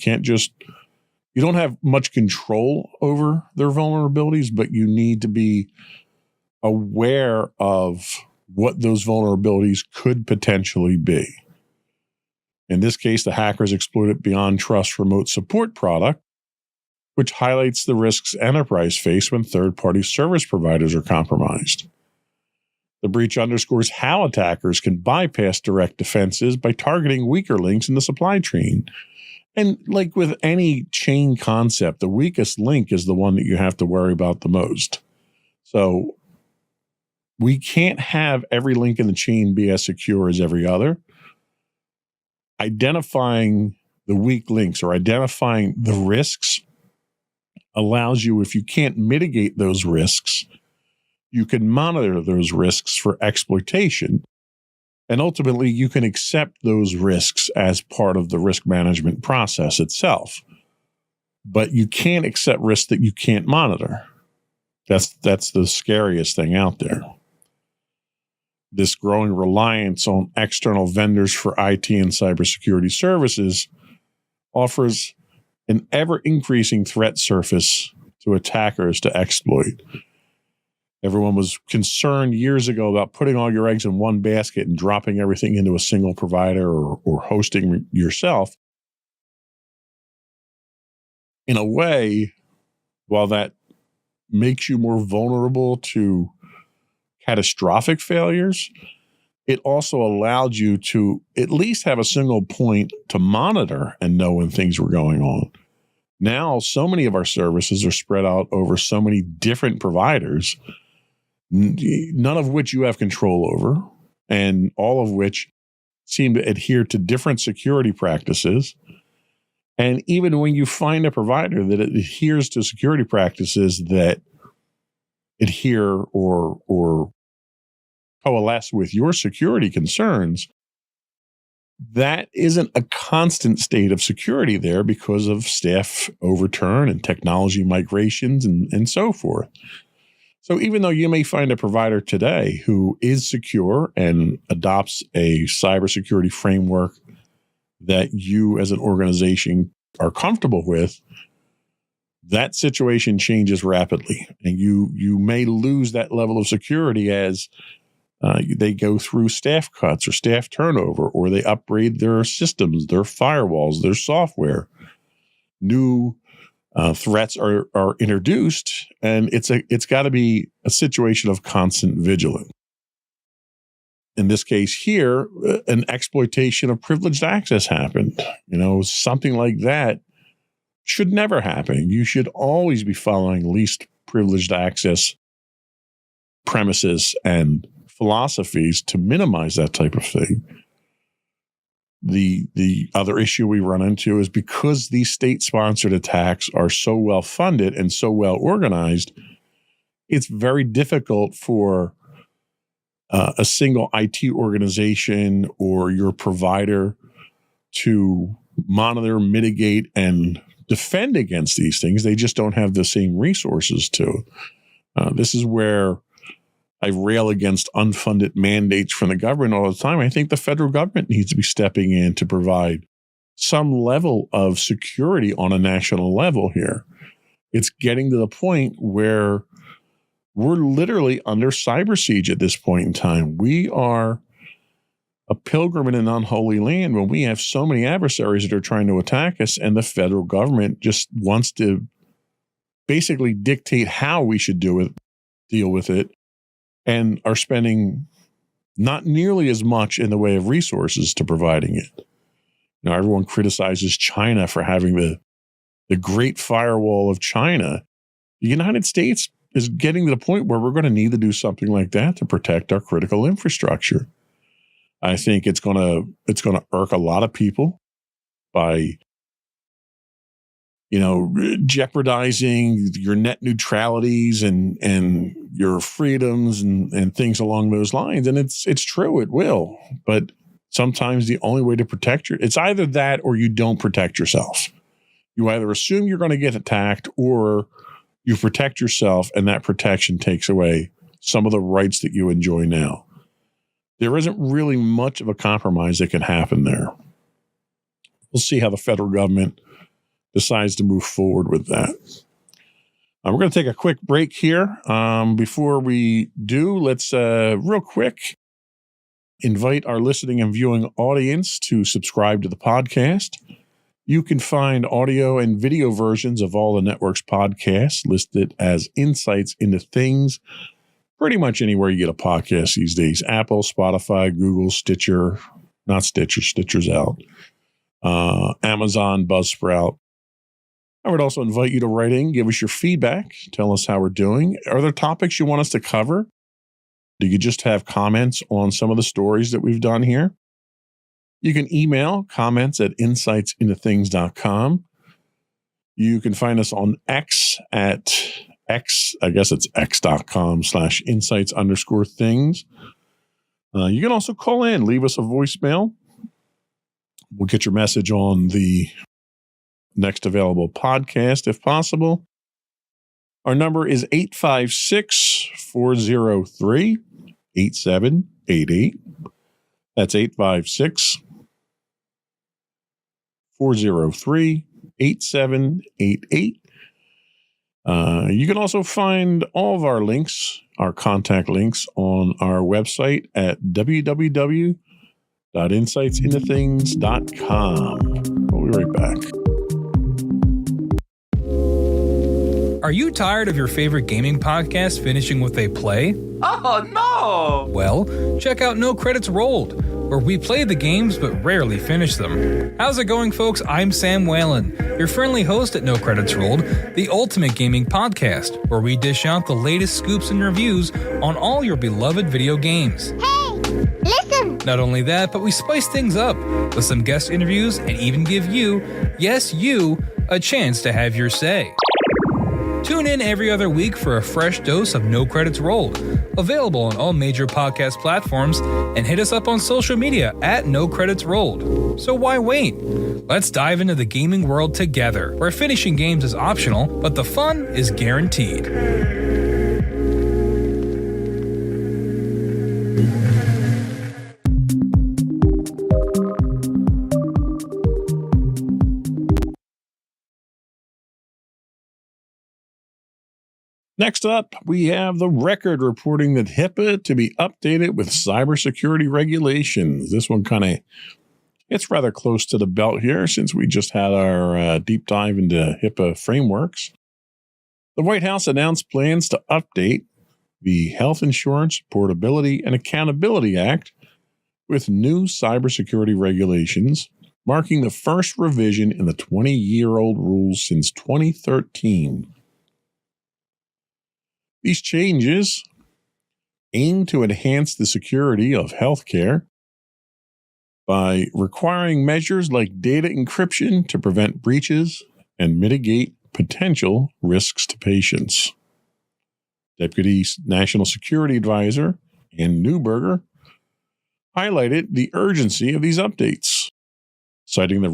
don't have much control over their vulnerabilities, but you need to be aware of what those vulnerabilities could potentially be. In this case, the hackers exploited BeyondTrust remote support product, which highlights the risks enterprise face when third-party service providers are compromised. The breach underscores how attackers can bypass direct defenses by targeting weaker links in the supply chain. And like with any chain concept, the weakest link is the one that you have to worry about the most. So we can't have every link in the chain be as secure as every other. Identifying the weak links or identifying the risks allows you, if you can't mitigate those risks, you can monitor those risks for exploitation. And ultimately, you can accept those risks as part of the risk management process itself. But you can't accept risks that you can't monitor. That's the scariest thing out there. This growing reliance on external vendors for IT and cybersecurity services offers an ever-increasing threat surface to attackers to exploit. Everyone was concerned years ago about putting all your eggs in one basket and dropping everything into a single provider or hosting yourself. In a way, while that makes you more vulnerable to catastrophic failures, it also allowed you to at least have a single point to monitor and know when things were going on. Now, so many of our services are spread out over so many different providers, none of which you have control over, and all of which seem to adhere to different security practices. And even when you find a provider that adheres to security practices that adhere or coalesce with your security concerns, that isn't a constant state of security there because of staff overturn and technology migrations and so forth. So even though you may find a provider today who is secure and adopts a cybersecurity framework that you as an organization are comfortable with, that situation changes rapidly. And you may lose that level of security as they go through staff cuts or staff turnover, or they upgrade their systems, their firewalls, their software. New threats are introduced, and it's got to be a situation of constant vigilance. In this case here, an exploitation of privileged access happened. Something like that should never happen. You should always be following least privileged access premises and philosophies to minimize that type of thing. The other issue we run into is because these state-sponsored attacks are so well funded and so well organized, it's very difficult for a single IT organization or your provider to monitor, mitigate, and defend against these things. They just don't have the same resources to. This is where I rail against unfunded mandates from the government all the time. I think the federal government needs to be stepping in to provide some level of security on a national level here. It's getting to the point where we're literally under cyber siege at this point in time. We are a pilgrim in an unholy land when we have so many adversaries that are trying to attack us, and the federal government just wants to basically dictate how we should deal with it, and are spending not nearly as much in the way of resources to providing it. Everyone criticizes China for having the Great Firewall of China. The United States is getting to the point where we're going to need to do something like that to protect our critical infrastructure. I think it's going to irk a lot of people by jeopardizing your net neutralities and your freedoms and things along those lines. And it's true, it will. But sometimes the only way to protect it's either that or you don't protect yourself. You either assume you're going to get attacked or you protect yourself, and that protection takes away some of the rights that you enjoy now. There isn't really much of a compromise that can happen there. We'll see how the federal government decides to move forward with that. We're going to take a quick break here. Before we do, let's real quick invite our listening and viewing audience to subscribe to the podcast. You can find audio and video versions of all the network's podcasts listed as Insights into Things pretty much anywhere you get a podcast these days. Apple, Spotify, Google, Stitcher, not Stitcher, Stitcher's out, Amazon, Buzzsprout. I would also invite you to write in, give us your feedback, tell us how we're doing. Are there topics you want us to cover? Do you just have comments on some of the stories that we've done here? You can email comments at insightsintothings.com. You can find us on X at X, I guess it's x.com/insights_things. You can also call in, leave us a voicemail. We'll get your message on the next available podcast if possible. Our number is 856-403-8788. That's 856-403-8788. You can also find all of our links, our contact links, on our website at www.insightsintothings.com. We'll be right back. Are you tired of your favorite gaming podcast finishing with a play? Oh no! Well, check out No Credits Rolled, where we play the games but rarely finish them. How's it going, folks? I'm Sam Whalen, your friendly host at No Credits Rolled, the ultimate gaming podcast, where we dish out the latest scoops and reviews on all your beloved video games. Hey, listen! Not only that, but we spice things up with some guest interviews and even give you, yes, you, a chance to have your say. Tune in every other week for a fresh dose of No Credits Rolled, available on all major podcast platforms, and hit us up on social media at No Credits Rolled. So why wait? Let's dive into the gaming world together, where finishing games is optional, but the fun is guaranteed. Next up, we have the Record reporting that HIPAA to be updated with cybersecurity regulations. This one it's rather close to the belt here since we just had our deep dive into HIPAA frameworks. The White House announced plans to update the Health Insurance Portability and Accountability Act with new cybersecurity regulations, marking the first revision in the 20-year-old rules since 2013. These changes aim to enhance the security of healthcare by requiring measures like data encryption to prevent breaches and mitigate potential risks to patients. Deputy National Security Advisor Ann Neuberger highlighted the urgency of these updates, citing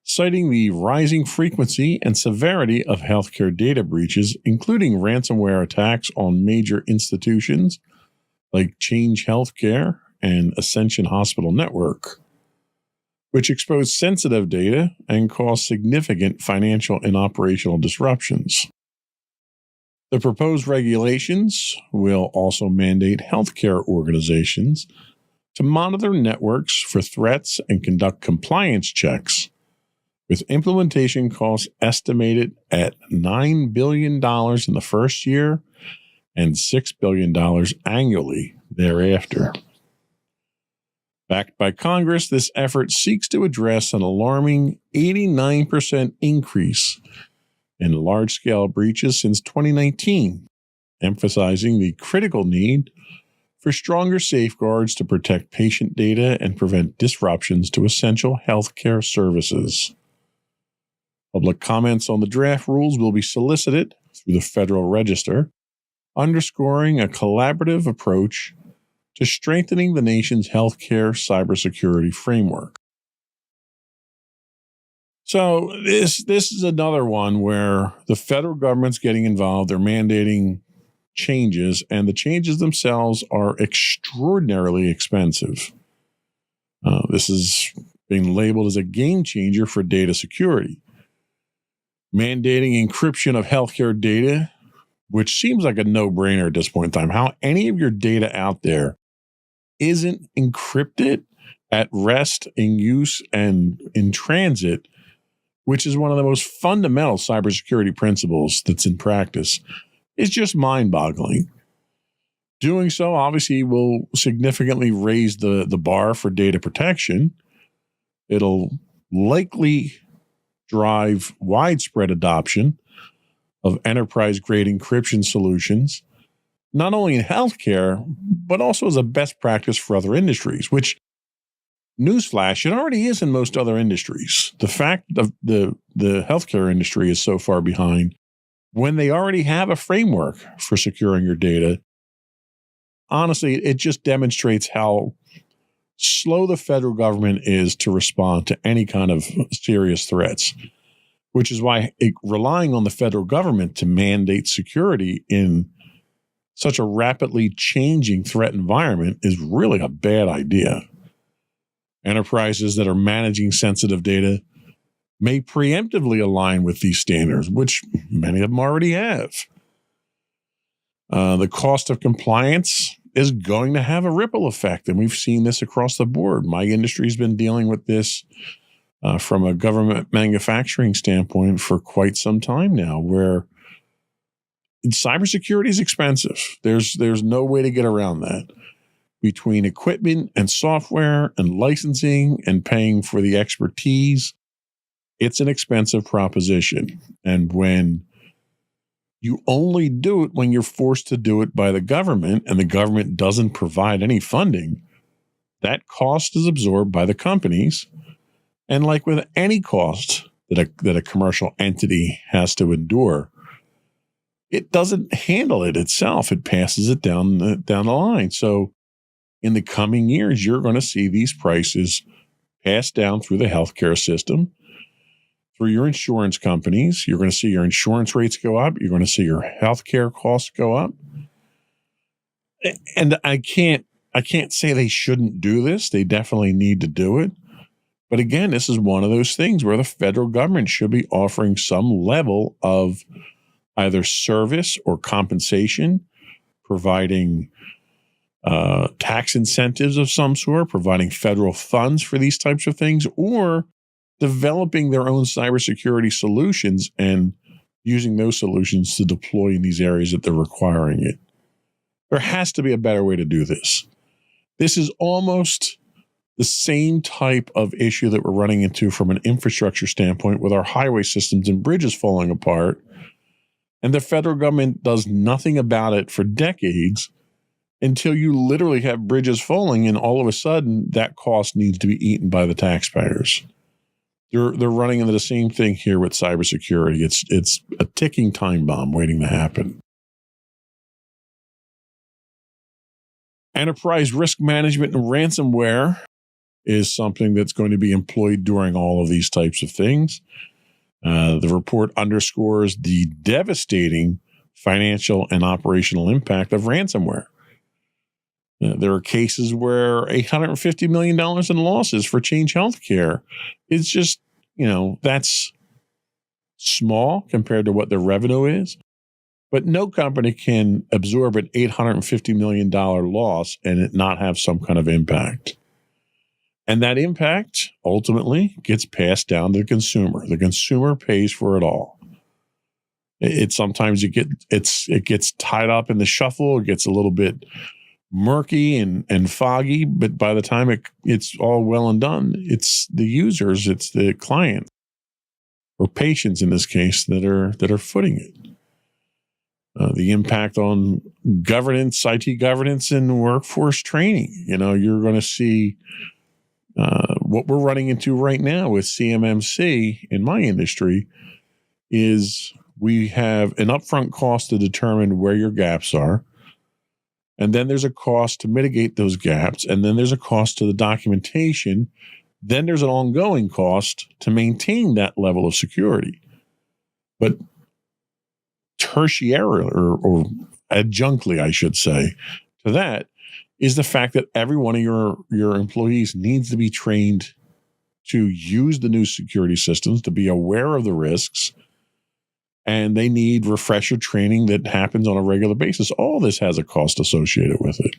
citing the rising frequency and severity of healthcare data breaches, including ransomware attacks on major institutions like Change Healthcare and Ascension Hospital Network, which exposed sensitive data and caused significant financial and operational disruptions. The proposed regulations will also mandate healthcare organizations to monitor networks for threats and conduct compliance checks, with implementation costs estimated at $9 billion in the first year and $6 billion annually thereafter. Backed by Congress, this effort seeks to address an alarming 89% increase in large-scale breaches since 2019, emphasizing the critical need for stronger safeguards to protect patient data and prevent disruptions to essential healthcare services. Public comments on the draft rules will be solicited through the Federal Register, underscoring a collaborative approach to strengthening the nation's healthcare cybersecurity framework. So this is another one where the federal government's getting involved. They're mandating changes, and the changes themselves are extraordinarily expensive. This is being labeled as a game changer for data security. Mandating encryption of healthcare data, which seems like a no-brainer at this point in time. How any of your data out there isn't encrypted at rest, in use, and in transit, which is one of the most fundamental cybersecurity principles that's in practice, is just mind-boggling. Doing so obviously will significantly raise the bar for data protection. It'll likely drive widespread adoption of enterprise-grade encryption solutions, not only in healthcare, but also as a best practice for other industries, which, newsflash, it already is in most other industries. The fact that the healthcare industry is so far behind when they already have a framework for securing your data, honestly, it just demonstrates how slow the federal government is to respond to any kind of serious threats, which is why relying on the federal government to mandate security in such a rapidly changing threat environment is really a bad idea. Enterprises that are managing sensitive data may preemptively align with these standards, which many of them already have. The cost of compliance is going to have a ripple effect, and we've seen this across the board. My industry's been dealing with this from a government manufacturing standpoint for quite some time now, where cybersecurity is expensive. There's no way to get around that. Between equipment and software and licensing and paying for the expertise, it's an expensive proposition. And when you only do it when you're forced to do it by the government, and the government doesn't provide any funding, that cost is absorbed by the companies. And like with any cost that a commercial entity has to endure, it doesn't handle it itself. It passes it down the line. So in the coming years, you're going to see these prices passed down through the healthcare system, through your insurance companies. You're going to see your insurance rates go up. You're going to see your healthcare costs go up. And I can't say they shouldn't do this. They definitely need to do it. But again, this is one of those things where the federal government should be offering some level of either service or compensation, providing tax incentives of some sort, providing federal funds for these types of things, or developing their own cybersecurity solutions and using those solutions to deploy in these areas that they're requiring it. There has to be a better way to do this. This is almost the same type of issue that we're running into from an infrastructure standpoint with our highway systems and bridges falling apart. And the federal government does nothing about it for decades. until you literally have bridges falling, and all of a sudden that cost needs to be eaten by the taxpayers. They're running into the same thing here with cybersecurity. It's a ticking time bomb waiting to happen. Enterprise risk management and ransomware is something that's going to be employed during all of these types of things. The report underscores the devastating financial and operational impact of ransomware. There are cases where $850 million in losses for Change Healthcare is just, that's small compared to what their revenue is. But no company can absorb an $850 million loss and it not have some kind of impact. And that impact ultimately gets passed down to the consumer. The consumer pays for it all. Sometimes it gets tied up in the shuffle. It gets a little bit murky and foggy, but by the time it's all well and done, it's the users, it's the client or patients in this case that are footing it. The impact on governance, IT governance, and workforce training. You're going to see what we're running into right now with CMMC in my industry is we have an upfront cost to determine where your gaps are. And then there's a cost to mitigate those gaps. And then there's a cost to the documentation. Then there's an ongoing cost to maintain that level of security. But tertiary or adjunctly, I should say, to that is the fact that every one of your employees needs to be trained to use the new security systems, to be aware of the risks, and they need refresher training that happens on a regular basis. All this has a cost associated with it.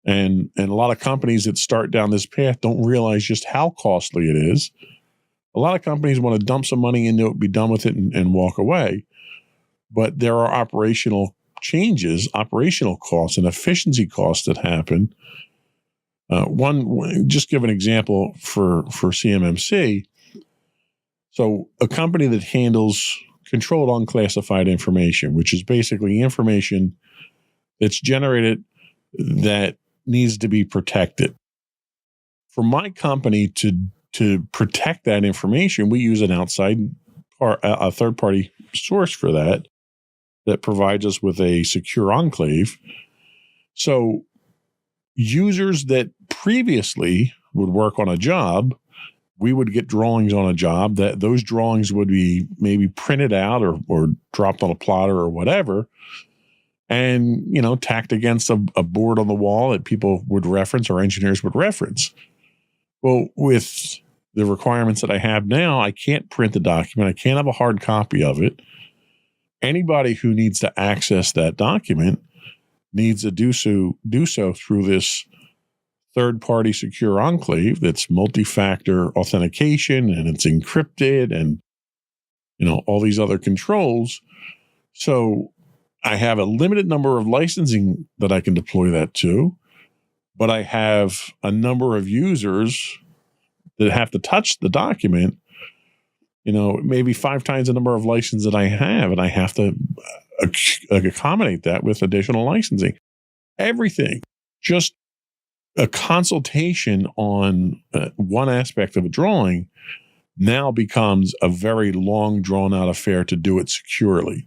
And a lot of companies that start down this path don't realize just how costly it is. A lot of companies want to dump some money into it, be done with it, and walk away. But there are operational changes, operational costs, and efficiency costs that happen. Just give an example for CMMC. So a company that handles controlled unclassified information, which is basically information that's generated that needs to be protected. For my company to protect that information, we use a third-party source for that provides us with a secure enclave. So users that previously would work on a job, we would get drawings on a job, that those drawings would be maybe printed out or dropped on a plotter or whatever, and tacked against a board on the wall that people would reference or engineers would reference. Well, with the requirements that I have now, I can't print the document. I can't have a hard copy of it. Anybody who needs to access that document needs to do so through this third-party secure enclave that's multi-factor authentication, and it's encrypted, and all these other controls. So I have a limited number of licensing that I can deploy that to, but I have a number of users that have to touch the document, maybe 5 times the number of licenses that I have, and I have to accommodate that with additional licensing. Everything, just a consultation on one aspect of a drawing now becomes a very long, drawn-out affair to do it securely.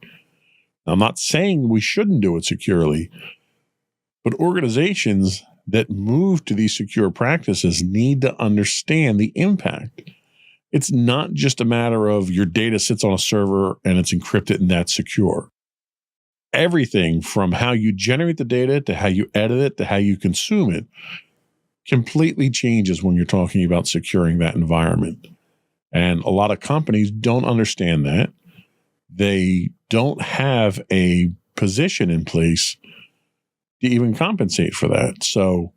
Now, I'm not saying we shouldn't do it securely, but organizations that move to these secure practices need to understand the impact. It's not just a matter of your data sits on a server and it's encrypted and that's secure. Everything from how you generate the data to how you edit it to how you consume it completely changes when you're talking about securing that environment. And a lot of companies don't understand that. They don't have a position in place to even compensate for that. So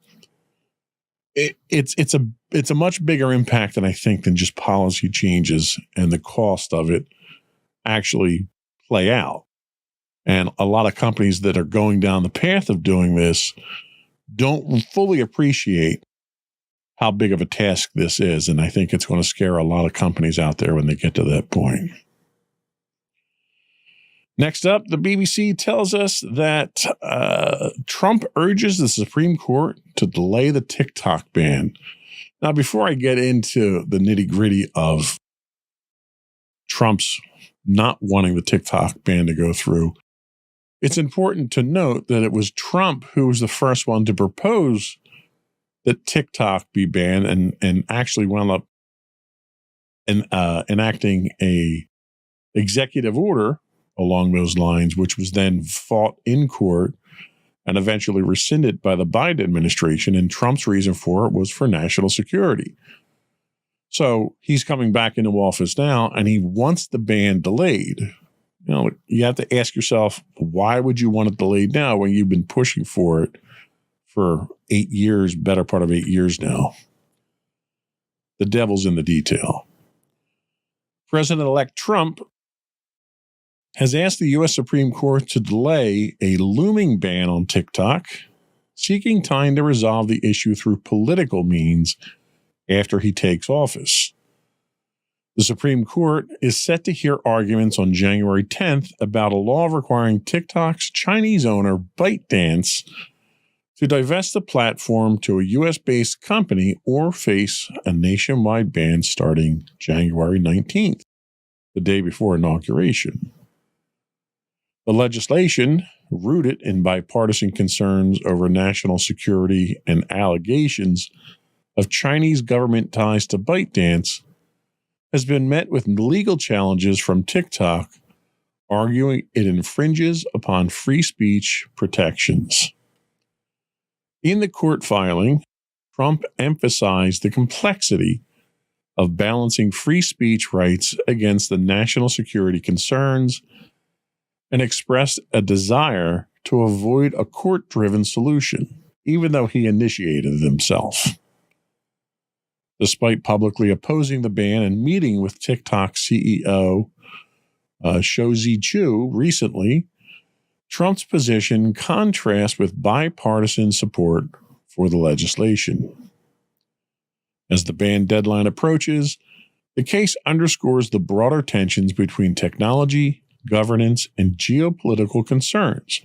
it's a much bigger impact than I think than just policy changes and the cost of it actually play out. And a lot of companies that are going down the path of doing this don't fully appreciate how big of a task this is. And I think it's going to scare a lot of companies out there when they get to that point. Next up, the BBC tells us that Trump urges the Supreme Court to delay the TikTok ban. Now, before I get into the nitty-gritty of Trump's not wanting the TikTok ban to go through, it's important to note that it was Trump who was the first one to propose that TikTok be banned and actually wound up enacting a executive order along those lines, which was then fought in court and eventually rescinded by the Biden administration. And Trump's reason for it was for national security. So he's coming back into office now, and he wants the ban delayed. You know, you have to ask yourself, why would you want it delayed now when you've been pushing for it for 8 years, better part of 8 years now? The devil's in the detail. President-elect Trump has asked the U.S. Supreme Court to delay a looming ban on TikTok, seeking time to resolve the issue through political means after he takes office. The Supreme Court is set to hear arguments on January 10th about a law requiring TikTok's Chinese owner ByteDance to divest the platform to a U.S.-based company or face a nationwide ban starting January 19th, the day before inauguration. The legislation, rooted in bipartisan concerns over national security and allegations of Chinese government ties to ByteDance, has been met with legal challenges from TikTok, arguing it infringes upon free speech protections. In the court filing, Trump emphasized the complexity of balancing free speech rights against the national security concerns and expressed a desire to avoid a court-driven solution, even though he initiated it himself. Despite publicly opposing the ban and meeting with TikTok CEO Shou Zi Chew recently, Trump's position contrasts with bipartisan support for the legislation. As the ban deadline approaches, the case underscores the broader tensions between technology, governance, and geopolitical concerns,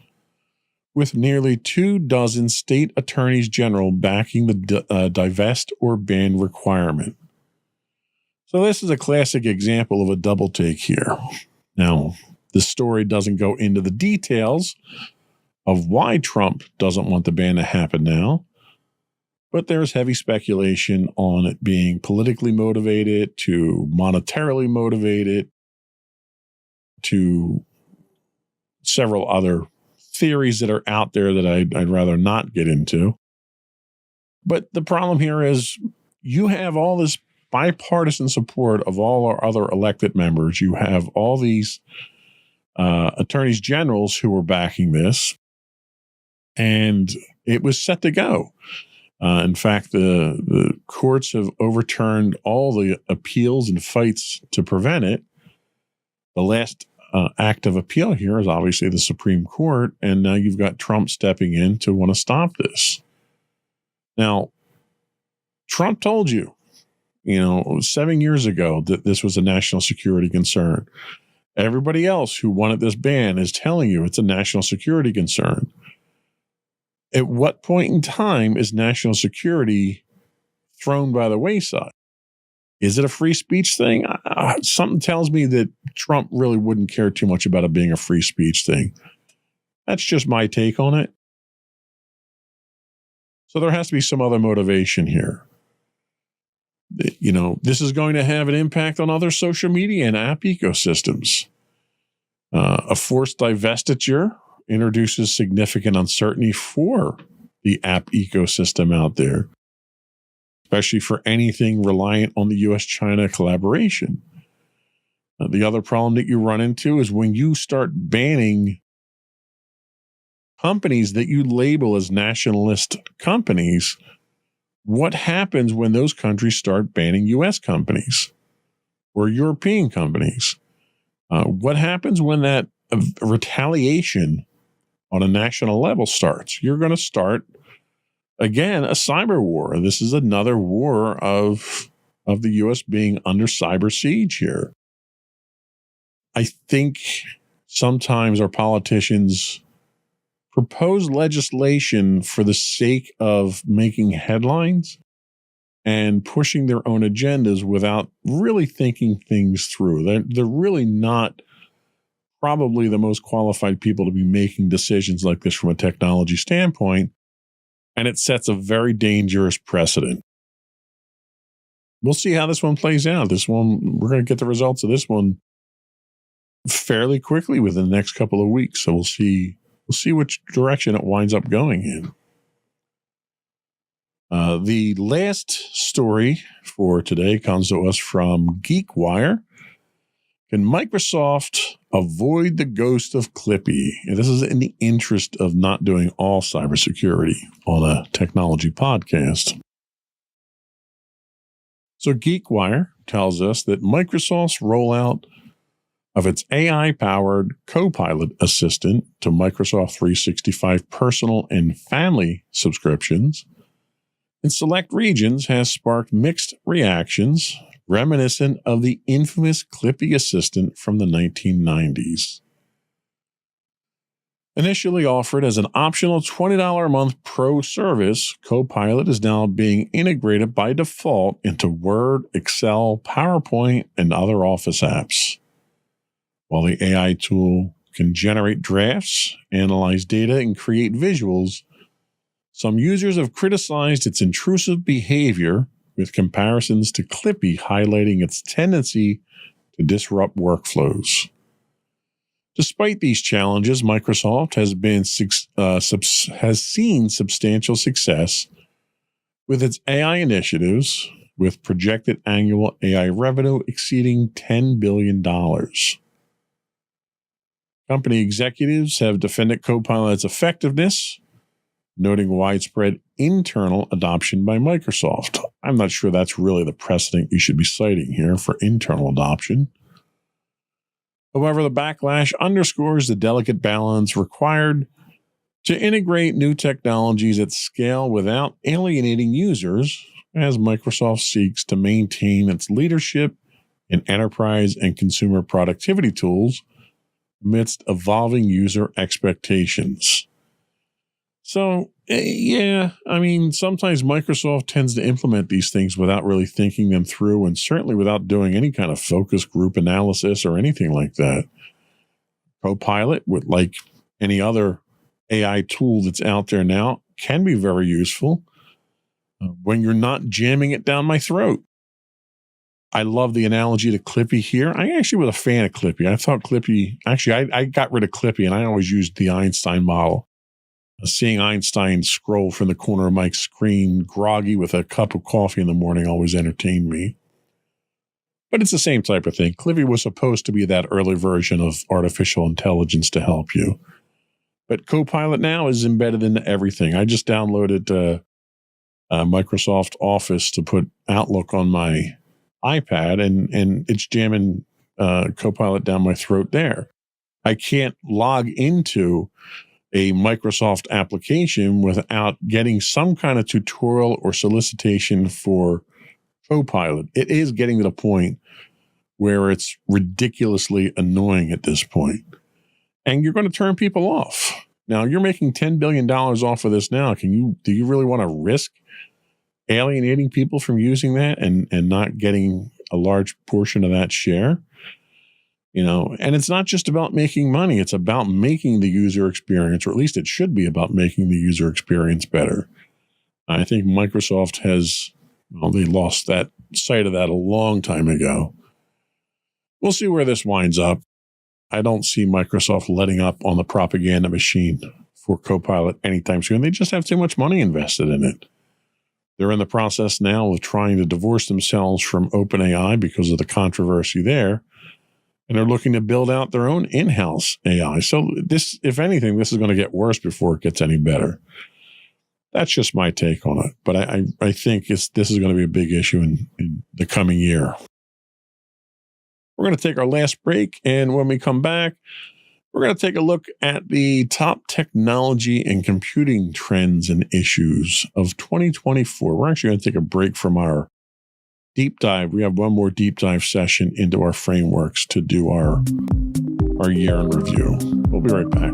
with nearly 24 state attorneys general backing the divest or ban requirement. So this is a classic example of a double take here. Now, the story doesn't go into the details of why Trump doesn't want the ban to happen now, but there's heavy speculation on it being politically motivated to monetarily motivated to several other theories that are out there that I'd rather not get into. But the problem here is you have all this bipartisan support of all our other elected members. You have all these attorneys generals who were backing this, and it was set to go. In fact, the courts have overturned all the appeals and fights to prevent it. The last act of appeal here is obviously the Supreme Court, and now you've got Trump stepping in to want to stop this. Now, Trump told you, 7 years ago that this was a national security concern. Everybody else who wanted this ban is telling you it's a national security concern. At what point in time is national security thrown by the wayside? Is it a free speech thing? Something tells me that Trump really wouldn't care too much about it being a free speech thing. That's just my take on it. So there has to be some other motivation here. This is going to have an impact on other social media and app ecosystems. A forced divestiture introduces significant uncertainty for the app ecosystem out there, especially for anything reliant on the U.S.-China collaboration. The other problem that you run into is when you start banning companies that you label as nationalist companies, what happens when those countries start banning U.S. companies or European companies? What happens when that retaliation on a national level starts? You're going to start, again, a cyber war. This is another war of the U.S. being under cyber siege here. I think sometimes our politicians propose legislation for the sake of making headlines and pushing their own agendas without really thinking things through. They're really not probably the most qualified people to be making decisions like this from a technology standpoint, and it sets a very dangerous precedent. We'll see how this one plays out. This one, we're going to get the results of this one fairly quickly within the next couple of weeks. So we'll see which direction it winds up going in. The last story for today comes to us from GeekWire. Can Microsoft avoid the ghost of Clippy? And this is in the interest of not doing all cybersecurity on a technology podcast. So GeekWire tells us that Microsoft's rollout of its AI-powered Copilot assistant to Microsoft 365 personal and family subscriptions in select regions has sparked mixed reactions, reminiscent of the infamous Clippy assistant from the 1990s. Initially offered as an optional $20 a month pro service, Copilot is now being integrated by default into Word, Excel, PowerPoint, and other Office apps. While the AI tool can generate drafts, analyze data, and create visuals, some users have criticized its intrusive behavior, with comparisons to Clippy highlighting its tendency to disrupt workflows. Despite these challenges, Microsoft has seen substantial success with its AI initiatives, with projected annual AI revenue exceeding $10 billion. Company executives have defended Copilot's effectiveness, noting widespread internal adoption by Microsoft. I'm not sure that's really the precedent you should be citing here for internal adoption. However, the backlash underscores the delicate balance required to integrate new technologies at scale without alienating users, as Microsoft seeks to maintain its leadership in enterprise and consumer productivity tools amidst evolving user expectations. So, yeah, I mean, sometimes Microsoft tends to implement these things without really thinking them through, and certainly without doing any kind of focus group analysis or anything like that. Copilot, like any other AI tool that's out there now, can be very useful when you're not jamming it down my throat. I love the analogy to Clippy here. I actually was a fan of Clippy. I thought Clippy, actually, I got rid of Clippy, and I always used the Einstein model. Seeing Einstein scroll from the corner of my screen, groggy with a cup of coffee in the morning, always entertained me. But it's the same type of thing. Clippy was supposed to be that early version of artificial intelligence to help you. But Copilot now is embedded into everything. I just downloaded Microsoft Office to put Outlook on my iPad, and it's jamming Copilot down my throat there. I can't log into a Microsoft application without getting some kind of tutorial or solicitation for Copilot. It is getting to the point where it's ridiculously annoying at this point. And you're going to turn people off. Now, you're making $10 billion off of this now. Do you really want to risk alienating people from using that and not getting a large portion of that share? You know, and it's not just about making money. It's about making the user experience, or at least it should be about making the user experience better. I think Microsoft they lost that sight of that a long time ago. We'll see where this winds up. I don't see Microsoft letting up on the propaganda machine for Copilot anytime soon. They just have too much money invested in it. They're in the process now of trying to divorce themselves from OpenAI because of the controversy there. And they're looking to build out their own in-house AI. So this, if anything, this is going to get worse before it gets any better. That's just my take on it. But I think this is going to be a big issue in the coming year. We're going to take our last break. And when we come back, we're going to take a look at the top technology and computing trends and issues of 2024. We're actually going to take a break from our deep dive. We have one more deep dive session into our frameworks to do our our year in review. We'll be right back.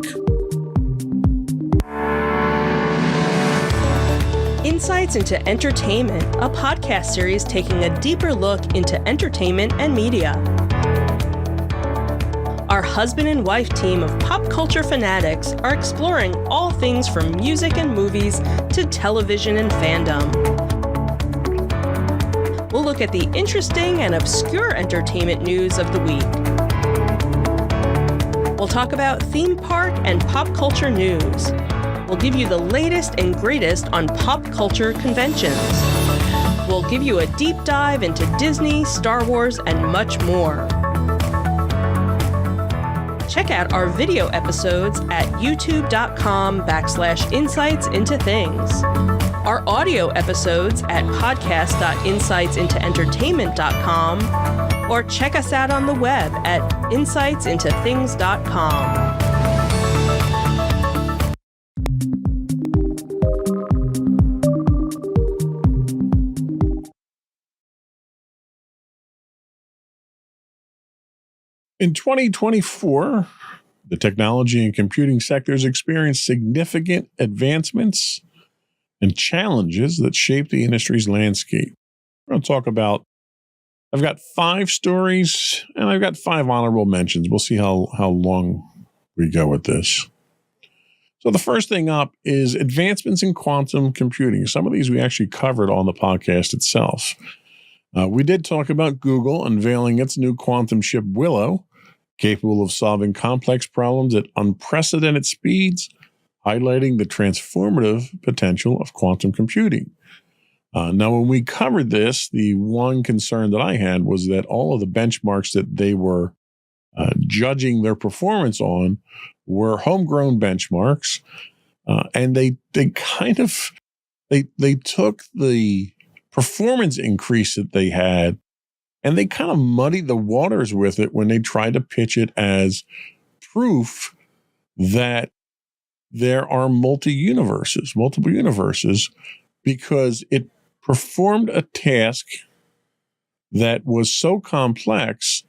Insights into Entertainment, a podcast series taking a deeper look into entertainment and media. Our husband and wife team of pop culture fanatics are exploring all things from music and movies to television and fandom. We'll look at the interesting and obscure entertainment news of the week. We'll talk about theme park and pop culture news. We'll give you the latest and greatest on pop culture conventions. We'll give you a deep dive into Disney, Star Wars, and much more. Check out our video episodes at youtube.com/insightsintothings. Our audio episodes at podcast.insightsintoentertainment.com, or check us out on the web at insightsintothings.com. In 2024, the technology and computing sectors experienced significant advancements and challenges that shaped the industry's landscape. We're going to talk about, I've got 5 stories and I've got 5 honorable mentions. We'll see how long we go with this. So the first thing up is advancements in quantum computing. Some of these we actually covered on the podcast itself. We did talk about Google unveiling its new quantum chip Willow, capable of solving complex problems at unprecedented speeds, highlighting the transformative potential of quantum computing. Now, when we covered this, the one concern that I had was that all of the benchmarks that they were judging their performance on were homegrown benchmarks, and they took the performance increase that they had, and they kind of muddied the waters with it when they tried to pitch it as proof that there are multiple universes, because it performed a task that was so complex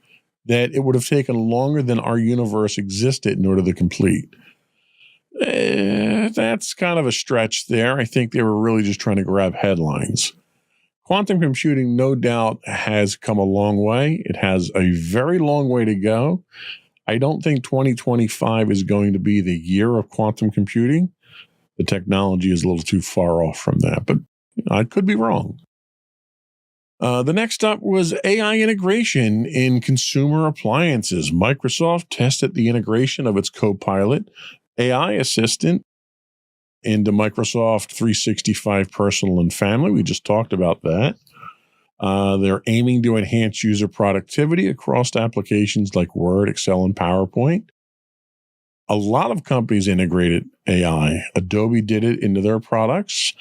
that it would have taken longer than our universe existed in order to complete. That's kind of a stretch there. I think they were really just trying to grab headlines. Quantum computing, no doubt, has come a long way. It has a very long way to go. I don't think 2025 is going to be the year of quantum computing. The technology is a little too far off from that, but I could be wrong. The next up was AI integration in consumer appliances. Microsoft tested the integration of its Copilot AI assistant into Microsoft 365 Personal and Family. We just talked about that. They're aiming to enhance user productivity across applications like Word, Excel, and PowerPoint. A lot of companies integrated AI. Adobe did it into their products.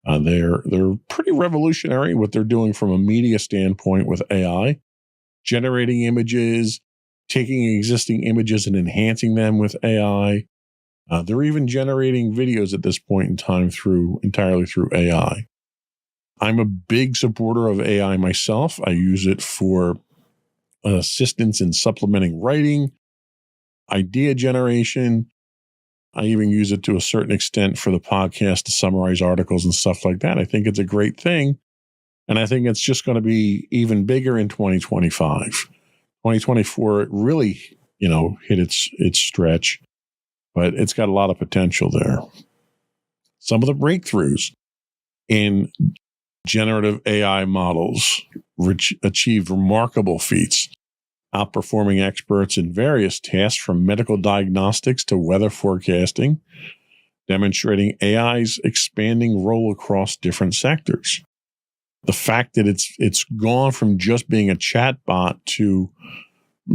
They're pretty revolutionary what they're doing from a media standpoint with AI, generating images, taking existing images and enhancing them with AI. They're even generating videos at this point in time entirely through AI. I'm a big supporter of AI myself. I use it for assistance in supplementing writing, idea generation. I even use it to a certain extent for the podcast to summarize articles and stuff like that. I think it's a great thing. And I think it's just going to be even bigger in 2025. 2024, it really, hit its stretch, but it's got a lot of potential there. Some of the breakthroughs in generative AI models achieved remarkable feats, outperforming experts in various tasks from medical diagnostics to weather forecasting, demonstrating AI's expanding role across different sectors. The fact that it's gone from just being a chatbot to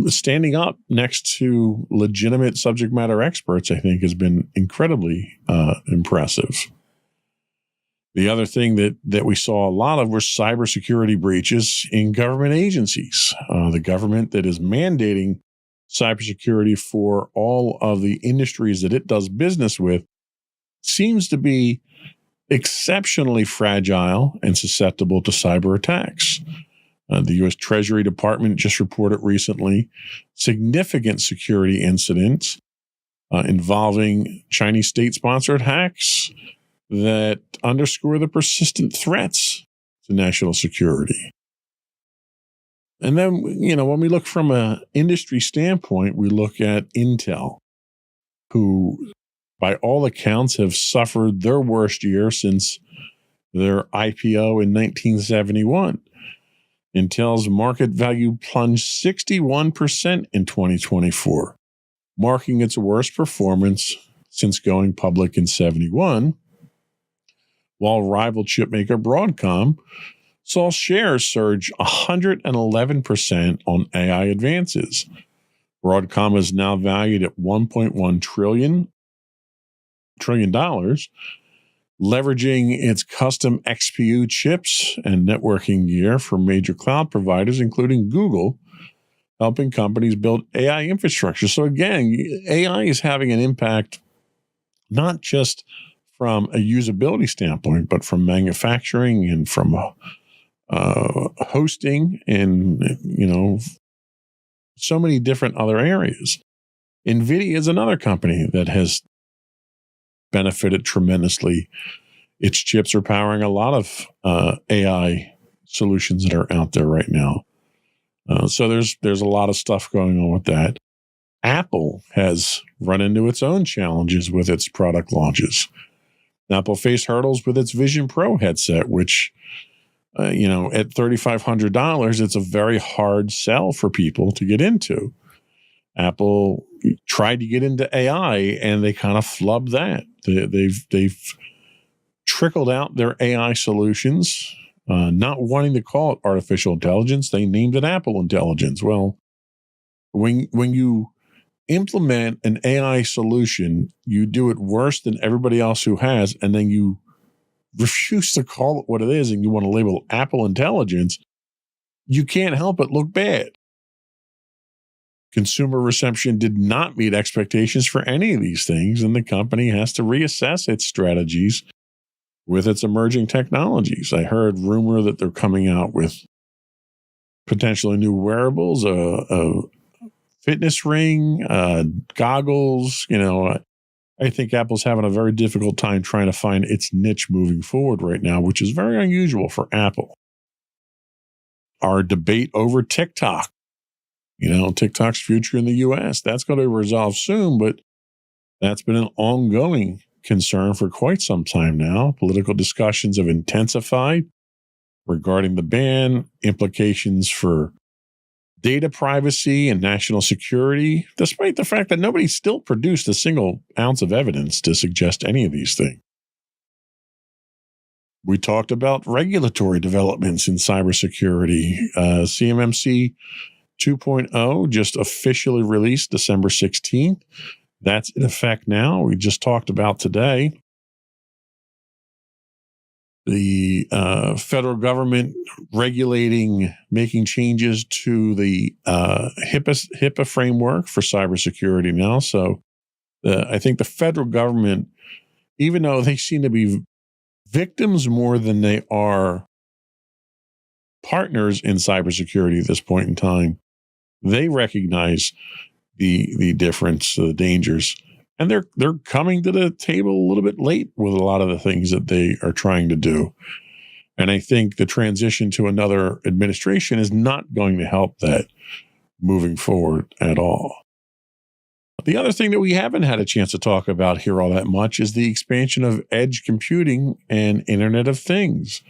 standing up next to legitimate subject matter experts, I think, has been incredibly impressive. The other thing that we saw a lot of were cybersecurity breaches in government agencies. The government that is mandating cybersecurity for all of the industries that it does business with seems to be exceptionally fragile and susceptible to cyber attacks. The U.S. Treasury Department just reported recently significant security incidents involving Chinese state-sponsored hacks that underscore the persistent threats to national security. And then, when we look from an industry standpoint, we look at Intel, who, by all accounts, have suffered their worst year since their IPO in 1971. Intel's market value plunged 61% in 2024, marking its worst performance since going public in 71, while rival chipmaker Broadcom saw shares surge 111% on AI advances. Broadcom is now valued at $1.1 trillion, leveraging its custom XPU chips and networking gear from major cloud providers, including Google, helping companies build AI infrastructure. So again, AI is having an impact not just from a usability standpoint, but from manufacturing and from hosting and, so many different other areas. NVIDIA is another company that has benefited tremendously. Its chips are powering a lot of AI solutions that are out there right now. So there's a lot of stuff going on with that. Apple has run into its own challenges with its product launches. Apple faced hurdles with its Vision Pro headset, which, at $3,500, it's a very hard sell for people to get into. Apple tried to get into AI, and they kind of flubbed that. They've trickled out their AI solutions, not wanting to call it artificial intelligence. They named it Apple Intelligence. Well, when you implement an AI solution, you do it worse than everybody else who has, and then you refuse to call it what it is, and you want to label Apple Intelligence, you can't help but look bad. Consumer reception did not meet expectations for any of these things, and the company has to reassess its strategies with its emerging technologies. I heard rumor that they're coming out with potentially new wearables, a fitness ring, goggles. I think Apple's having a very difficult time trying to find its niche moving forward right now, which is very unusual for Apple. Our debate over TikTok, TikTok's future in the U.S., that's going to be resolved soon, but that's been an ongoing concern for quite some time now. Political discussions have intensified regarding the ban, implications for data privacy and national security, despite the fact that nobody still produced a single ounce of evidence to suggest any of these things. We talked about regulatory developments in cybersecurity. CMMC 2.0 just officially released December 16th. That's in effect now. We just talked about today the federal government making changes to the HIPAA framework for cybersecurity now. So I think the federal government, even though they seem to be victims more than they are partners in cybersecurity at this point in time, they recognize the difference, the dangers. And they're coming to the table a little bit late with a lot of the things that they are trying to do. And I think the transition to another administration is not going to help that moving forward at all. The other thing that we haven't had a chance to talk about here all that much is the expansion of edge computing and Internet of Things.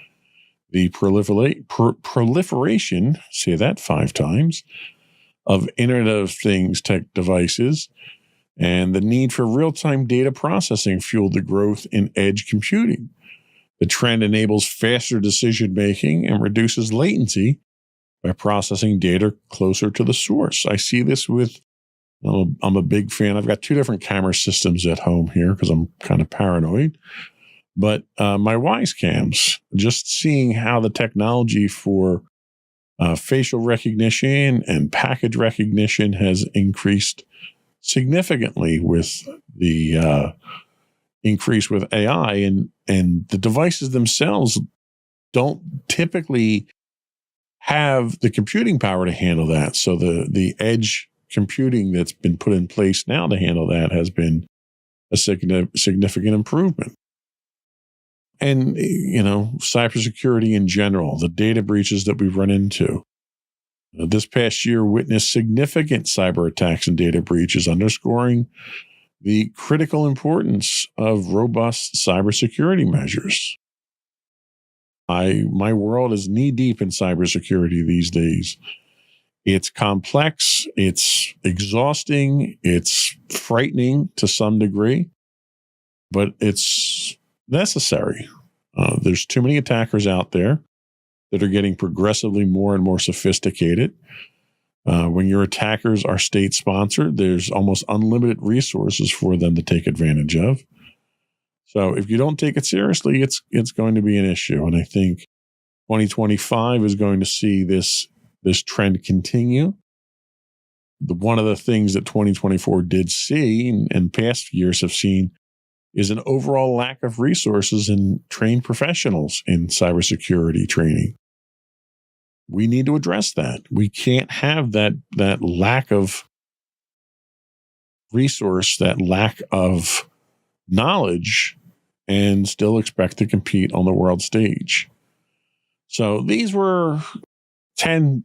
The proliferation, say that 5 times, of Internet of Things tech devices and the need for real-time data processing fueled the growth in edge computing. The trend enables faster decision-making and reduces latency by processing data closer to the source. I see this with, I'm a big fan. I've got 2 different camera systems at home here because I'm kind of paranoid. But my Wyze cams, just seeing how the technology for facial recognition and package recognition has increased significantly with the increase with AI, and the devices themselves don't typically have the computing power to handle that. So the edge computing that's been put in place now to handle that has been a significant improvement. And, cybersecurity in general, the data breaches that we've run into. This past year witnessed significant cyber attacks and data breaches, underscoring the critical importance of robust cybersecurity measures. My world is knee-deep in cybersecurity these days. It's complex, it's exhausting, it's frightening to some degree, but it's necessary. There's too many attackers out there that are getting progressively more and more sophisticated. When your attackers are state-sponsored, there's almost unlimited resources for them to take advantage of. So if you don't take it seriously, it's going to be an issue. And I think 2025 is going to see this trend continue. One of the things that 2024 did see, and past years have seen, is an overall lack of resources and trained professionals in cybersecurity training. We need to address that. We can't have that lack of resource, that lack of knowledge, and still expect to compete on the world stage. So these were 10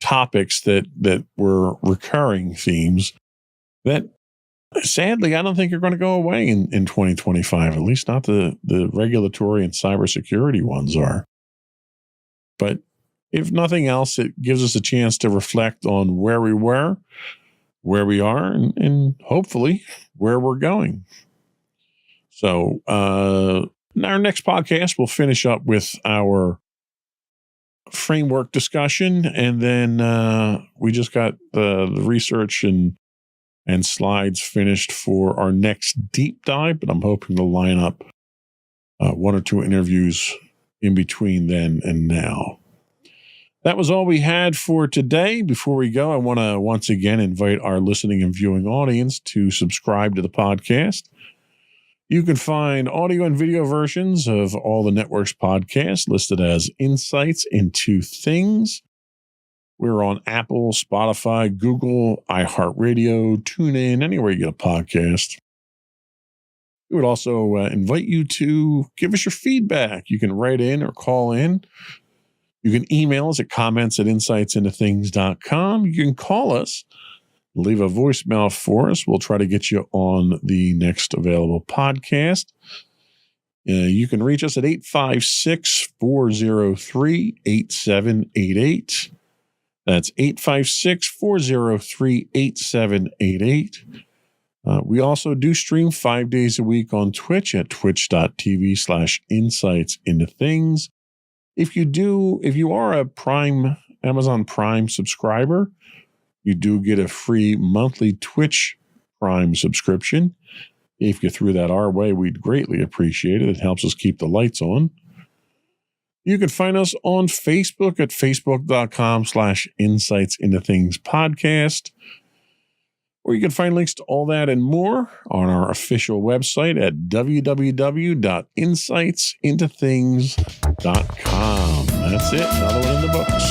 topics that were recurring themes that sadly I don't think are going to go away in 2025, at least not the regulatory and cybersecurity ones are. But if nothing else, it gives us a chance to reflect on where we were, where we are, and hopefully where we're going. So in our next podcast, we'll finish up with our framework discussion, and then we just got the research and slides finished for our next deep dive, but I'm hoping to line up one or two interviews in between then and now. That was all we had for today. Before we go, I want to once again invite our listening and viewing audience to subscribe to the podcast. You can find audio and video versions of all the network's podcasts listed as Insights into Things. We're on Apple, Spotify, Google, iHeartRadio, TuneIn, anywhere you get a podcast. We would also invite you to give us your feedback. You can write in or call in. You can email us at comments@insightsintothings.com. You can call us, leave a voicemail for us. We'll try to get you on the next available podcast. You can reach us at 856-403-8788. That's 856-403-8788. We also do stream 5 days a week on Twitch at twitch.tv/insightsintothings. If you are a Amazon Prime subscriber, you do get a free monthly Twitch Prime subscription. If you threw that our way, we'd greatly appreciate it. It helps us keep the lights on. You can find us on Facebook at facebook.com/insightsintothingspodcast. Or you can find links to all that and more on our official website at www.insightsintothings.com. That's it. Another one in the books.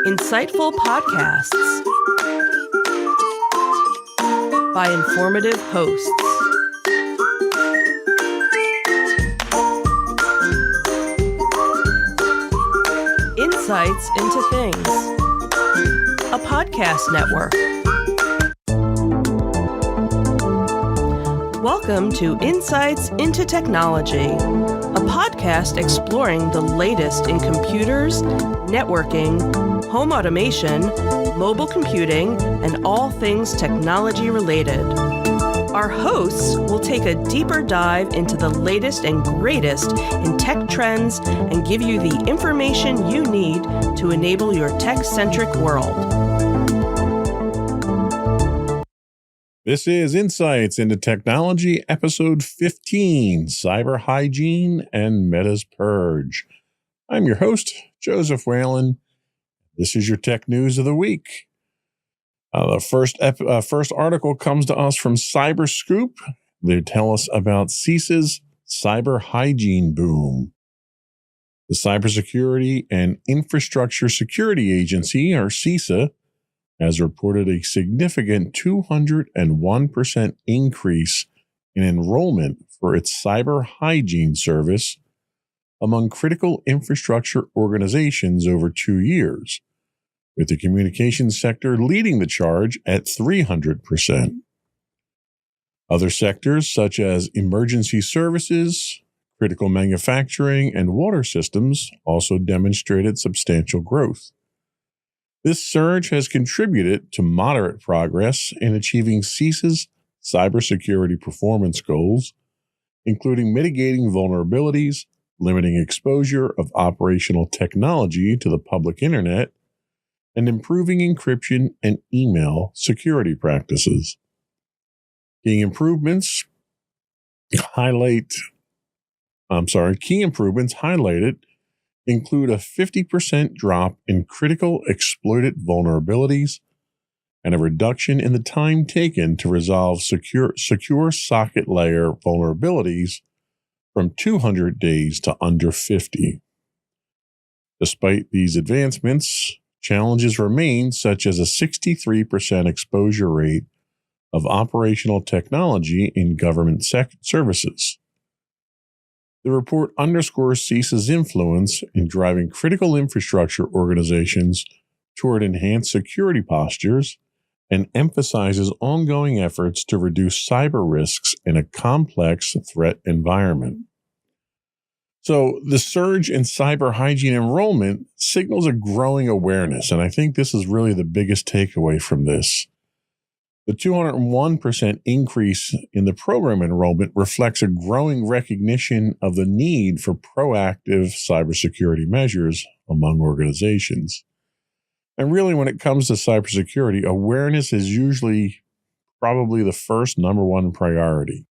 Insightful podcasts by informative hosts. Insights into Things, a podcast network. Welcome to Insights into Technology, a podcast exploring the latest in computers, networking, home automation, mobile computing, and all things technology related. Our hosts will take a deeper dive into the latest and greatest in tech trends and give you the information you need to enable your tech-centric world. This is Insights into Technology, episode 15, Cyber Hygiene and Meta's Purge. I'm your host, Joseph Whalen. This is your tech news of the week. The first article comes to us from Cyberscoop. They tell us about CISA's cyber hygiene boom. The Cybersecurity and Infrastructure Security Agency, or CISA, has reported a significant 201% increase in enrollment for its cyber hygiene service among critical infrastructure organizations over 2 years, with the communications sector leading the charge at 300%. Other sectors, such as emergency services, critical manufacturing, and water systems, also demonstrated substantial growth. This surge has contributed to moderate progress in achieving CISA's cybersecurity performance goals, including mitigating vulnerabilities, limiting exposure of operational technology to the public internet, and improving encryption and email security practices. Key improvements highlighted include a 50% drop in critical exploited vulnerabilities and a reduction in the time taken to resolve secure socket layer vulnerabilities from 200 days to under 50. Despite these advancements, challenges remain, such as a 63% exposure rate of operational technology in government services. The report underscores CISA's influence in driving critical infrastructure organizations toward enhanced security postures and emphasizes ongoing efforts to reduce cyber risks in a complex threat environment. So the surge in cyber hygiene enrollment signals a growing awareness, and I think this is really the biggest takeaway from this. The 201% increase in the program enrollment reflects a growing recognition of the need for proactive cybersecurity measures among organizations. And really, when it comes to cybersecurity, awareness is usually probably the first number one priority.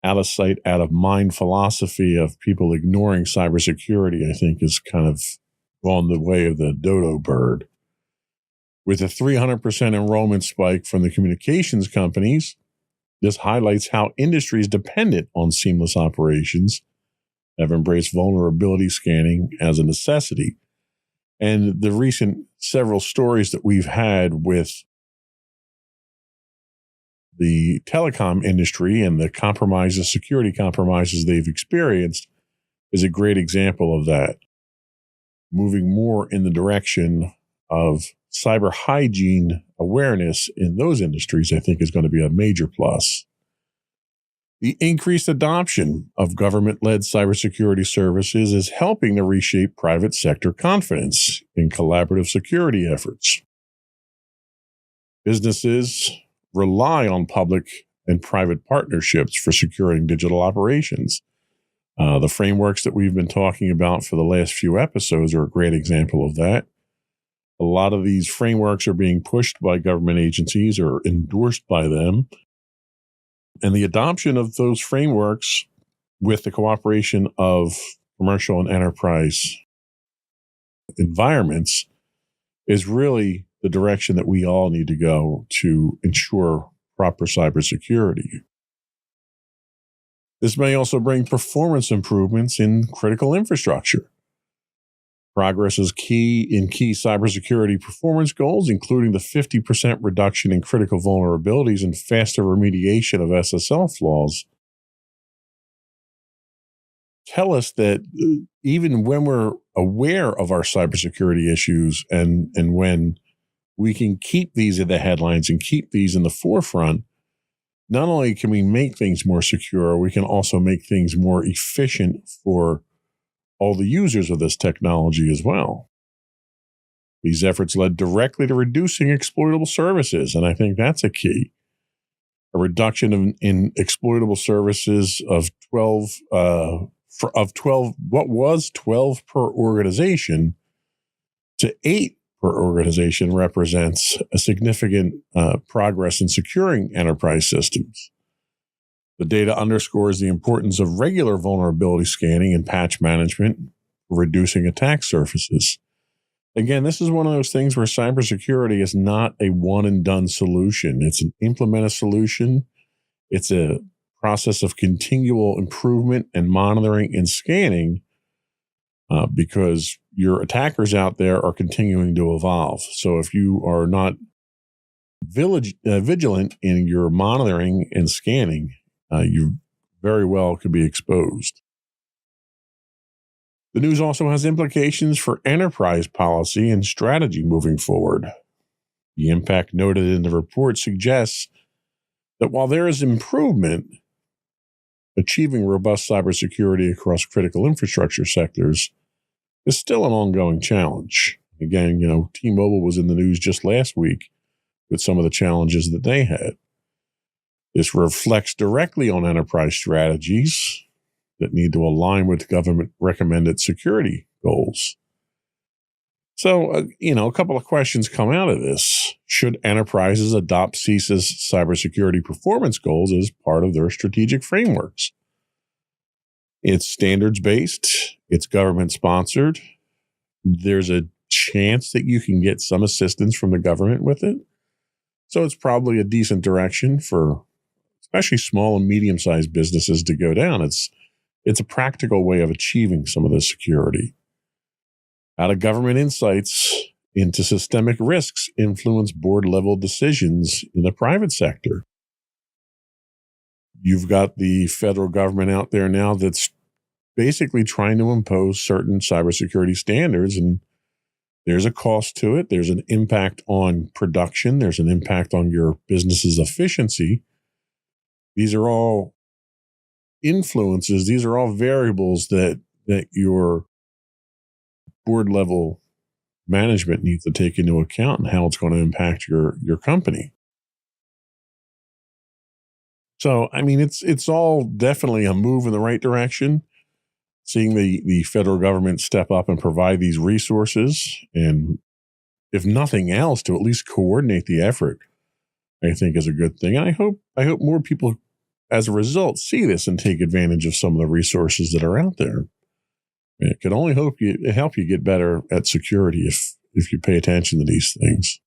Out of sight, out of mind philosophy of people ignoring cybersecurity, I think, is kind of gone the way of the dodo bird. With a 300% enrollment spike from the communications companies, this highlights how industries dependent on seamless operations have embraced vulnerability scanning as a necessity. And the recent several stories that we've had with the telecom industry and the security compromises they've experienced is a great example of that. Moving more in the direction of cyber hygiene awareness in those industries, I think, is going to be a major plus. The increased adoption of government-led cybersecurity services is helping to reshape private sector confidence in collaborative security efforts. Businesses rely on public and private partnerships for securing digital operations. The frameworks that we've been talking about for the last few episodes are a great example of that. A lot of these frameworks are being pushed by government agencies or endorsed by them. And the adoption of those frameworks with the cooperation of commercial and enterprise environments is really the direction that we all need to go to ensure proper cybersecurity. This may also bring performance improvements in critical infrastructure. Progress is key in key cybersecurity performance goals, including the 50% reduction in critical vulnerabilities and faster remediation of SSL flaws. Tell us that even when we're aware of our cybersecurity issues and when we can keep these in the headlines and keep these in the forefront, not only can we make things more secure, we can also make things more efficient for all the users of this technology as well. These efforts led directly to reducing exploitable services, and I think that's a key. A reduction in exploitable services of 12, what was 12 per organization, to 8 per organization represents a significant progress in securing enterprise systems. The data underscores the importance of regular vulnerability scanning and patch management for reducing attack surfaces. Again, this is one of those things where cybersecurity is not a one-and-done solution. It's an implemented solution. It's a process of continual improvement and monitoring and scanning because your attackers out there are continuing to evolve. So if you are not vigilant in your monitoring and scanning, you very well could be exposed. The news also has implications for enterprise policy and strategy moving forward. The impact noted in the report suggests that while there is improvement, achieving robust cybersecurity across critical infrastructure sectors is still an ongoing challenge. Again, T-Mobile was in the news just last week with some of the challenges that they had. This reflects directly on enterprise strategies that need to align with government recommended security goals. So, a couple of questions come out of this. Should enterprises adopt CISA's cybersecurity performance goals as part of their strategic frameworks? It's standards-based. It's government-sponsored. There's a chance that you can get some assistance from the government with it. So it's probably a decent direction for especially small and medium-sized businesses to go down. It's a practical way of achieving some of this security. How do government insights into systemic risks influence board-level decisions in the private sector? You've got the federal government out there now that's basically trying to impose certain cybersecurity standards, and there's a cost to it. There's an impact on production. There's an impact on your business's efficiency. These are all influences. These are all variables that your board level management needs to take into account and how it's going to impact your company. So, it's all definitely a move in the right direction. Seeing the federal government step up and provide these resources, and if nothing else, to at least coordinate the effort, I think is a good thing. And I hope more people, as a result, see this and take advantage of some of the resources that are out there. And it can only help you get better at security if you pay attention to these things.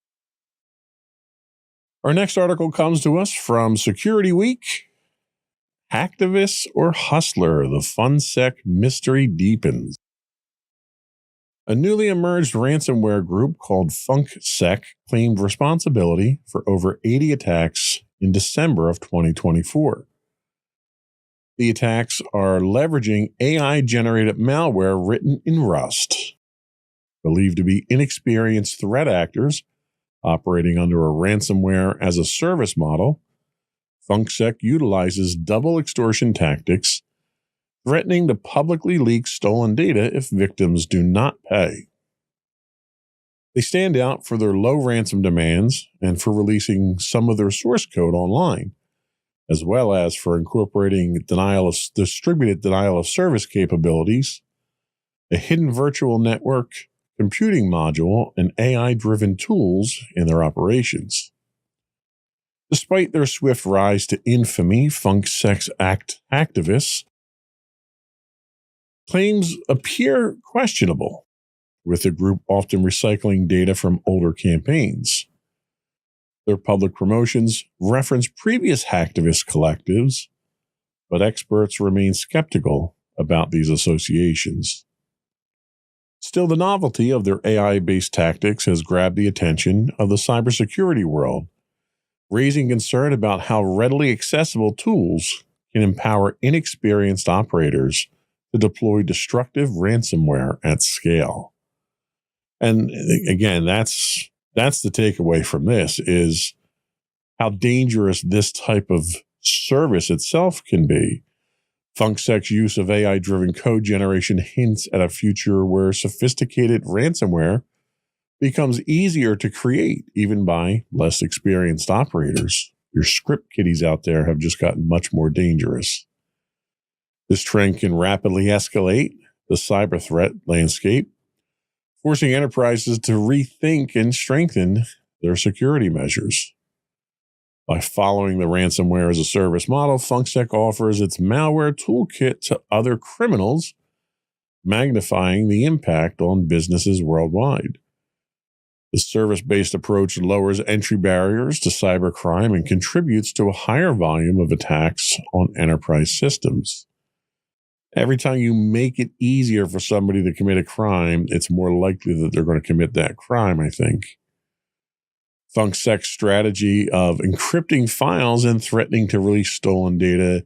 Our next article comes to us from Security Week. Hacktivist or hustler, the FunSec mystery deepens. A newly emerged ransomware group called FunkSec claimed responsibility for over 80 attacks in December of 2024. The attacks are leveraging AI-generated malware written in Rust. Believed to be inexperienced threat actors operating under a ransomware as a service model, FunkSec utilizes double extortion tactics, threatening to publicly leak stolen data if victims do not pay. They stand out for their low ransom demands and for releasing some of their source code online, as well as for incorporating distributed denial of service capabilities, a hidden virtual network, computing module, and AI-driven tools in their operations. Despite their swift rise to infamy, FunkSec activists claims appear questionable, with the group often recycling data from older campaigns. Their public promotions reference previous hacktivist collectives, but experts remain skeptical about these associations. Still, the novelty of their AI-based tactics has grabbed the attention of the cybersecurity world, raising concern about how readily accessible tools can empower inexperienced operators to deploy destructive ransomware at scale. And again, that's the takeaway from this, is how dangerous this type of service itself can be. FunkSec's use of AI-driven code generation hints at a future where sophisticated ransomware becomes easier to create, even by less experienced operators. Your script kiddies out there have just gotten much more dangerous. This trend can rapidly escalate the cyber threat landscape, forcing enterprises to rethink and strengthen their security measures. By following the ransomware as a service model, FunkSec offers its malware toolkit to other criminals, magnifying the impact on businesses worldwide. The service-based approach lowers entry barriers to cybercrime and contributes to a higher volume of attacks on enterprise systems. Every time you make it easier for somebody to commit a crime, it's more likely that they're going to commit that crime, I think. FunkSec's strategy of encrypting files and threatening to release stolen data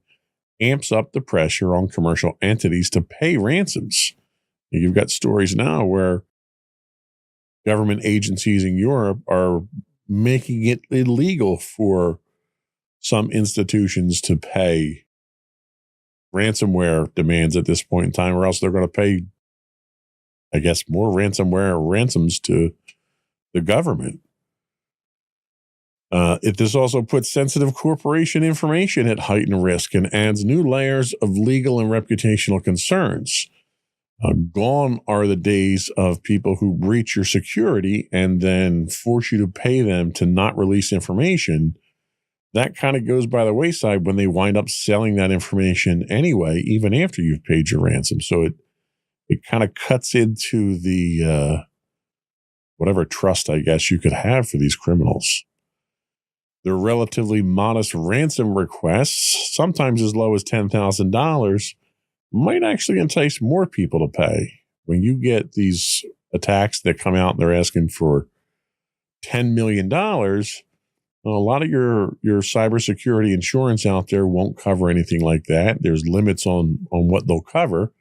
amps up the pressure on commercial entities to pay ransoms. You've got stories now where government agencies in Europe are making it illegal for some institutions to pay ransomware demands at this point in time, or else they're going to pay, I guess, more ransomware ransoms to the government. This also puts sensitive corporation information at heightened risk and adds new layers of legal and reputational concerns. Gone are the days of people who breach your security and then force you to pay them to not release information. That kind of goes by the wayside when they wind up selling that information anyway, even after you've paid your ransom. So it kind of cuts into the whatever trust, I guess, you could have for these criminals. Their relatively modest ransom requests, sometimes as low as $10,000, might actually entice more people to pay. When you get these attacks that come out and they're asking for $10 million, a lot of your cybersecurity insurance out there won't cover anything like that. There's limits on what they'll cover.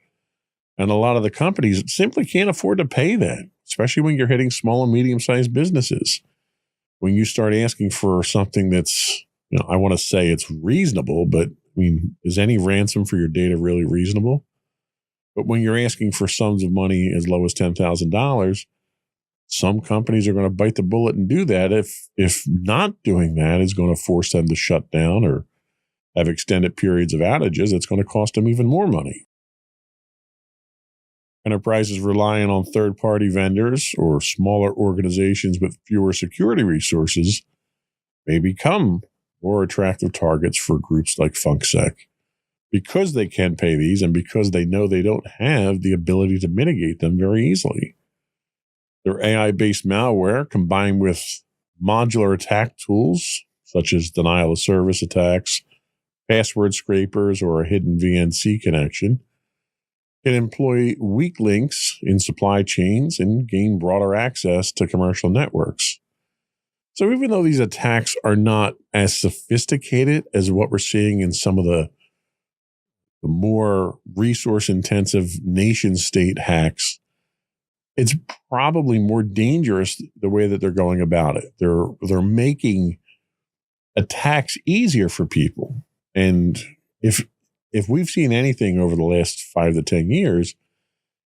And a lot of the companies simply can't afford to pay that, especially when you're hitting small and medium-sized businesses. When you start asking for something that's, I want to say it's reasonable, but I mean, is any ransom for your data really reasonable? But when you're asking for sums of money as low as $10,000, some companies are going to bite the bullet and do that. If not doing that is going to force them to shut down or have extended periods of outages, it's going to cost them even more money. Enterprises relying on third-party vendors or smaller organizations with fewer security resources may become more attractive targets for groups like FunkSec because they can pay these and because they know they don't have the ability to mitigate them very easily. Their AI-based malware combined with modular attack tools such as denial of service attacks, password scrapers, or a hidden VNC connection can employ weak links in supply chains and gain broader access to commercial networks. So even though these attacks are not as sophisticated as what we're seeing in some of the more resource-intensive nation-state hacks, it's probably more dangerous the way that they're going about it. They're making attacks easier for people. And if we've seen anything over the last 5 to 10 years,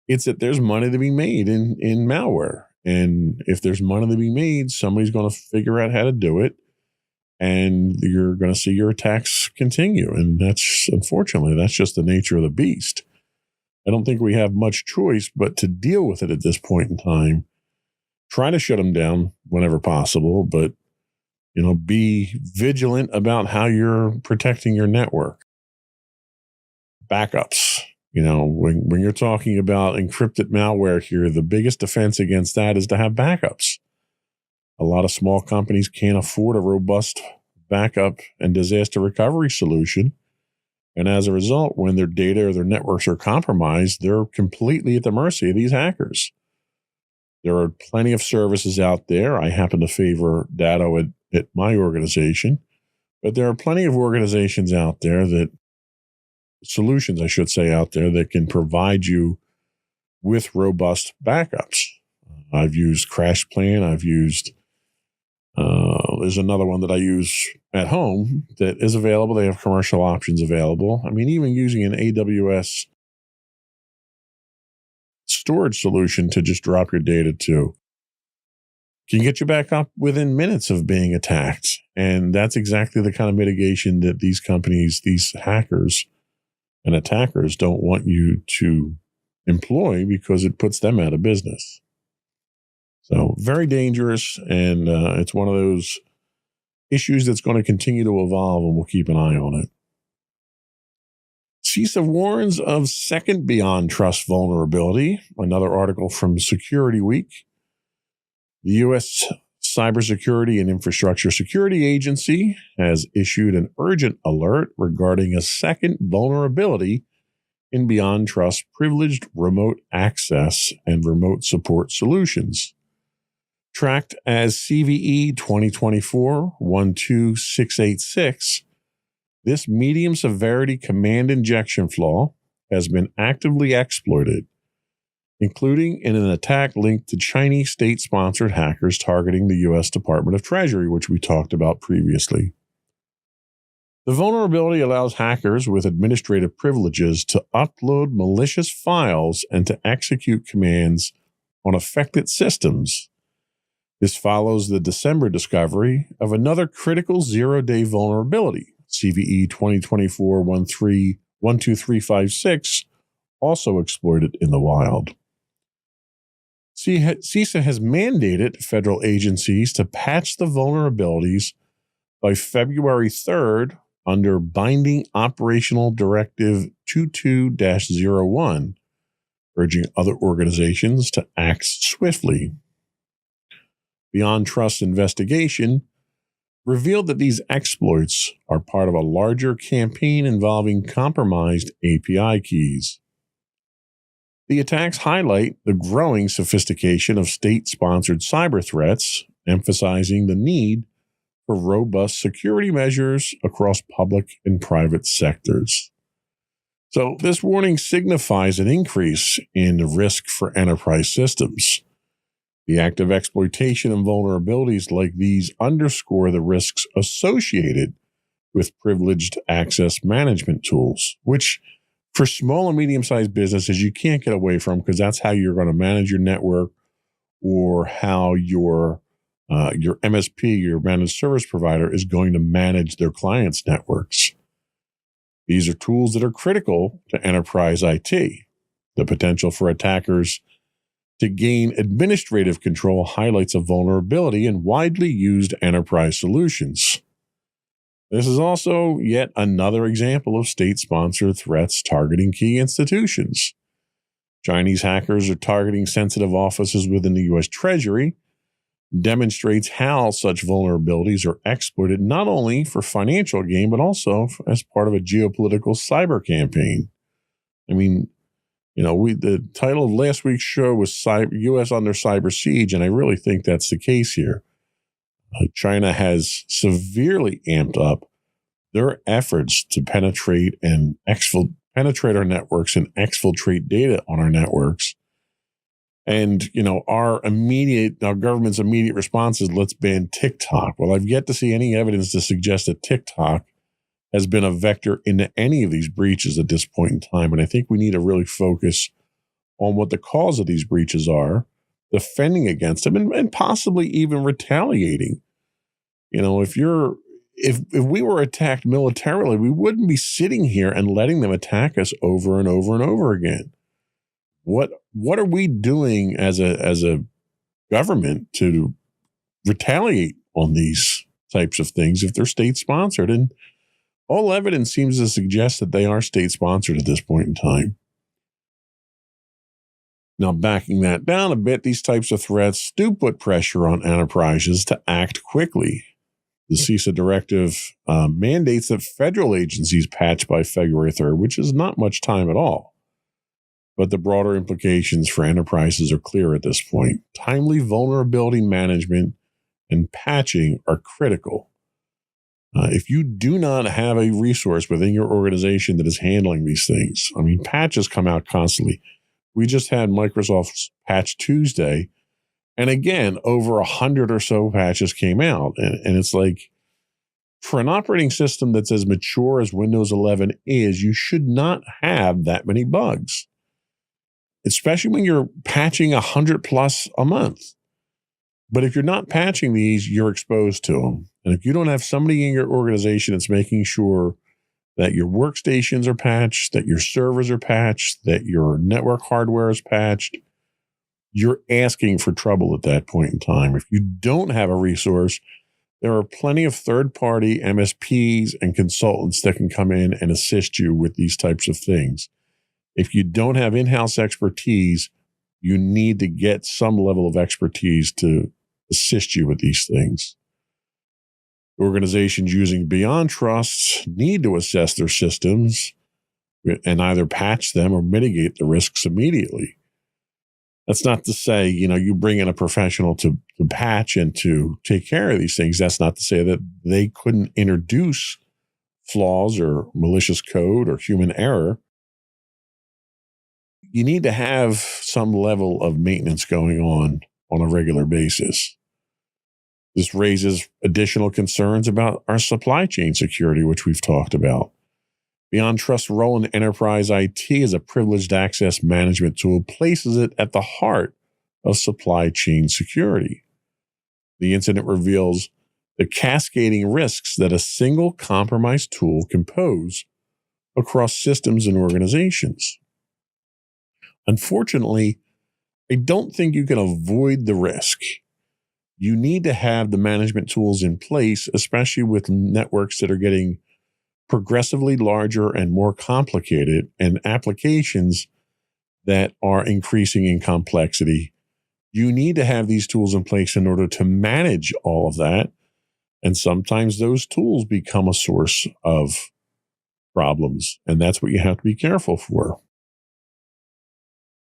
it's that there's money to be made in malware. And if there's money to be made, somebody's going to figure out how to do it. And you're going to see your attacks continue. And unfortunately, that's just the nature of the beast. I don't think we have much choice but to deal with it at this point in time. Try to shut them down whenever possible, but, be vigilant about how you're protecting your network. Backups. When you're talking about encrypted malware here, the biggest defense against that is to have backups. A lot of small companies can't afford a robust backup and disaster recovery solution. And as a result, when their data or their networks are compromised, they're completely at the mercy of these hackers. There are plenty of services out there. I happen to favor Datto at my organization, but there are plenty of organizations out there solutions, I should say, out there that can provide you with robust backups. I've used CrashPlan. I've used, there's another one that I use at home that is available. They have commercial options available. I mean, even using an AWS storage solution to just drop your data to can get you back up within minutes of being attacked. And that's exactly the kind of mitigation that these companies, these hackers and attackers don't want you to employ because it puts them out of business. So very dangerous, and it's one of those issues that's going to continue to evolve, and we'll keep an eye on it. CISA warns of second Beyond Trust vulnerability, another article from Security Week. The U.S. Cybersecurity and Infrastructure Security Agency has issued an urgent alert regarding a second vulnerability in Beyond Trust privileged remote access and remote support solutions. Tracked as CVE 2024-12686, this medium severity command injection flaw has been actively exploited, including in an attack linked to Chinese state-sponsored hackers targeting the U.S. Department of Treasury, which we talked about previously. The vulnerability allows hackers with administrative privileges to upload malicious files and to execute commands on affected systems. This follows the December discovery of another critical zero-day vulnerability, CVE 2024-12356, also exploited in the wild. CISA has mandated federal agencies to patch the vulnerabilities by February 3rd under Binding Operational Directive 22-01, urging other organizations to act swiftly. Beyond Trust investigation revealed that these exploits are part of a larger campaign involving compromised API keys. The attacks highlight the growing sophistication of state-sponsored cyber threats, emphasizing the need for robust security measures across public and private sectors. So this warning signifies an increase in the risk for enterprise systems. The active exploitation and vulnerabilities like these underscore the risks associated with privileged access management tools, which for small and medium-sized businesses, you can't get away from because that's how you're going to manage your network or how your MSP, your managed service provider, is going to manage their clients' networks. These are tools that are critical to enterprise IT. The potential for attackers to gain administrative control highlights a vulnerability in widely used enterprise solutions. This is also yet another example of state-sponsored threats targeting key institutions. Chinese hackers are targeting sensitive offices within the U.S. Treasury, demonstrates how such vulnerabilities are exploited not only for financial gain, but also as part of a geopolitical cyber campaign. I mean, the title of last week's show was U.S. Under Cyber Siege, and I really think that's the case here. China has severely amped up their efforts to penetrate our networks and exfiltrate data on our networks. And, our government's immediate response is let's ban TikTok. Well, I've yet to see any evidence to suggest that TikTok has been a vector into any of these breaches at this point in time. And I think we need to really focus on what the cause of these breaches are, defending against them, and possibly even retaliating. If we were attacked militarily, we wouldn't be sitting here and letting them attack us over and over and over again. What are we doing as a government to retaliate on these types of things if they're state sponsored? And all evidence seems to suggest that they are state sponsored at this point in time. Now, backing that down a bit, these types of threats do put pressure on enterprises to act quickly. The CISA directive mandates that federal agencies patch by February 3rd, which is not much time at all. But the broader implications for enterprises are clear at this point. Timely vulnerability management and patching are critical. If you do not have a resource within your organization that is handling these things, patches come out constantly. We just had Microsoft's Patch Tuesday, and again, over 100 or so patches came out. And it's like, for an operating system that's as mature as Windows 11 is, you should not have that many bugs, especially when you're patching 100 plus a month. But if you're not patching these, you're exposed to them. And if you don't have somebody in your organization that's making sure that your workstations are patched, that your servers are patched, that your network hardware is patched, you're asking for trouble at that point in time. If you don't have a resource, there are plenty of third-party MSPs and consultants that can come in and assist you with these types of things. If you don't have in-house expertise, you need to get some level of expertise to assist you with these things. Organizations using BeyondTrust need to assess their systems and either patch them or mitigate the risks immediately. That's not to say, you bring in a professional to patch and to take care of these things. That's not to say that they couldn't introduce flaws or malicious code or human error. You need to have some level of maintenance going on a regular basis. This raises additional concerns about our supply chain security, which we've talked about. BeyondTrust's role in enterprise IT as a privileged access management tool places it at the heart of supply chain security. The incident reveals the cascading risks that a single compromised tool can pose across systems and organizations. Unfortunately, I don't think you can avoid the risk. You need to have the management tools in place, especially with networks that are getting progressively larger and more complicated, and applications that are increasing in complexity. You need to have these tools in place in order to manage all of that. And sometimes those tools become a source of problems, and that's what you have to be careful for.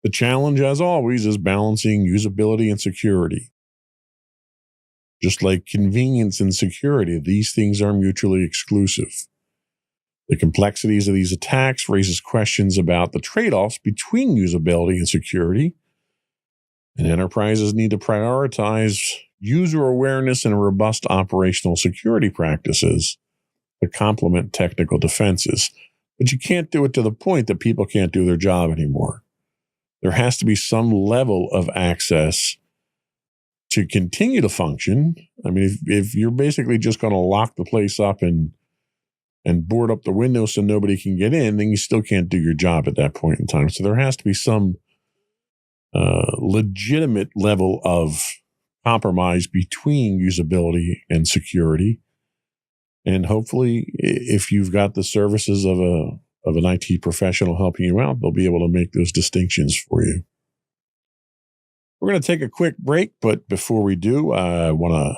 The challenge, as always, is balancing usability and security. Just like convenience and security, these things are mutually exclusive. The complexities of these attacks raises questions about the trade-offs between usability and security, and enterprises need to prioritize user awareness and robust operational security practices to complement technical defenses. But you can't do it to the point that people can't do their job anymore. There has to be some level of access to continue to function. I mean, if you're basically just going to lock the place up and board up the window so nobody can get in, then you still can't do your job at that point in time. So there has to be some legitimate level of compromise between usability and security. And hopefully, if you've got the services of an IT professional helping you out, they'll be able to make those distinctions for you. We're going to take a quick break, but before we do, I want to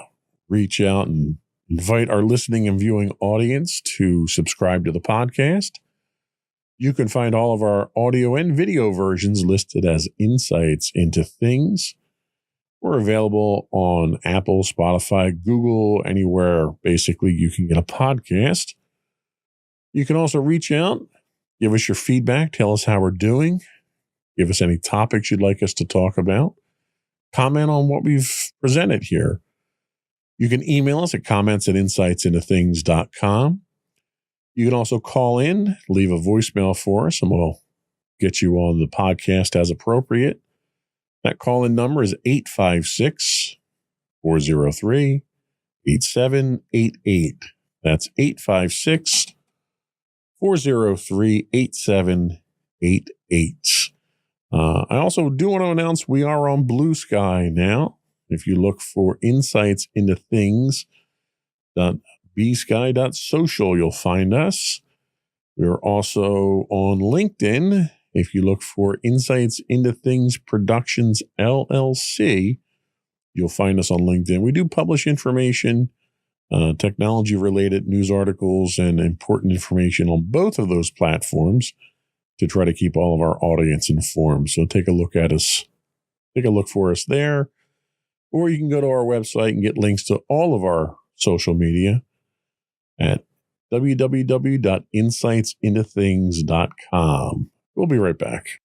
reach out and invite our listening and viewing audience to subscribe to the podcast. You can find all of our audio and video versions listed as Insights into Things. We're available on Apple, Spotify, Google, anywhere basically you can get a podcast. You can also reach out, give us your feedback, tell us how we're doing, give us any topics you'd like us to talk about, comment on what we've presented here. You can email us at comments@insightsintothings.com. You can also call in, leave a voicemail for us, and we'll get you on the podcast as appropriate. That call-in number is 856-403-8788. That's 856-403-8788. I also do want to announce we are on Blue Sky now. If you look for Insights into Things.bsky.social, you'll find us. We're also on LinkedIn. If you look for Insights into Things Productions LLC, you'll find us on LinkedIn. We do publish information, technology-related news articles, and important information on both of those platforms to try to keep all of our audience informed. So take a look at us. Take a look for us there. Or you can go to our website and get links to all of our social media at www.insightsintothings.com. We'll be right back.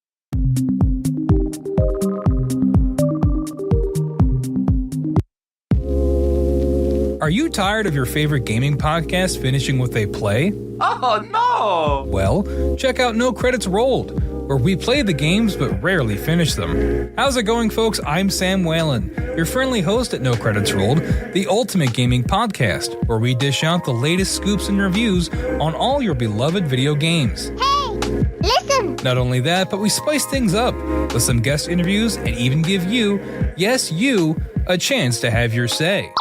Are you tired of your favorite gaming podcast finishing with a play? Oh, no! Well, check out No Credits Rolled, where we play the games but rarely finish them. How's it going, folks? I'm Sam Whalen, your friendly host at No Credits Rolled, the ultimate gaming podcast, where we dish out the latest scoops and reviews on all your beloved video games. Hey, listen! Not only that, but we spice things up with some guest interviews and even give you, yes, you, a chance to have your say.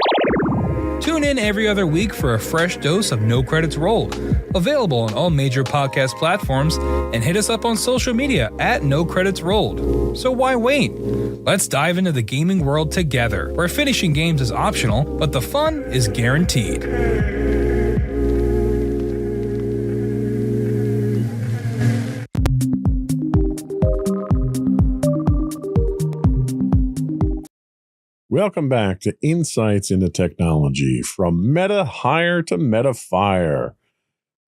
Tune in every other week for a fresh dose of No Credits Rolled, available on all major podcast platforms, and hit us up on social media at No Credits Rolled. So why wait? Let's dive into the gaming world together, where finishing games is optional, but the fun is guaranteed. Welcome back to Insights into Technology, from Meta Hire to Meta Fire.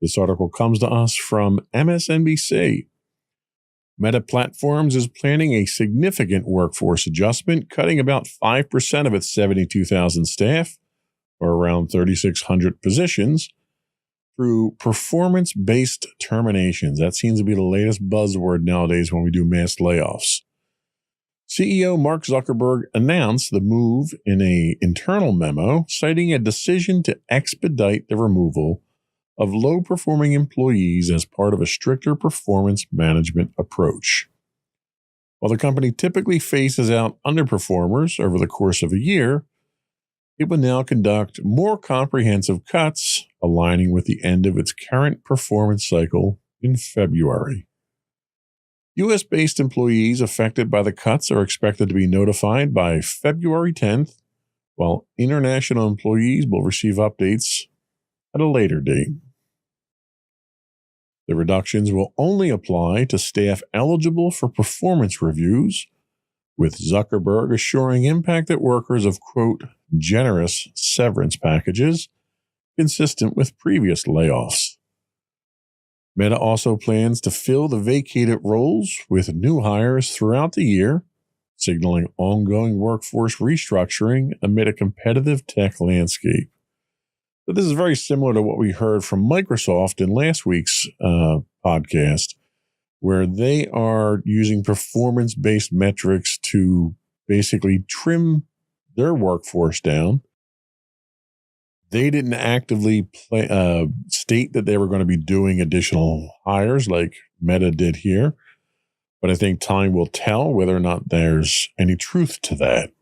This article comes to us from MSNBC. Meta Platforms is planning a significant workforce adjustment, cutting about 5% of its 72,000 staff, or around 3,600 positions, through performance-based terminations. That seems to be the latest buzzword nowadays when we do mass layoffs. CEO Mark Zuckerberg announced the move in an internal memo, citing a decision to expedite the removal of low-performing employees as part of a stricter performance management approach. While the company typically phases out underperformers over the course of a year, it will now conduct more comprehensive cuts, aligning with the end of its current performance cycle in February. U.S.-based employees affected by the cuts are expected to be notified by February 10th, while international employees will receive updates at a later date. The reductions will only apply to staff eligible for performance reviews, with Zuckerberg assuring impacted workers of, quote, generous severance packages consistent with previous layoffs. Meta also plans to fill the vacated roles with new hires throughout the year, signaling ongoing workforce restructuring amid a competitive tech landscape. So this is very similar to what we heard from Microsoft in last week's podcast, where they are using performance-based metrics to basically trim their workforce down. They didn't actively state that they were going to be doing additional hires like Meta did here, but I think time will tell whether or not there's any truth to that.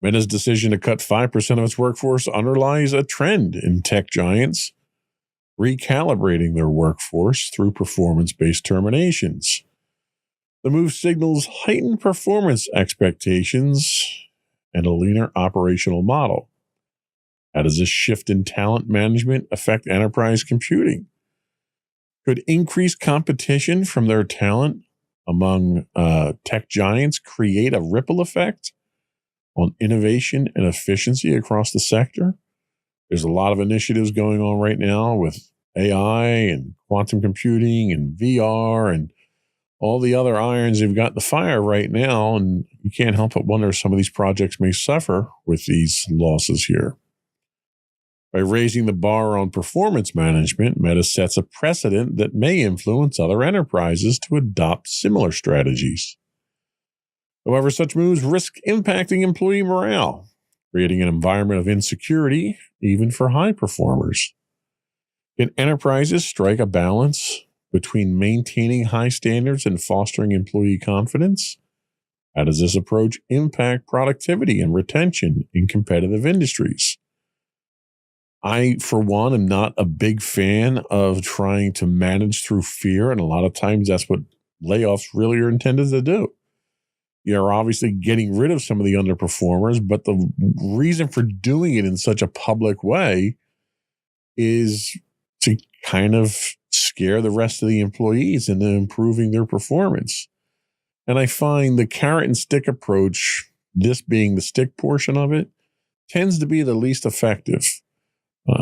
Meta's decision to cut 5% of its workforce underlies a trend in tech giants recalibrating their workforce through performance-based terminations. The move signals heightened performance expectations and a leaner operational model. How does this shift in talent management affect enterprise computing? Could increased competition from their talent among tech giants create a ripple effect on innovation and efficiency across the sector? There's a lot of initiatives going on right now with AI and quantum computing and VR and all the other irons you've got in the fire right now, and you can't help but wonder if some of these projects may suffer with these losses here. By raising the bar on performance management, Meta sets a precedent that may influence other enterprises to adopt similar strategies. However, such moves risk impacting employee morale, creating an environment of insecurity even for high performers. Can enterprises strike a balance between maintaining high standards and fostering employee confidence? How does this approach impact productivity and retention in competitive industries? I, for one, am not a big fan of trying to manage through fear, and a lot of times that's what layoffs really are intended to do. You're obviously getting rid of some of the underperformers, but the reason for doing it in such a public way is to kind of scare the rest of the employees into improving their performance. And I find the carrot and stick approach, this being the stick portion of it, tends to be the least effective.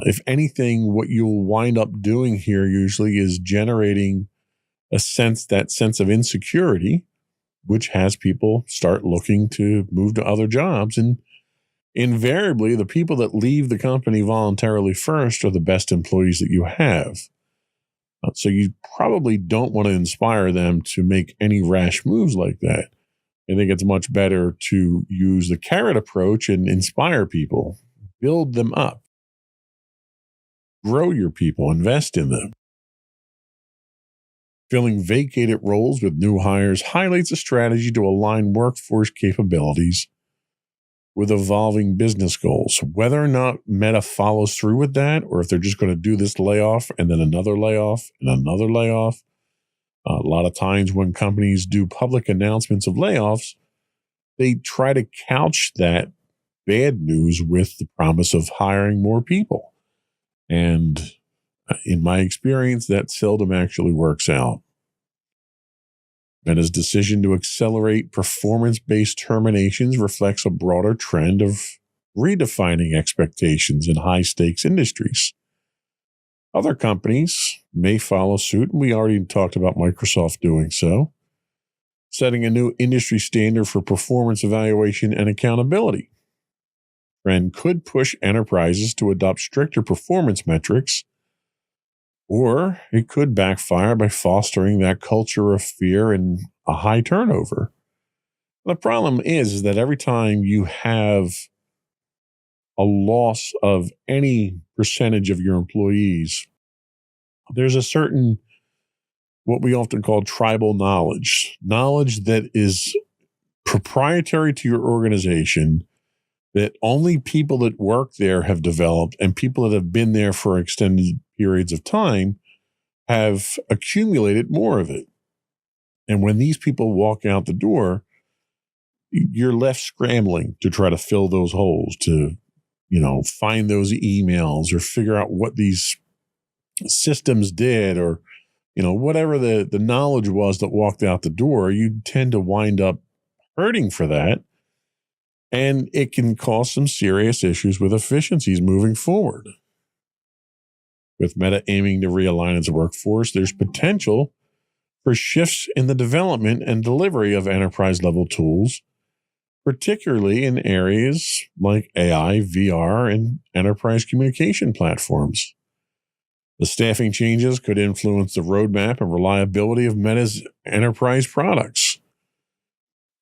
If anything, what you'll wind up doing here usually is generating that sense of insecurity, which has people start looking to move to other jobs. And invariably, the people that leave the company voluntarily first are the best employees that you have. So you probably don't want to inspire them to make any rash moves like that. I think it's much better to use the carrot approach and inspire people, build them up. Grow your people, invest in them. Filling vacated roles with new hires highlights a strategy to align workforce capabilities with evolving business goals. Whether or not Meta follows through with that, or if they're just going to do this layoff and then another layoff and another layoff. A lot of times when companies do public announcements of layoffs, they try to couch that bad news with the promise of hiring more people. And in my experience, that seldom actually works out. Meta's decision to accelerate performance-based terminations reflects a broader trend of redefining expectations in high-stakes industries. Other companies may follow suit, and we already talked about Microsoft doing so, setting a new industry standard for performance evaluation and accountability. Trend could push enterprises to adopt stricter performance metrics, or it could backfire by fostering that culture of fear and a high turnover. The problem is that every time you have a loss of any percentage of your employees, there's a certain, what we often call tribal knowledge that is proprietary to your organization, that only people that work there have developed, and people that have been there for extended periods of time have accumulated more of it. And when these people walk out the door, you're left scrambling to try to fill those holes, to, find those emails or figure out what these systems did, or, whatever the knowledge was that walked out the door. You tend to wind up hurting for that. And it can cause some serious issues with efficiencies moving forward. With Meta aiming to realign its workforce, there's potential for shifts in the development and delivery of enterprise-level tools, particularly in areas like AI, VR, and enterprise communication platforms. The staffing changes could influence the roadmap and reliability of Meta's enterprise products.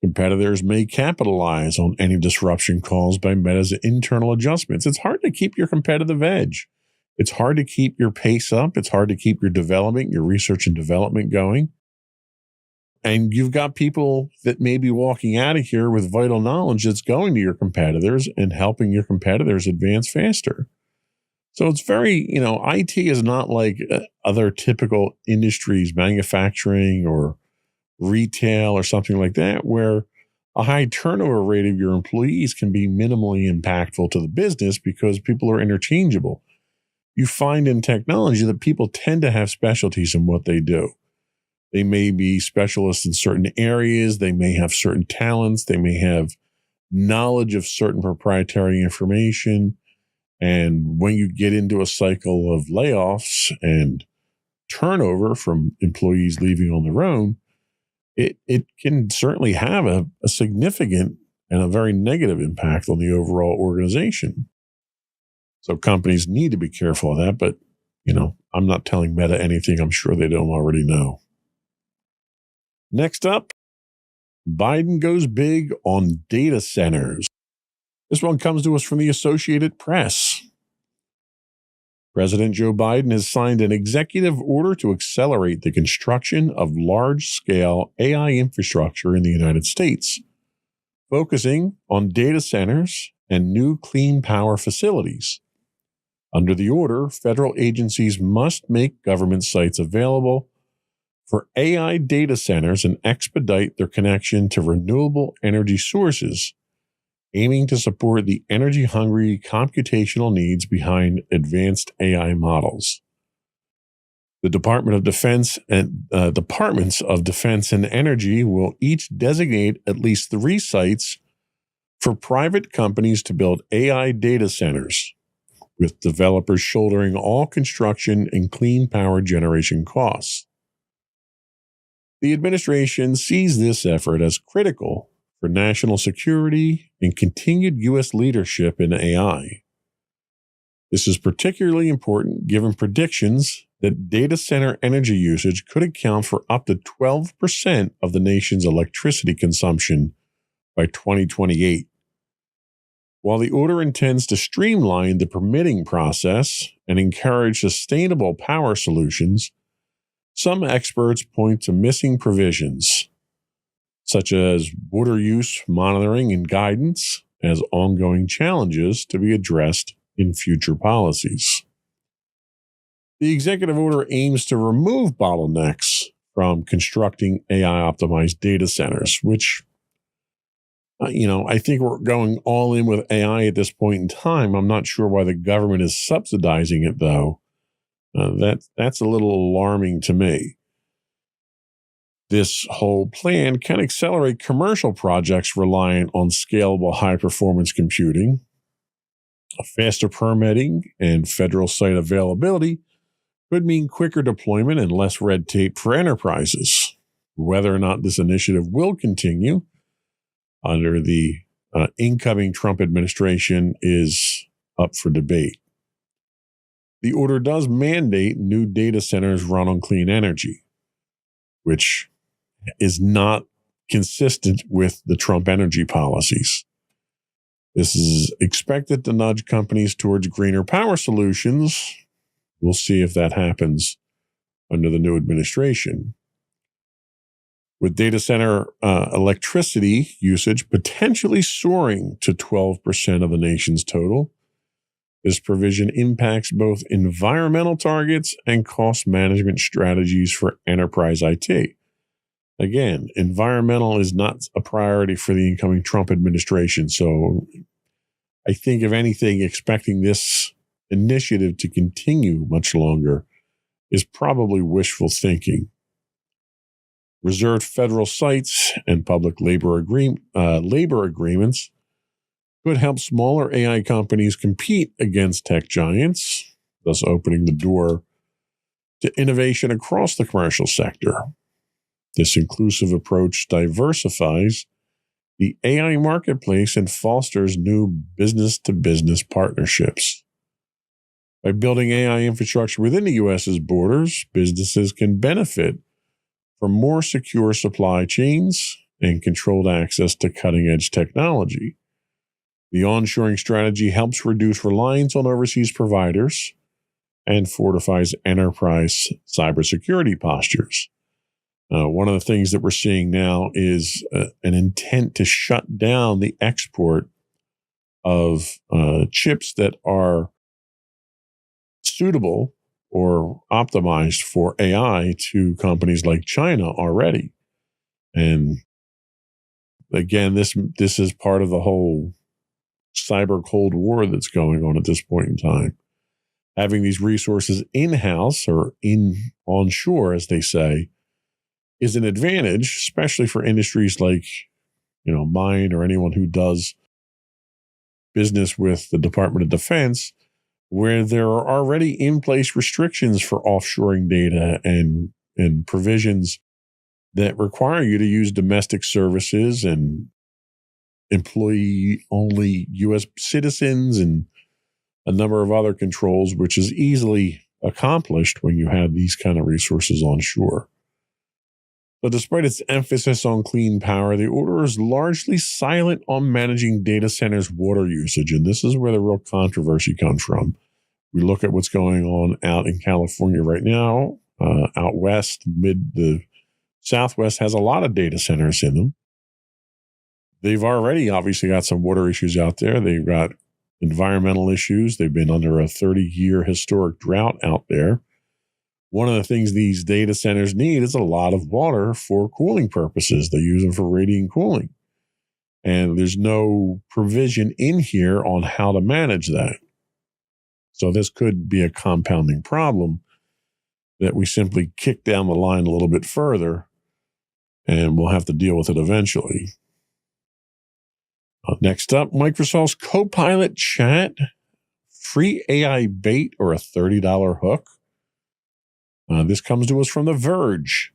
Competitors may capitalize on any disruption caused by Meta's internal adjustments. It's hard to keep your competitive edge. It's hard to keep your pace up. It's hard to keep your development, your research and development going. And you've got people that may be walking out of here with vital knowledge that's going to your competitors and helping your competitors advance faster. So it's very, IT is not like other typical industries, manufacturing or retail or something like that, where a high turnover rate of your employees can be minimally impactful to the business because people are interchangeable. You find in technology that people tend to have specialties in what they do. They may be specialists in certain areas. They may have certain talents. They may have knowledge of certain proprietary information. And when you get into a cycle of layoffs and turnover from employees leaving on their own, it can certainly have a significant and a very negative impact on the overall organization. So companies need to be careful of that. But, I'm not telling Meta anything I'm sure they don't already know. Next up, Biden goes big on data centers. This one comes to us from the Associated Press. President Joe Biden has signed an executive order to accelerate the construction of large-scale AI infrastructure in the United States, focusing on data centers and new clean power facilities. Under the order, federal agencies must make government sites available for AI data centers and expedite their connection to renewable energy sources, aiming to support the energy-hungry computational needs behind advanced AI models. The Department of Defense and Departments of Defense and Energy will each designate at least 3 sites for private companies to build AI data centers, with developers shouldering all construction and clean power generation costs. The administration sees this effort as critical for national security and continued U.S. leadership in AI. This is particularly important given predictions that data center energy usage could account for up to 12% of the nation's electricity consumption by 2028. While the order intends to streamline the permitting process and encourage sustainable power solutions, Some experts point to missing provisions, such as water use monitoring and guidance, as ongoing challenges to be addressed in future policies. The executive order aims to remove bottlenecks from constructing AI-optimized data centers, which, I think we're going all in with AI at this point in time. I'm not sure why the government is subsidizing it, though. That's a little alarming to me. This whole plan can accelerate commercial projects reliant on scalable high-performance computing, faster permitting, and federal site availability could mean quicker deployment and less red tape for enterprises. Whether or not this initiative will continue under the incoming Trump administration is up for debate. The order does mandate new data centers run on clean energy, which is not consistent with the Trump energy policies. This is expected to nudge companies towards greener power solutions. We'll see if that happens under the new administration. With data center electricity usage potentially soaring to 12% of the nation's total, this provision impacts both environmental targets and cost management strategies for enterprise IT. Again, environmental is not a priority for the incoming Trump administration. So I think, if anything, expecting this initiative to continue much longer is probably wishful thinking. Reserved federal sites and public labor agreements could help smaller AI companies compete against tech giants, thus opening the door to innovation across the commercial sector. This inclusive approach diversifies the AI marketplace and fosters new business-to-business partnerships. By building AI infrastructure within the U.S.'s borders, businesses can benefit from more secure supply chains and controlled access to cutting-edge technology. The onshoring strategy helps reduce reliance on overseas providers and fortifies enterprise cybersecurity postures. One of the things that we're seeing now is an intent to shut down the export of chips that are suitable or optimized for AI to companies like China already. And again, this is part of the whole cyber Cold War that's going on at this point in time. Having these resources in-house or onshore, as they say, is an advantage, especially for industries like, mine or anyone who does business with the Department of Defense, where there are already in place restrictions for offshoring data and provisions that require you to use domestic services and employee only U.S. citizens and a number of other controls, which is easily accomplished when you have these kind of resources onshore. But despite its emphasis on clean power, the order is largely silent on managing data centers' water usage. And this is where the real controversy comes from. We look at what's going on out in California right now, out west, the Southwest has a lot of data centers in them. They've already obviously got some water issues out there. They've got environmental issues. They've been under a 30-year historic drought out there. One of the things these data centers need is a lot of water for cooling purposes. They use them for radiant cooling. And there's no provision in here on how to manage that. So this could be a compounding problem that we simply kick down the line a little bit further, and we'll have to deal with it eventually. Next up, Microsoft's Copilot Chat, free AI bait or a $30 hook. This comes to us from The Verge.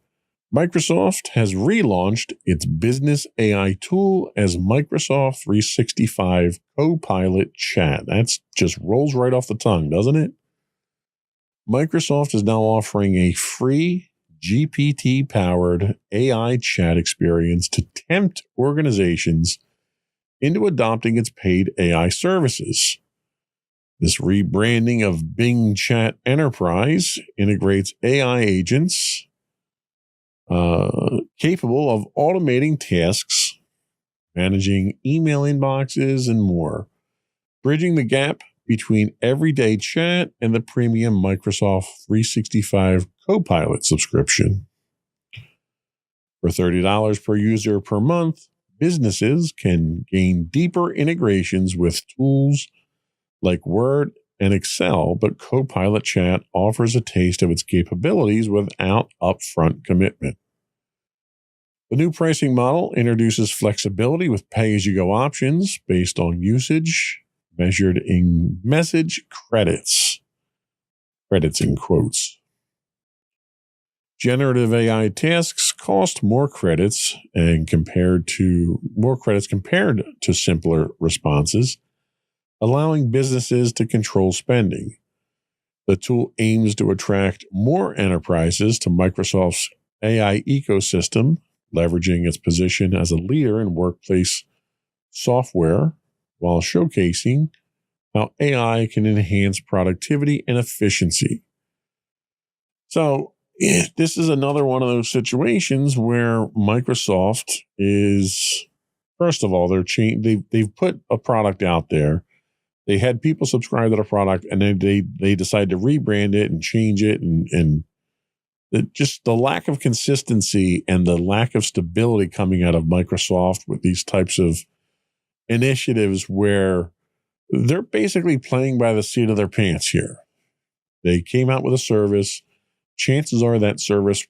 Microsoft has relaunched its business AI tool as Microsoft 365 Copilot Chat. That just rolls right off the tongue, doesn't it? Microsoft is now offering a free GPT-powered AI chat experience to tempt organizations into adopting its paid AI services. This rebranding of Bing Chat Enterprise integrates AI agents capable of automating tasks, managing email inboxes, and more, bridging the gap between everyday chat and the premium Microsoft 365 Copilot subscription. For $30 per user per month, businesses can gain deeper integrations with tools like Word and Excel, but Copilot Chat offers a taste of its capabilities without upfront commitment. The new pricing model introduces flexibility with pay-as-you-go options based on usage, measured in message credits. Credits in quotes. Generative AI tasks cost more credits compared to simpler responses, allowing businesses to control spending. The tool aims to attract more enterprises to Microsoft's AI ecosystem, leveraging its position as a leader in workplace software while showcasing how AI can enhance productivity and efficiency. So, this is another one of those situations where Microsoft is, first of all, they've put a product out there. They had people subscribe to the product, and then they decide to rebrand it and change it, and just the lack of consistency and the lack of stability coming out of Microsoft with these types of initiatives where they're basically playing by the seat of their pants here. They came out with a service. Chances are that service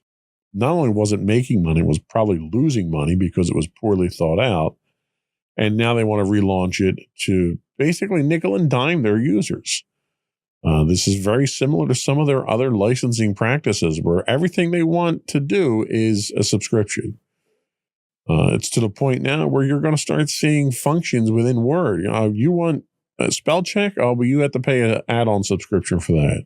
not only wasn't making money, it was probably losing money because it was poorly thought out. And now they want to relaunch it to basically nickel and dime their users. This is very similar to some of their other licensing practices where everything they want to do is a subscription. It's to the point now where you're going to start seeing functions within Word. You want a spell check? Oh, but you have to pay an add-on subscription for that.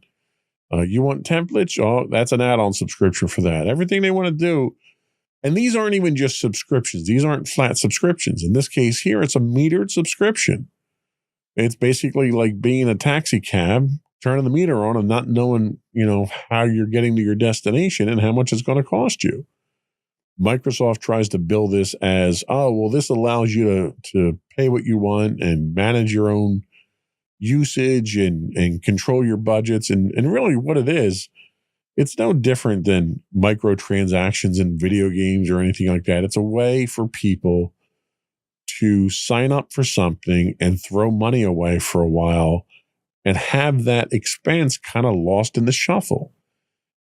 You want templates? Oh, that's an add-on subscription for that. Everything they want to do. And these aren't even just subscriptions. These aren't flat subscriptions. In this case here, it's a metered subscription. It's basically like being in a taxi cab, turning the meter on and not knowing, how you're getting to your destination and how much it's going to cost you. Microsoft tries to build this as, this allows you to pay what you want and manage your own usage and control your budgets. And really what it is, it's no different than microtransactions in video games or anything like that. It's a way for people to sign up for something and throw money away for a while and have that expense kind of lost in the shuffle.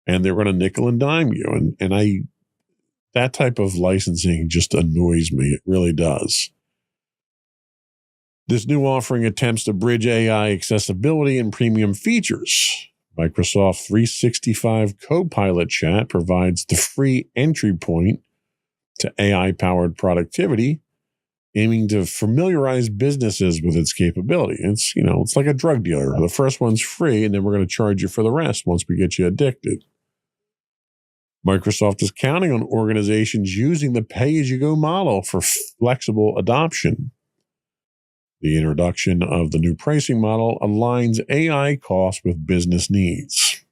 And they're going to nickel and dime you. And that type of licensing just annoys me. It really does. This new offering attempts to bridge AI accessibility and premium features. Microsoft 365 Copilot Chat provides the free entry point to AI-powered productivity, aiming to familiarize businesses with its capability. It's like a drug dealer. The first one's free, and then we're going to charge you for the rest once we get you addicted. Microsoft is counting on organizations using the pay-as-you-go model for flexible adoption. The introduction of the new pricing model aligns AI costs with business needs,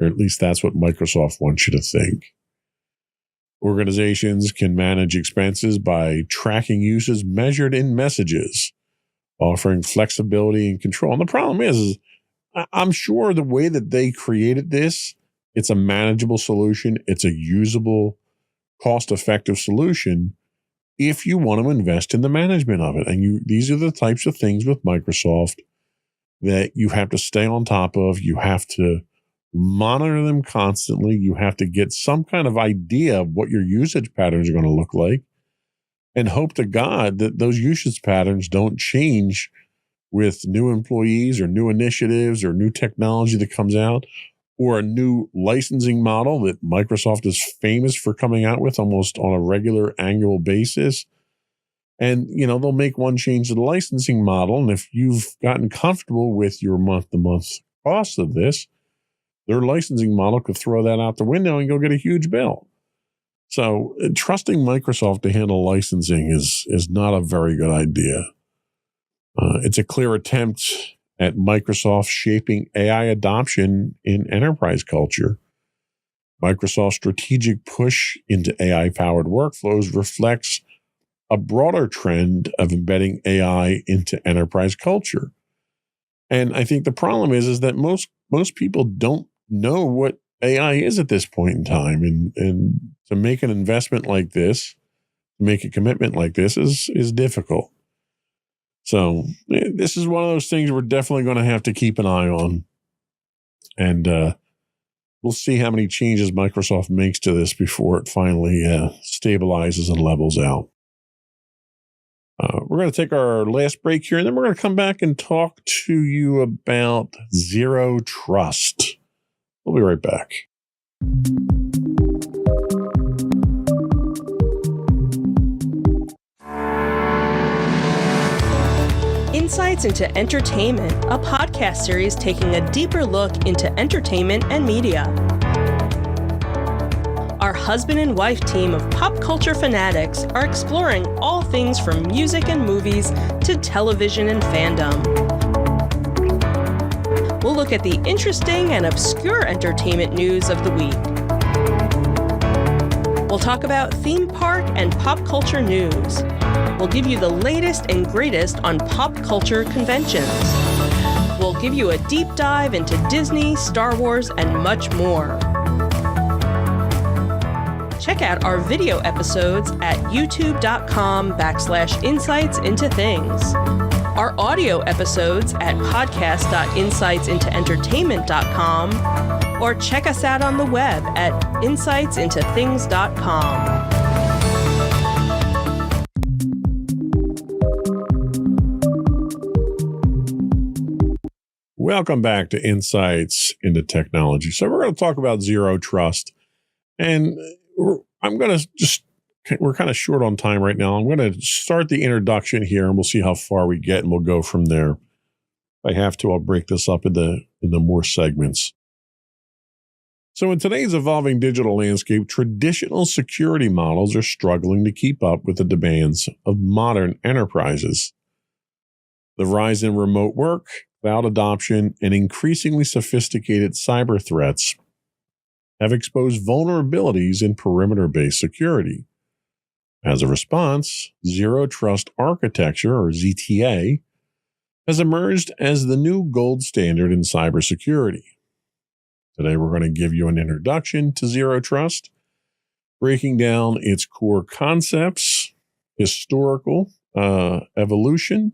or at least that's what Microsoft wants you to think. Organizations can manage expenses by tracking usage measured in messages, offering flexibility and control. And the problem is I'm sure the way that they created this, it's a manageable solution. It's a usable, cost-effective solution if you want to invest in the management of it. And these are the types of things with Microsoft that you have to stay on top of. You have to monitor them constantly. You have to get some kind of idea of what your usage patterns are going to look like and hope to God that those usage patterns don't change with new employees or new initiatives or new technology that comes out or a new licensing model that Microsoft is famous for coming out with almost on a regular annual basis. And, they'll make one change to the licensing model. And if you've gotten comfortable with your month-to-month cost of this, their licensing model could throw that out the window and go get a huge bill. So trusting Microsoft to handle licensing is not a very good idea. It's a clear attempt at Microsoft shaping AI adoption in enterprise culture. Microsoft's strategic push into AI-powered workflows reflects a broader trend of embedding AI into enterprise culture. And I think the problem is that most people don't know what AI is at this point in time. And to make an investment like this, to make a commitment like this is difficult. So this is one of those things we're definitely going to have to keep an eye on. And we'll see how many changes Microsoft makes to this before it finally stabilizes and levels out. We're going to take our last break here, and then we're going to come back and talk to you about Zero Trust. We'll be right back. Insights into Entertainment, a podcast series taking a deeper look into entertainment and media. Our husband and wife team of pop culture fanatics are exploring all things from music and movies to television and fandom. We'll look at the interesting and obscure entertainment news of the week. We'll talk about theme park and pop culture news. We'll give you the latest and greatest on pop culture conventions. We'll give you a deep dive into Disney, Star Wars, and much more. Check out our video episodes at youtube.com/insightsintothings. Our audio episodes at podcast.insightsintoentertainment.com, or check us out on the web at insightsintothings.com. Welcome back to Insights into Technology. So we're going to talk about Zero Trust. And we're kind of short on time right now. I'm going to start the introduction here, and we'll see how far we get, and we'll go from there. If I have to, I'll break this up into more segments. So in today's evolving digital landscape, traditional security models are struggling to keep up with the demands of modern enterprises. The rise in remote work, cloud adoption, and increasingly sophisticated cyber threats have exposed vulnerabilities in perimeter-based security. As a response, Zero Trust Architecture, or ZTA, has emerged as the new gold standard in cybersecurity. Today, we're going to give you an introduction to Zero Trust, breaking down its core concepts, historical evolution,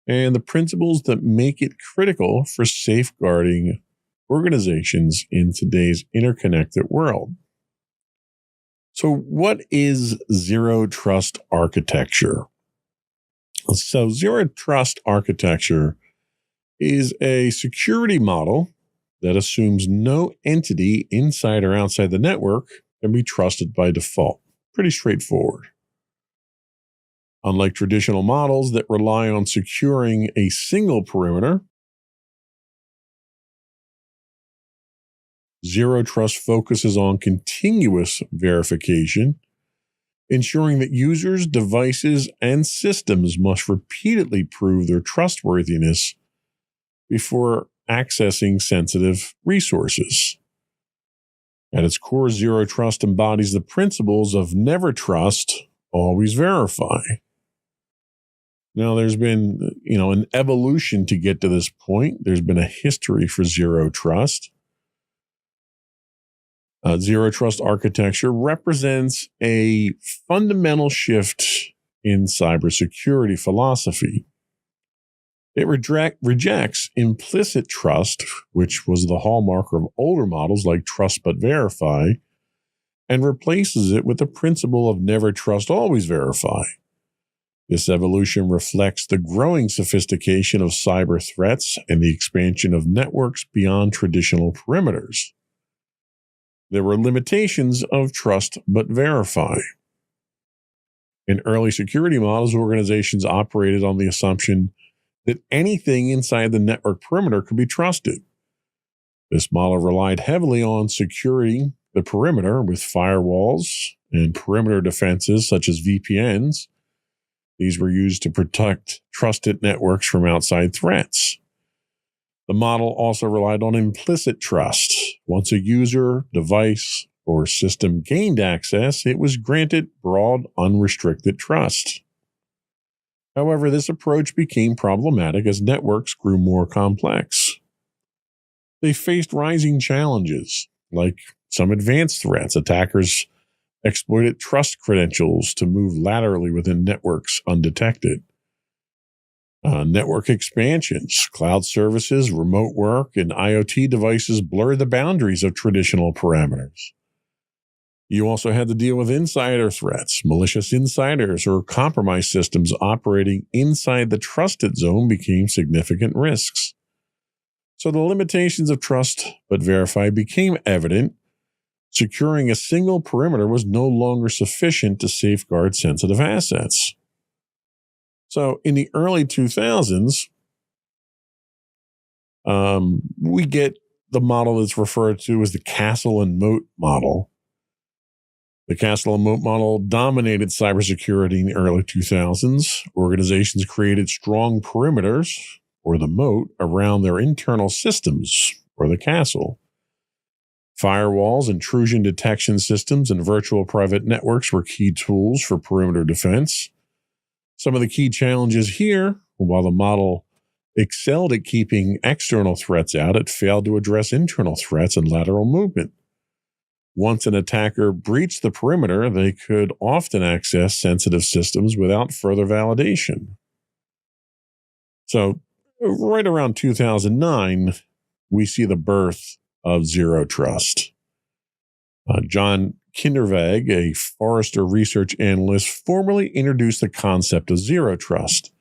and the principles that make it critical for safeguarding organizations in today's interconnected world. So what is Zero Trust Architecture? So Zero Trust Architecture is a security model that assumes no entity inside or outside the network can be trusted by default. Pretty straightforward. Unlike traditional models that rely on securing a single perimeter, Zero Trust focuses on continuous verification, ensuring that users, devices, and systems must repeatedly prove their trustworthiness before accessing sensitive resources. At its core, Zero Trust embodies the principles of never trust, always verify. Now, there's been, an evolution to get to this point. There's been a history for Zero Trust. Zero Trust Architecture represents a fundamental shift in cybersecurity philosophy. It rejects implicit trust, which was the hallmark of older models like trust but verify, and replaces it with the principle of never trust, always verify. This evolution reflects the growing sophistication of cyber threats and the expansion of networks beyond traditional perimeters. There were limitations of trust but verify. In early security models, organizations operated on the assumption that anything inside the network perimeter could be trusted. This model relied heavily on securing the perimeter with firewalls and perimeter defenses such as VPNs. These were used to protect trusted networks from outside threats. The model also relied on implicit trust, Once a user, device, or system gained access, it was granted broad, unrestricted trust. However, this approach became problematic as networks grew more complex. They faced rising challenges, like some advanced threats. Attackers exploited trust credentials to move laterally within networks undetected. Network expansions, cloud services, remote work, and IoT devices blurred the boundaries of traditional parameters. You also had to deal with insider threats. Malicious insiders or compromised systems operating inside the trusted zone became significant risks. So the limitations of trust but verify became evident. Securing a single perimeter was no longer sufficient to safeguard sensitive assets. So in the early 2000s, we get the model that's referred to as the castle and moat model. The castle and moat model dominated cybersecurity in the early 2000s. Organizations created strong perimeters, or the moat, around their internal systems, or the castle. Firewalls, intrusion detection systems, and virtual private networks were key tools for perimeter defense. Some of the key challenges here, while the model excelled at keeping external threats out, it failed to address internal threats and lateral movement. Once an attacker breached the perimeter, they could often access sensitive systems without further validation. So, right around 2009, we see the birth of Zero Trust. John Kindervag, a Forrester research analyst, formally introduced the concept of Zero Trust.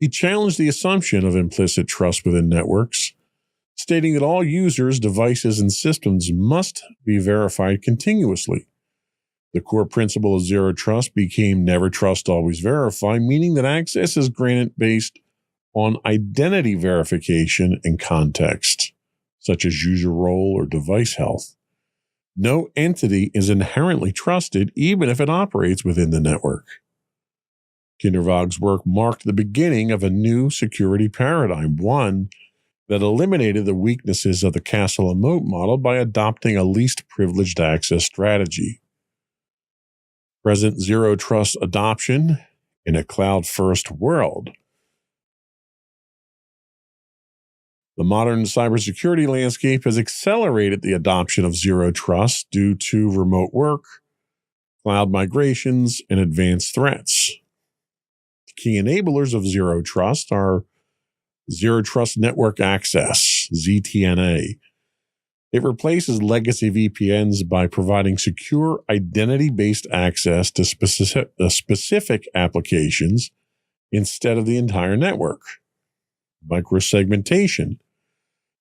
He challenged the assumption of implicit trust within networks, stating that all users, devices, and systems must be verified continuously. The core principle of Zero Trust became never trust, always verify, meaning that access is granted based on identity verification and context, such as user role or device health. No entity is inherently trusted, even if it operates within the network. Kindervag's work marked the beginning of a new security paradigm, one that eliminated the weaknesses of the castle and moat model by adopting a least privileged access strategy. Present Zero Trust adoption in a cloud-first world. The modern cybersecurity landscape has accelerated the adoption of Zero Trust due to remote work, cloud migrations, and advanced threats. The key enablers of Zero Trust are Zero Trust Network Access, ZTNA. It replaces legacy VPNs by providing secure identity-based access to specific applications instead of the entire network. Microsegmentation.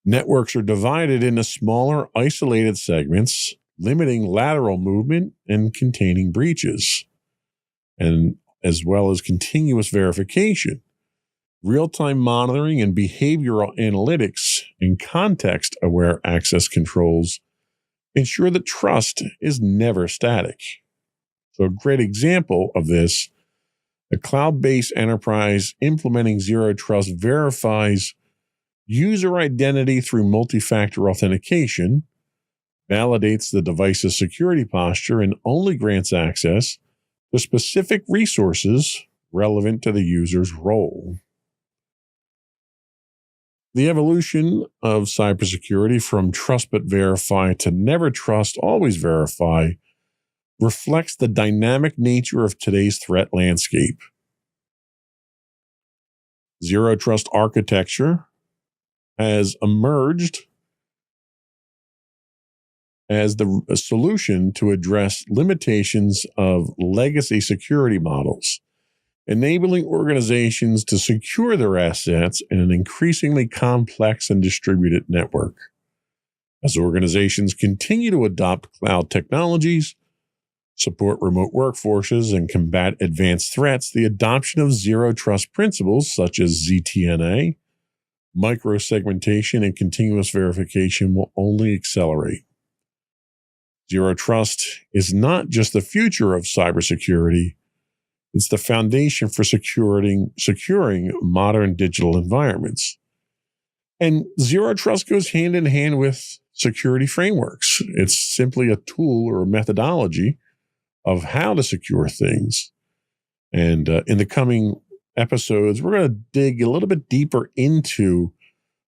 Networks are divided into smaller, isolated segments, limiting lateral movement and containing breaches, and as well as continuous verification. Real-time monitoring and behavioral analytics and context-aware access controls ensure that trust is never static. So a great example of this, a cloud-based enterprise implementing Zero Trust verifies user identity through multi-factor authentication, validates the device's security posture, and only grants access to specific resources relevant to the user's role. The evolution of cybersecurity from trust but verify to never trust, always verify reflects the dynamic nature of today's threat landscape. Zero Trust architecture has emerged as the solution to address limitations of legacy security models, enabling organizations to secure their assets in an increasingly complex and distributed network. As organizations continue to adopt cloud technologies, support remote workforces, and combat advanced threats, the adoption of Zero Trust principles such as ZTNA, microsegmentation, and continuous verification will only accelerate. Zero Trust is not just the future of cybersecurity, it's the foundation for securing modern digital environments. And Zero Trust goes hand in hand with security frameworks. It's simply a tool or a methodology of how to secure things. And in the coming episodes, we're going to dig a little bit deeper into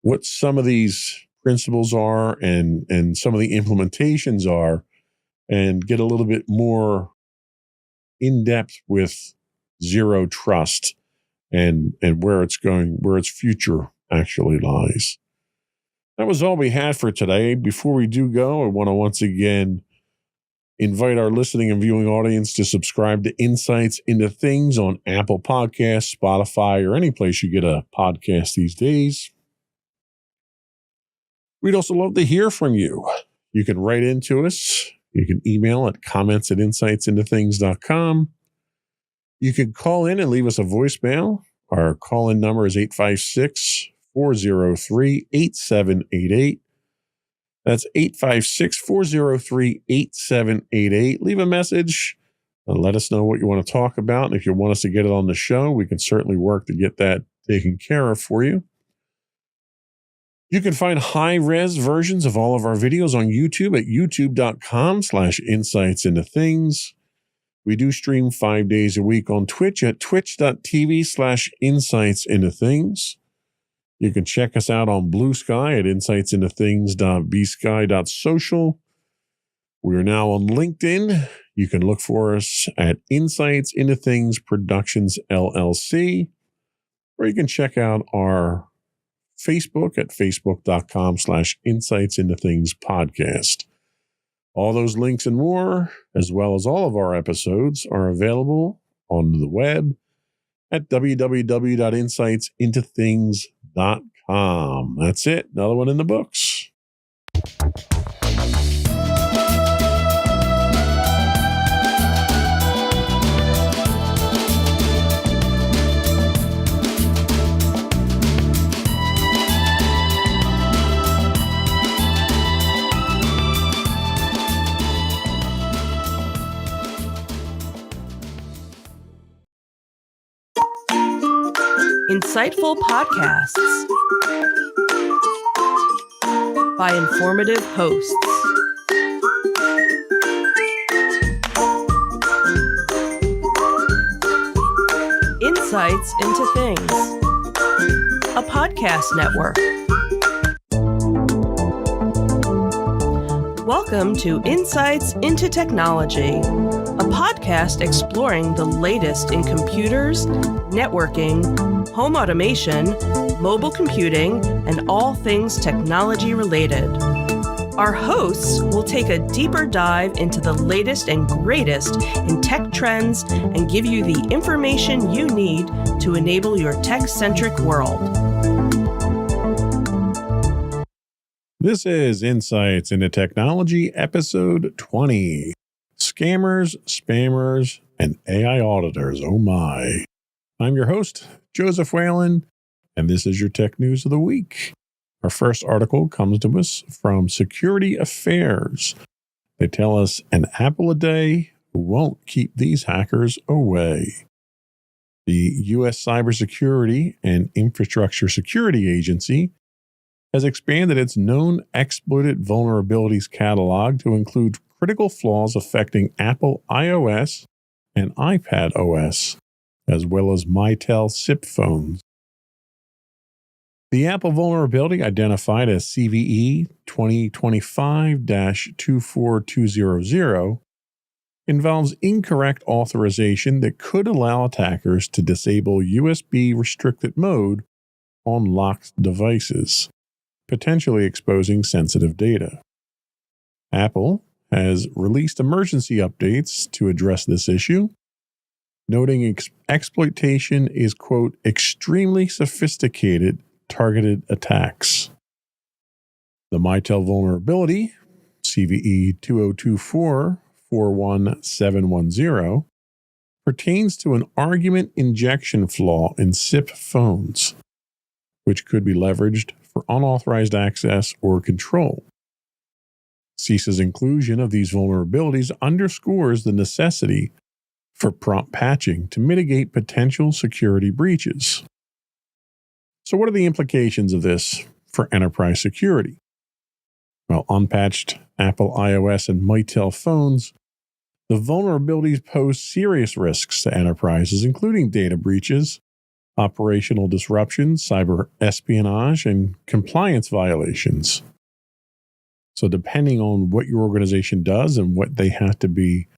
what some of these principles are and some of the implementations are, and get a little bit more in depth with zero trust and where it's going, where its future actually lies. That was all we had for today. Before we do go, I want to once again invite our listening and viewing audience to subscribe to Insights into Things on Apple Podcasts, Spotify, or any place you get a podcast these days. We'd also love to hear from you. You can write into us. You can email at comments@insightsintothings.com. You can call in and leave us a voicemail. Our call-in number is 856-403-8788. That's 856-403-8788. Leave a message and let us know what you want to talk about. And if you want us to get it on the show, we can certainly work to get that taken care of for you. You can find high-res versions of all of our videos on YouTube at youtube.com/insightsintothings. We do stream 5 days a week on Twitch at twitch.tv/insightsintothings. You can check us out on Blue Sky at insightsintothings.bsky.social. We are now on LinkedIn. You can look for us at Insights Into Things Productions LLC, or you can check out our Facebook at facebook.com/insightsintothingspodcast. All those links and more, as well as all of our episodes, are available on the web at www.insightsintothings.com. That's it. Another one in the books. Insightful podcasts by informative hosts. Insights into Things, a podcast network. Welcome to Insights into Technology, a podcast exploring the latest in computers, networking, home automation, mobile computing, and all things technology related. Our hosts will take a deeper dive into the latest and greatest in tech trends and give you the information you need to enable your tech-centric world. This is Insights into Technology, episode 20. Scammers, spammers, and AI auditors. Oh my. I'm your host, Joseph Whalen, and this is your tech news of the week. Our first article comes to us from Security Affairs. They tell us an apple a day won't keep these hackers away. The U.S. Cybersecurity and Infrastructure Security Agency has expanded its known exploited vulnerabilities catalog to include critical flaws affecting Apple iOS and iPad OS, as well as Mitel SIP phones. The Apple vulnerability, identified as CVE 2025-24200, involves incorrect authorization that could allow attackers to disable USB restricted mode on locked devices, potentially exposing sensitive data. Apple has released emergency updates to address this issue, noting exploitation is, quote, extremely sophisticated targeted attacks. The Mitel vulnerability, CVE 2024-41710, pertains to an argument injection flaw in SIP phones, which could be leveraged for unauthorized access or control. CISA's inclusion of these vulnerabilities underscores the necessity for prompt patching to mitigate potential security breaches. So what are the implications of this for enterprise security? unpatched Apple iOS and Mitel phones, the vulnerabilities pose serious risks to enterprises, including data breaches, operational disruptions, cyber espionage, and compliance violations. So depending on what your organization does and what they have to be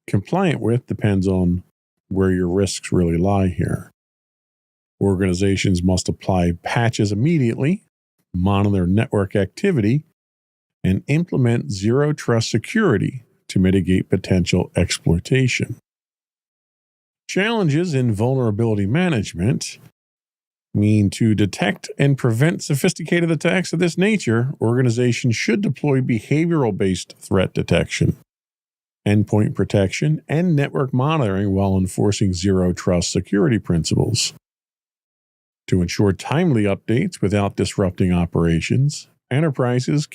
compliant with depends on where your risks really lie here. Organizations must apply patches immediately, monitor network activity, and implement zero trust security to mitigate potential exploitation. Challenges in vulnerability management mean to detect and prevent sophisticated attacks of this nature, organizations should deploy behavioral-based threat detection, endpoint protection, and network monitoring while enforcing zero trust security principles. To ensure timely updates without disrupting operations, enterprises